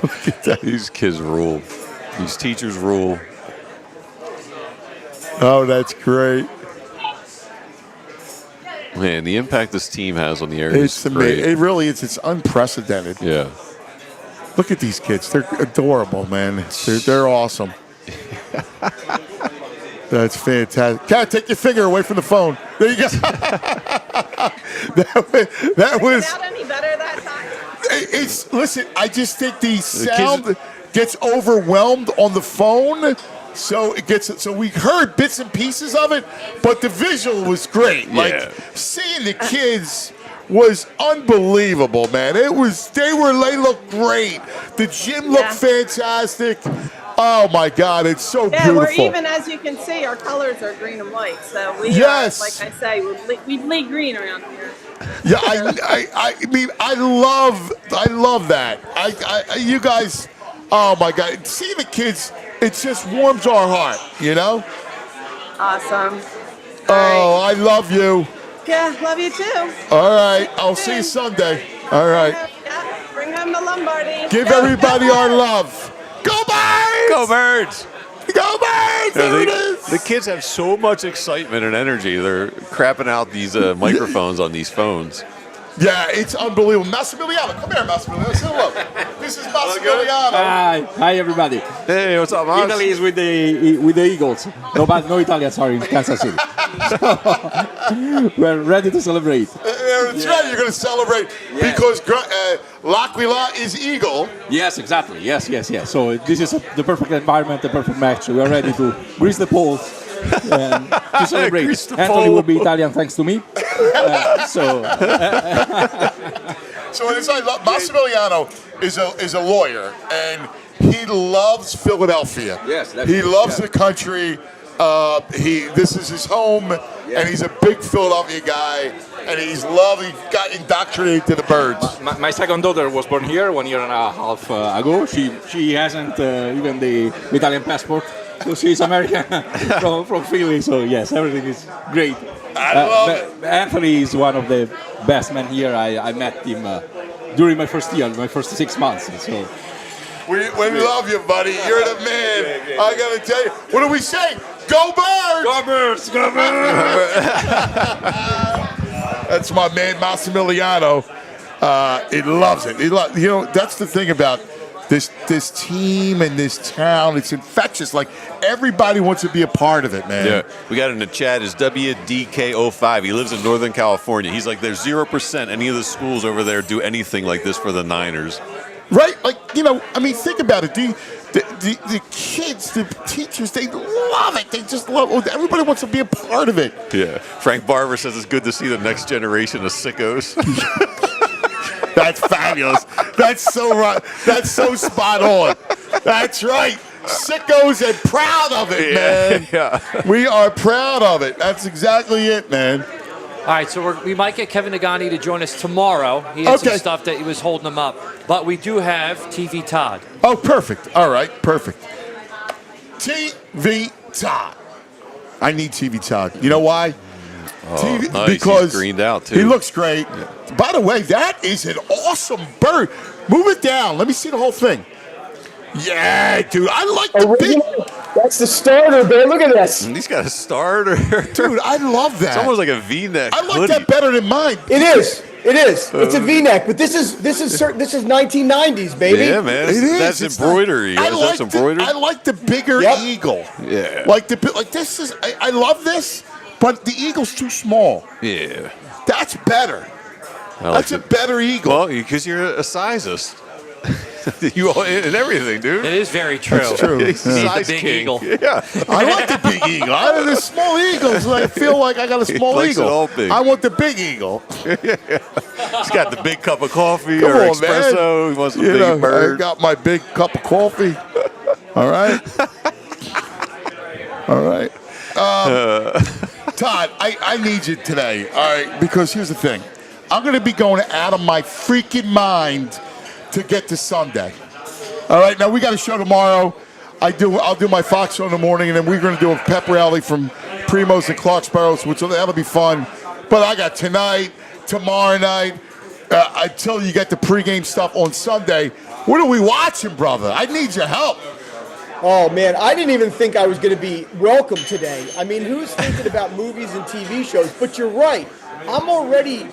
Look at that. These kids rule. These teachers rule. Oh, that's great. Man, the impact this team has on the area It's is great. amazing. It really is. It's unprecedented. Yeah. Look at these kids. They're adorable, man. They're awesome. That's fantastic. Cat, take your finger away from the phone. There you go. that was. Out any better that time? Listen, I just think the sound gets overwhelmed on the phone. So we heard bits and pieces of it, but the visual was great. Yeah. Like seeing the kids was unbelievable, man. They looked great. The gym looked fantastic. Oh my God, it's so beautiful. We're even, as you can see, our colors are green and white. So we Yes. are, like I say, we bleed green around here. Yeah, I mean, I love that. You guys, oh my God, see the kids, it just warms our heart, you know? Awesome. I love you. Yeah, love you too. All right, I'll see you Sunday. All right. Yeah, bring home the Lombardi. Give everybody our love. Go Birds! Go Birds! Go Birds! There it is! The kids have so much excitement and energy. They're crapping out these microphones on these phones. Yeah, it's unbelievable. Massimiliano, come here, Massimiliano. Say hello. This is Massimiliano. Hi, everybody. Hey, what's up, Mas? Italy is with the Eagles. No Italians are in Kansas City. So, we're ready to celebrate. That's right. You're going to celebrate because L'Aquila is Eagle. Yes, exactly. Yes. So this is the perfect environment, the perfect match. We are ready to grease the pole and to celebrate. Anthony will be Italian thanks to me. So it's like Massimiliano is a lawyer and he loves Philadelphia. Yes, he loves the country. This is his home, and he's a big Philadelphia guy, and he got indoctrinated to the Birds. My second daughter was born here 1 year and a half ago. She hasn't even the Italian passport, so she's American from Philly. So yes, everything is great. I love it. Anthony is one of the best men here. I met him during my first year, my first 6 months. So. We love you, buddy. You're the man. I got to tell you. What do we say? Go Birds! Go Birds! Go Birds! That's my man, Massimiliano. He loves it. That's the thing about this team and this town. It's infectious. Like everybody wants to be a part of it, man. Yeah, we got in the chat is WDK05. He lives in Northern California. He's like, there's 0% any of the schools over there do anything like this for the Niners. Right? Like, you know, I mean, think about it. The kids, the teachers, they love it. They just love it. Everybody wants to be a part of it. Yeah. Frank Barber says it's good to see the next generation of sickos. That's fabulous. That's so right. That's so spot on. That's right. Sickos and proud of it, man. Yeah. We are proud of it. That's exactly it, man. All right, so we might get Kevin Nagani to join us tomorrow. He had some stuff that he was holding him up. But we do have TV Todd. Oh, perfect. All right, perfect. TV Todd. I need TV Todd. You know why? TV, nice. Because he's greened out, too. He looks great. Yeah. By the way, that is an awesome bird. Move it down. Let me see the whole thing. Yeah, dude. I like the big... That's the starter, man. Look at this. And he's got a starter. Dude, I love that. It's almost like a V-neck. I like that better than mine. It is. It is. It's a V-neck, but this is 1990s, baby. Yeah, man. It is. That's It's embroidery. I That's embroidery. I like the bigger eagle. Yeah. Like this is. I love this, but the eagle's too small. Yeah. That's better. That's a better eagle. Well, because you're a sizist. You and everything, dude. It is very true. That's true. He's You a need the size big king. eagle. Yeah. I like the big eagle. I have the small eagles. I feel like I got a small likes eagle. it all big. I want the big eagle. He's got the big cup of coffee Come or on, espresso. man. He wants a You big know, bird. I got my big cup of coffee. All right. All right. Todd, I need you today. All right, because here's the thing. I'm going to be going out of my freaking mind to get to Sunday. All right, now we got a show tomorrow. I'll do my Fox show in the morning, and then we're going to do a pep rally from Primo's and Clarksboro, which that'll be fun. But I got tonight, tomorrow night, until you get the pregame stuff on Sunday. What are we watching, brother? I need your help. Oh, man, I didn't even think I was going to be welcome today. I mean, who's thinking about movies and TV shows? But you're right. I'm already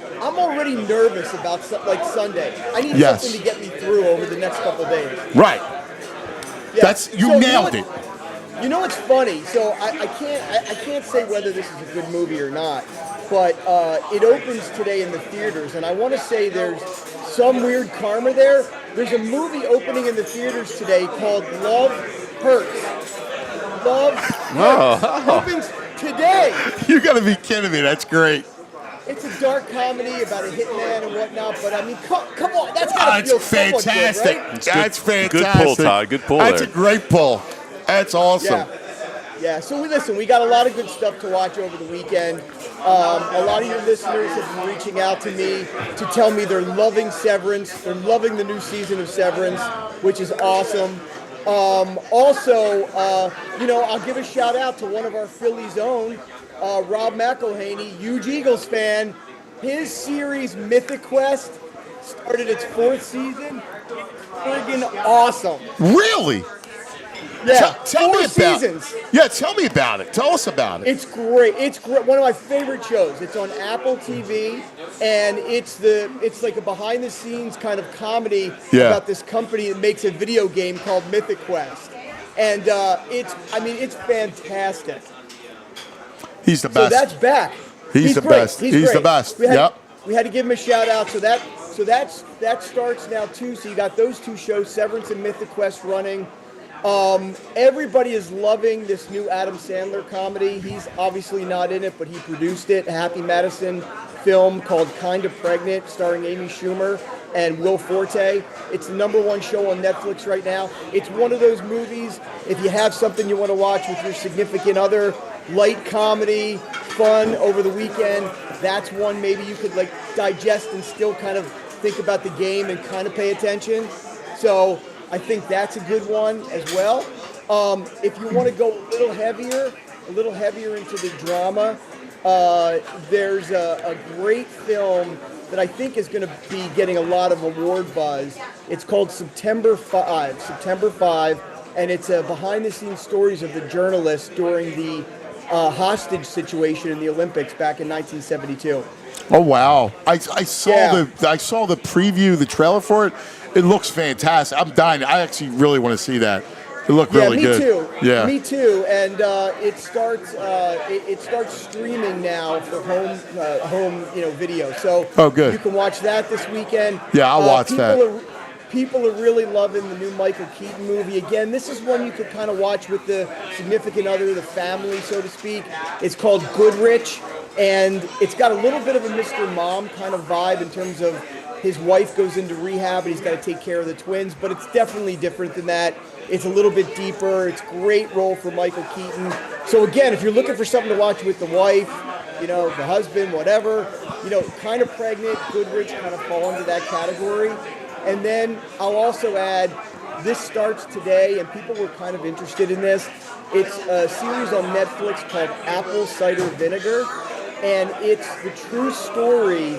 nervous about like Sunday. I need something to get me through over the next couple of days. Right. Yeah. You nailed it. You know what's funny? So I can't say whether this is a good movie or not, but it opens today in the theaters, and I want to say there's some weird karma there. There's a movie opening in the theaters today called Love Hurts. Love Hurts opens today. You got to be kidding me. That's great. It's a dark comedy about a hitman and whatnot, but I mean, come on, that's gotta feel fantastic. somewhat good, right? That's fantastic. Good pull, Todd. Good pull That's there. a great pull. That's awesome. Yeah. So we got a lot of good stuff to watch over the weekend. A lot of your listeners have been reaching out to me to tell me they're loving Severance. They're loving the new season of Severance, which is awesome. Also, I'll give a shout out to one of our Phillies' own, Rob McElhaney, huge Eagles fan. His series Mythic Quest started its 4th season. Friggin' awesome. Really? Yeah, tell me about seasons. Yeah, tell me about it. Tell us about it. It's great. It's great. One of my favorite shows. It's on Apple TV, and it's like a behind-the-scenes kind of comedy about this company that makes a video game called Mythic Quest, and it's fantastic. He's the best. So that's back. He's the great. best. He's great. the best. We had to give him a shout out. So that starts now too. So you got those two shows, Severance and Mythic Quest, running. Everybody is loving this new Adam Sandler comedy. He's obviously not in it, but he produced it. A Happy Madison film called Kind of Pregnant, starring Amy Schumer and Will Forte. It's the #1 show on Netflix right now. It's one of those movies, if you have something you want to watch with your significant other, light comedy, fun over the weekend, that's one maybe you could like digest and still kind of think about the game and kind of pay attention. So I think that's a good one as well. If you want to go a little heavier into the drama, there's a great film that I think is going to be getting a lot of award buzz. It's called September 5, and it's a behind-the-scenes stories of the journalists during the hostage situation in the Olympics back in 1972. Oh wow! I saw the preview, the trailer for it. It looks fantastic. I'm dying. I actually really want to see that. It looked really good. Yeah, me too. And it starts streaming now for home video. So good. You can watch that this weekend. Yeah, I'll watch that. People are really loving the new Michael Keaton movie. Again, this is one you could kind of watch with the significant other, the family, so to speak. It's called Goodrich, and it's got a little bit of a Mr. Mom kind of vibe in terms of his wife goes into rehab and he's got to take care of the twins, but it's definitely different than that. It's a little bit deeper. It's a great role for Michael Keaton. So again, if you're looking for something to watch with the wife, the husband, whatever, kind of pregnant, Goodrich kind of fall into that category. And then I'll also add, this starts today, and people were kind of interested in this. It's a series on Netflix called Apple Cider Vinegar, and it's the true story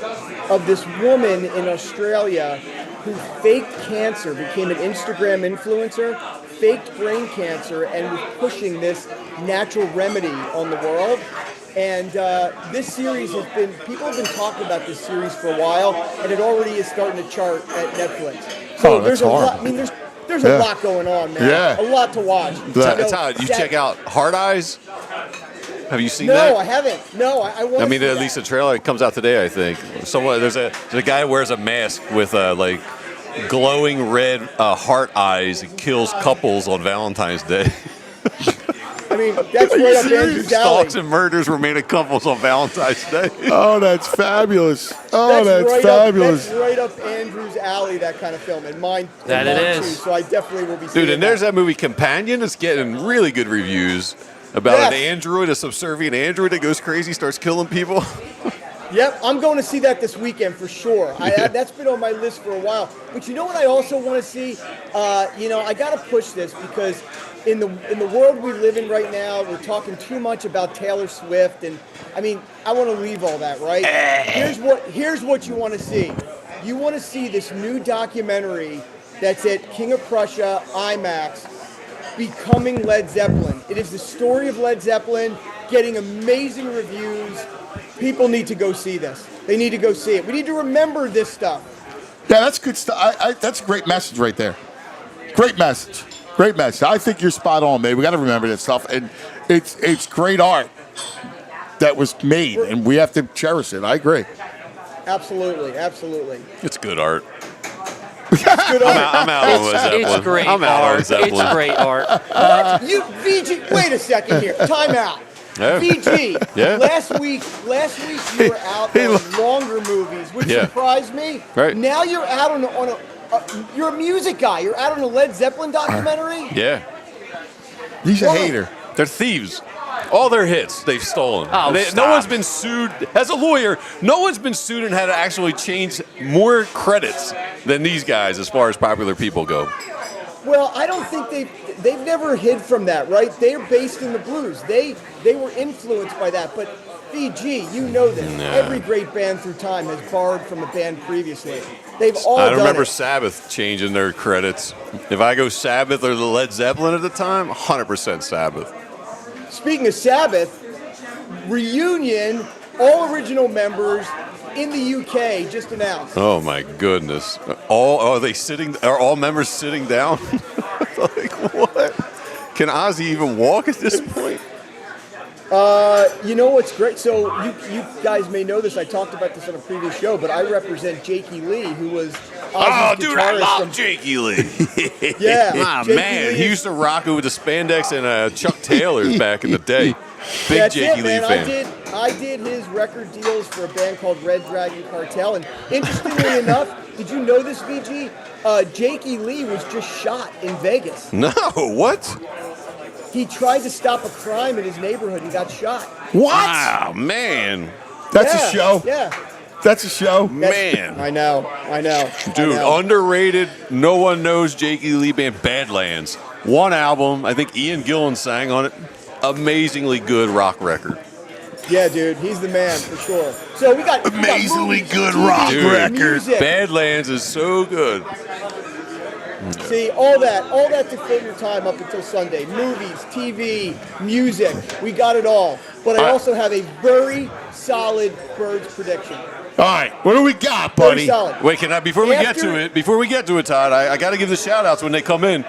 of this woman in Australia who faked cancer, became an Instagram influencer, faked brain cancer, and was pushing this natural remedy on the world. And this series people have been talking about this series for a while, and it already is starting to chart at Netflix. So there's a lot. I mean, there's a lot going on, man. Yeah. A lot to watch. Todd, you check out Hard Eyes? Have you seen that? No, I haven't. No, I want. I mean, at least the trailer comes out today, I think. There's a guy who wears a mask with like glowing red heart eyes and kills couples on Valentine's Day. I mean, that's right up Andrew's alley. Stalks and murders romantic couples on Valentine's Day. Oh, that's fabulous. Oh, that's fabulous. That's right up Andrew's alley, that kind of film. And mine. That it is. Too, so I definitely will be seeing Dude, and there's that movie Companion. It's getting really good reviews about an android, a subservient android that goes crazy, starts killing people. Yep, I'm going to see that this weekend for sure. That's been on my list for a while. But you know what I also want to see? I got to push this because in the world we live in right now, we're talking too much about Taylor Swift, and I mean, I want to leave all that, right? Here's what you want to see. You want to see this new documentary that's at King of Prussia IMAX, Becoming Led Zeppelin. It is the story of Led Zeppelin, getting amazing reviews. People need to go see this. They need to go see it. We need to remember this stuff. Yeah, that's good stuff. That's a great message right there. Great message. Great message. I think you're spot on, man. We got to remember this stuff, and it's great art that was made, and we have to cherish it. I agree. Absolutely. It's good art. Good art. I'm out on Led Zeppelin. It's great I'm out on art. Zeppelin. It's great art. VG, wait a second here. Time out. Yeah. VG, Yeah. last week you were out on longer movies, which surprised me. Right. Now you're out on you're a music guy. You're out on a Led Zeppelin documentary? Yeah. He's a hater. They're thieves. All their hits they've stolen. Oh, no one's been sued. As a lawyer, no one's been sued and had to actually change more credits than these guys as far as popular people go. Well, I don't think they've never hid from that, right? They're based in the blues. They were influenced by that. But VG, you know this. Nah. Every great band through time has borrowed from a band previously. They've all I done remember it. Sabbath changing their credits. If I go Sabbath or the Led Zeppelin at the time, 100% Sabbath. Speaking of Sabbath, reunion, all original members in the UK just announced. Oh my goodness! Are all members sitting down? Like what? Can Ozzy even walk at this point? You know what's great? So you guys may know this. I talked about this on a previous show, but I represent Jakey Lee, who was Ozzy's dude, I guitarist love Jakey Lee. Yeah, Jakey man, Lee he used to rock it with the spandex and Chuck Taylor's back in the day. Big That's Jakey it, Lee man. fan. I did his record deals for a band called Red Dragon Cartel, and interestingly enough, did you know this, VG? Jakey Lee was just shot in Vegas. No, what? He tried to stop a crime in his neighborhood and got shot. What? Wow, man. That's a show. Yeah. That's a show. Man. I know. Dude, underrated, no one knows Jakey Lee band, Badlands. One album, I think Ian Gillan sang on it. Amazingly good rock record. Yeah, dude, he's the man for sure. So we got amazingly movies, good TV, rock Dude, record. music. Badlands is so good. See, all that to fill your time up until Sunday. Movies, TV, music, we got it all. But I also have a very solid Birds prediction. All right, what do we got, buddy? Very solid. Wait, before we get to it, Todd, I got to give the shout-outs when they come in.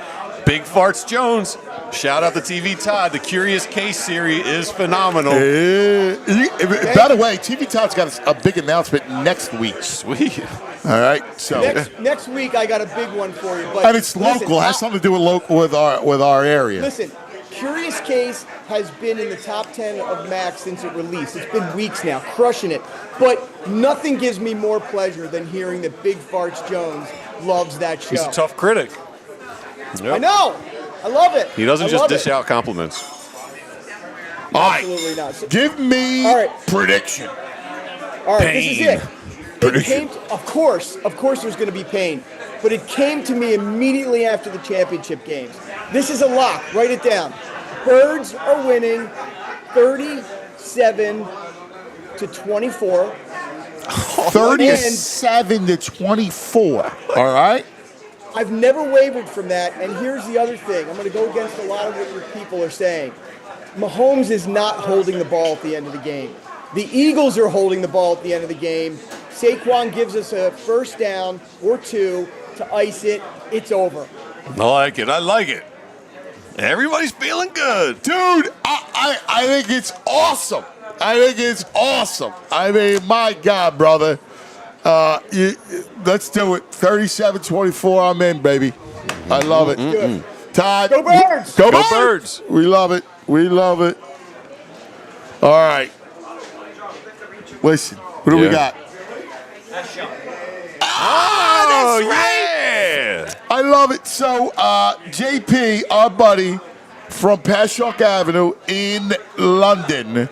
Big Farts Jones, shout out to TV Todd. The Curious Case series is phenomenal. By the way, TV Todd's got a big announcement next week. Sweet. All right, so Next week I got a big one for you. But and it's local. It has something to do with our area. Listen, Curious Case has been in the top 10 of Mac since it released. It's been weeks now, crushing it. But nothing gives me more pleasure than hearing that Big Farts Jones loves that show. He's a tough critic. Yep. I know. I love it. He doesn't just dish out compliments. Absolutely not. So, give me prediction. All right, Pain. this is it. It came of course there's going to be pain. But it came to me immediately after the championship games. This is a lock. Write it down. Birds are winning 37-24. 37-24. All right. I've never wavered from that, and here's the other thing. I'm going to go against a lot of what your people are saying. Mahomes is not holding the ball at the end of the game. The Eagles are holding the ball at the end of the game. Saquon gives us a first down or two to ice it. It's over. I like it. Everybody's feeling good. Dude, I think it's awesome. I mean, my God, brother. Let's do it. 37-24. I'm in, baby. I love it. Todd. Go Birds. Go Birds. We love it. All right. Listen, what do we got? That's right. Yeah. I love it. So, JP, our buddy from Patrick Avenue in London,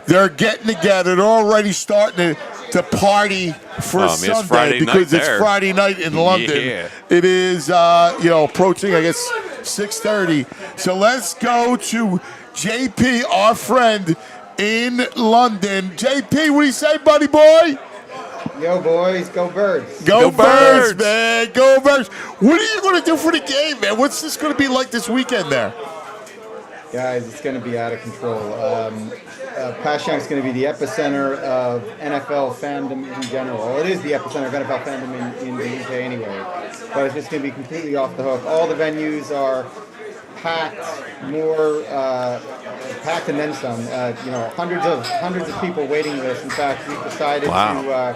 they're getting together. They're already starting to party for Sunday because it's Friday night in London. Yeah. It is, approaching, I guess, 6:30. So let's go to JP, our friend in London. JP, what do you say, buddy boy? Yo, boys, go Birds. Go Birds, man. Go Birds. What are you going to do for the game, man? What's this going to be like this weekend there? Guys, it's going to be out of control. Passyunk's going to be the epicenter of NFL fandom in general. Well, it is the epicenter of NFL fandom in the UK anyway. But it's just going to be completely off the hook. All the venues are packed, packed and then some. Hundreds of people waiting list. In fact, we've decided to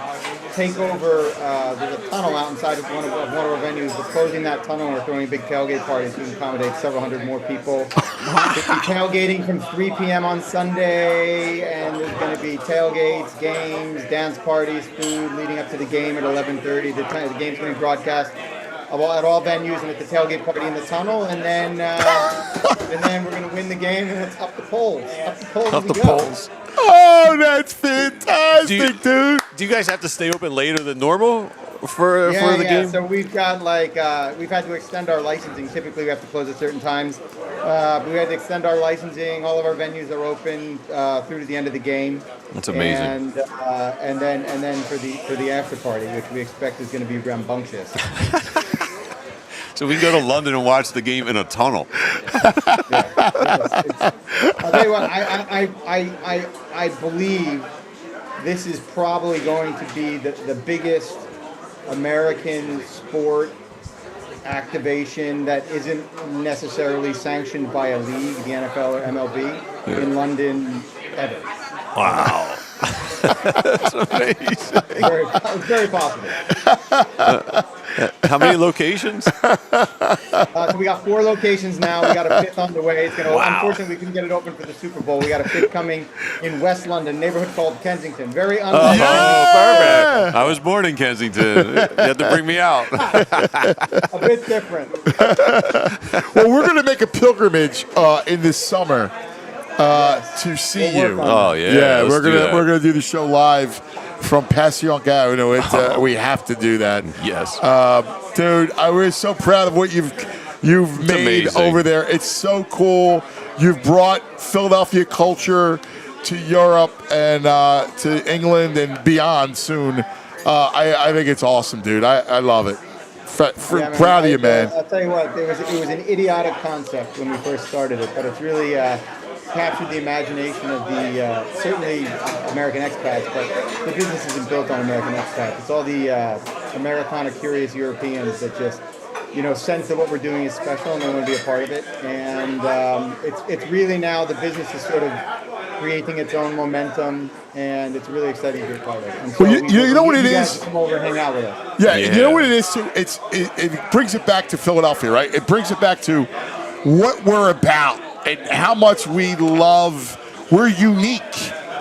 take over. There's a tunnel out inside of one of our venues. We're closing that tunnel and we're throwing a big tailgate party to accommodate several hundred more people. We'll be tailgating from 3 p.m. on Sunday, and there's going to be tailgates, games, dance parties, food leading up to the game at 11:30. The game's going to be broadcast at all venues and at the tailgate party in the tunnel, and then we're going to win the game, and it's up the poles. Up the poles. Oh, that's fantastic, dude. Do you guys have to stay open later than normal for the game? So we've got we've had to extend our licensing. Typically, we have to close at certain times. But we had to extend our licensing. All of our venues are open through to the end of the game. That's amazing. And then for the after party, which we expect is going to be rambunctious. So we can go to London and watch the game in a tunnel. I'll tell you what, I believe this is probably going to be the biggest American sport activation that isn't necessarily sanctioned by a league, the NFL or MLB, in London ever. Wow. That's amazing. Very possible. How many locations? So we got 4 locations now. We got a 5th on the way. It's gonna. Unfortunately, we couldn't get it open for the Super Bowl. We got a 5th coming in West London, a neighborhood called Kensington. Very unlike. Oh, perfect. I was born in Kensington. You had to bring me out. A bit different. Well, we're going to make a pilgrimage in this summer to see you. Oh, yeah. Yeah, we're gonna do the show live from Patrick Avenue. We have to do that. Yes. Dude, we're so proud of what you've made amazing. over there. It's so cool. You've brought Philadelphia culture to Europe and to England and beyond soon. I think it's awesome, dude. I love it. Yeah, proud of you, man. I'll tell you what, it was an idiotic concept when we first started it, but it's really captured the imagination of the certainly American expats, but the business isn't built on American expats. It's all the Americana curious Europeans that just sense that what we're doing is special and they want to be a part of it. And it's really now the business is sort of creating its own momentum, and it's really exciting to be a part of it. And so well, you know what it is? Come over and hang out with us. Yeah, you know what it is too? It brings it back to Philadelphia, right? It brings it back to what we're about and how much we love. We're unique.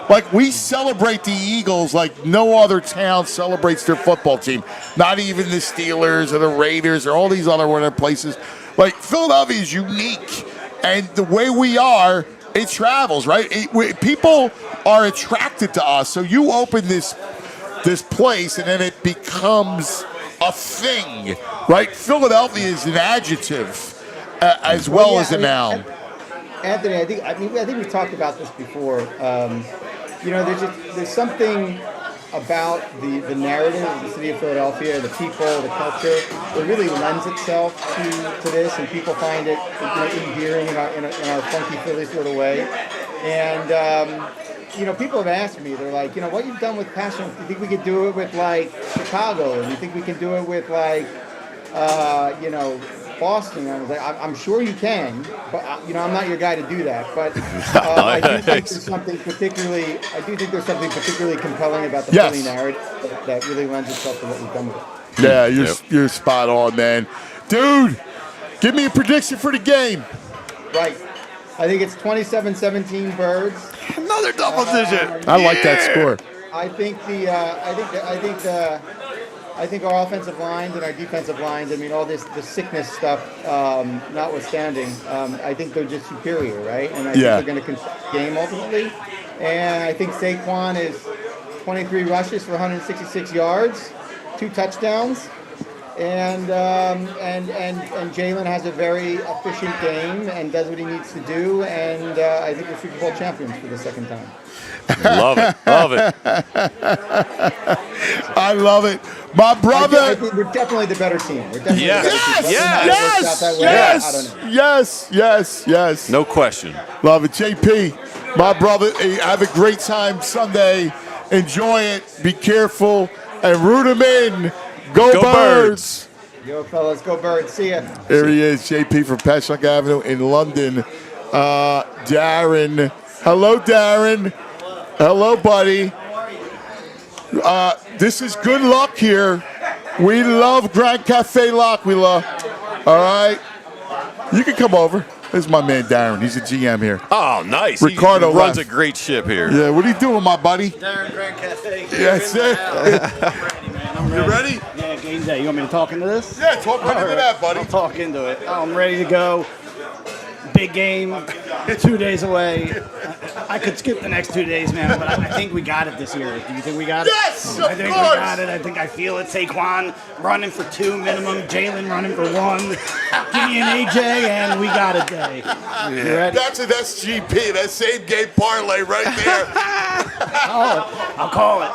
Like, we celebrate the Eagles like no other town celebrates their football team. Not even the Steelers or the Raiders or all these other places. Like, Philadelphia is unique. And the way we are, it travels, right? People are attracted to us. So you open this place and then it becomes a thing, right? Philadelphia is an adjective as well as a noun. Anthony, I think we've talked about this before. There's something about the narrative of the city of Philadelphia, the people, the culture, that really lends itself to this, and people find it endearing in our funky Philly sort of way. And people have asked me, they're like, what you've done with Passion, do you think we could do it with like Chicago? Do you think we can do it with like Boston? I was like, I'm sure you can, but I'm not your guy to do that. But I do think there's something particularly compelling about the Philly narrative that really lends itself to what we've done with it. Yeah, you're spot on, man. Dude, give me a prediction for the game. Right. I think it's 27-17 Birds. Another double digit. I like that score. I think I think our offensive lines and our defensive lines, all the sickness stuff notwithstanding, I think they're just superior, right? And I think they're going to control the game ultimately. And I think Saquon is 23 rushes for 166 yards, 2 touchdowns. And Jalen has a very efficient game and does what he needs to do. And I think we're Super Bowl champions for the second time. Love it. I love it. My brother. I think we're definitely the better team. We're definitely the better team. Yes. No question. Love it. JP, my brother, have a great time Sunday. Enjoy it. Be careful. And root them in. Go Birds. Yo, fellas, go Birds. See ya. There he is, JP from Patrick Avenue in London. Darren. Hello, Darren. Hello, buddy. This is good luck here. We love Gran Caffe L'Aquila. All right? You can come over. There's my man, Darren. He's a GM here. Oh, nice. Ricardo he runs left. a great ship here. Yeah, what are you doing, my buddy? Darren, Gran Caffe. Yes, sir. I'm ready, man. I'm ready. You ready? Yeah, game day. You want me to talk into this? Yeah, talk right into that, buddy. I'll talk into it. I'm ready to go. Big game, 2 days away. I could skip the next 2 days, man, but I think we got it this year. Do you think we got it? Yes, I think we got it. I feel it. Saquon running for 2 minimum. Jalen running for 1. Give me an AJ, and we got it, day. You ready? That's an SGP. That same game parlay right there. I'll call it.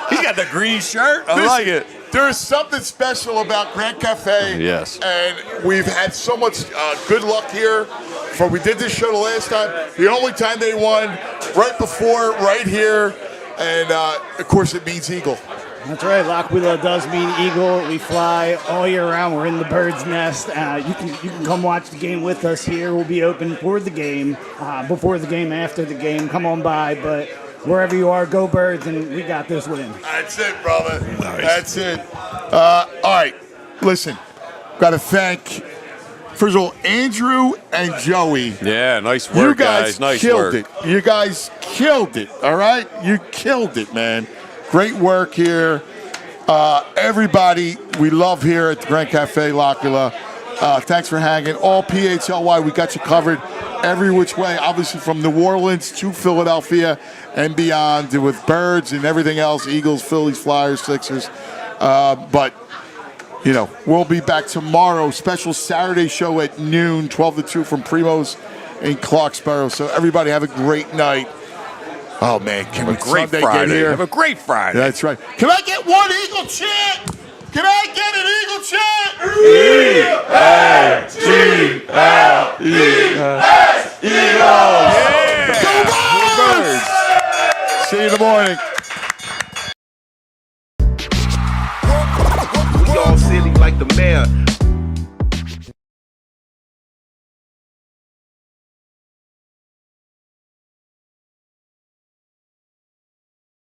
He's got the green shirt. I like it. There's something special about Gran Caffe. Yes. And we've had so much good luck here. We did this show the last time. The only time they won, right before, right here. And, of course, it means Eagle. That's right. L'Aquila does mean Eagle. We fly all year round. We're in the bird's nest. You can come watch the game with us here. We'll be open for the game, before the game, after the game. Come on by. But wherever you are, go Birds, and we got this win. That's it, brother. Nice. That's it. All right. Listen, got to thank, first of all, Andrew and Joey. Yeah, nice work, you guys. Nice killed work. it. You guys killed it, all right? You killed it, man. Great work here. Everybody, we love here at the Gran Caffe L'Aquila. Thanks for hanging. All PHLY, we got you covered every which way, obviously from New Orleans to Philadelphia and beyond, with Birds and everything else, Eagles, Phillies, Flyers, Sixers. But, we'll be back tomorrow. Special Saturday show at noon, 12 to 2 from Primo's in Clarksboro. So everybody have a great night. Oh, man, can we Have a great Sunday Friday. get here? Have a great Friday. That's right. Can I get one Eagle chant? Can I get an Eagle chant? E-A-G-L-E-S. Go Birds! See you in the morning. We all silly like the mayor.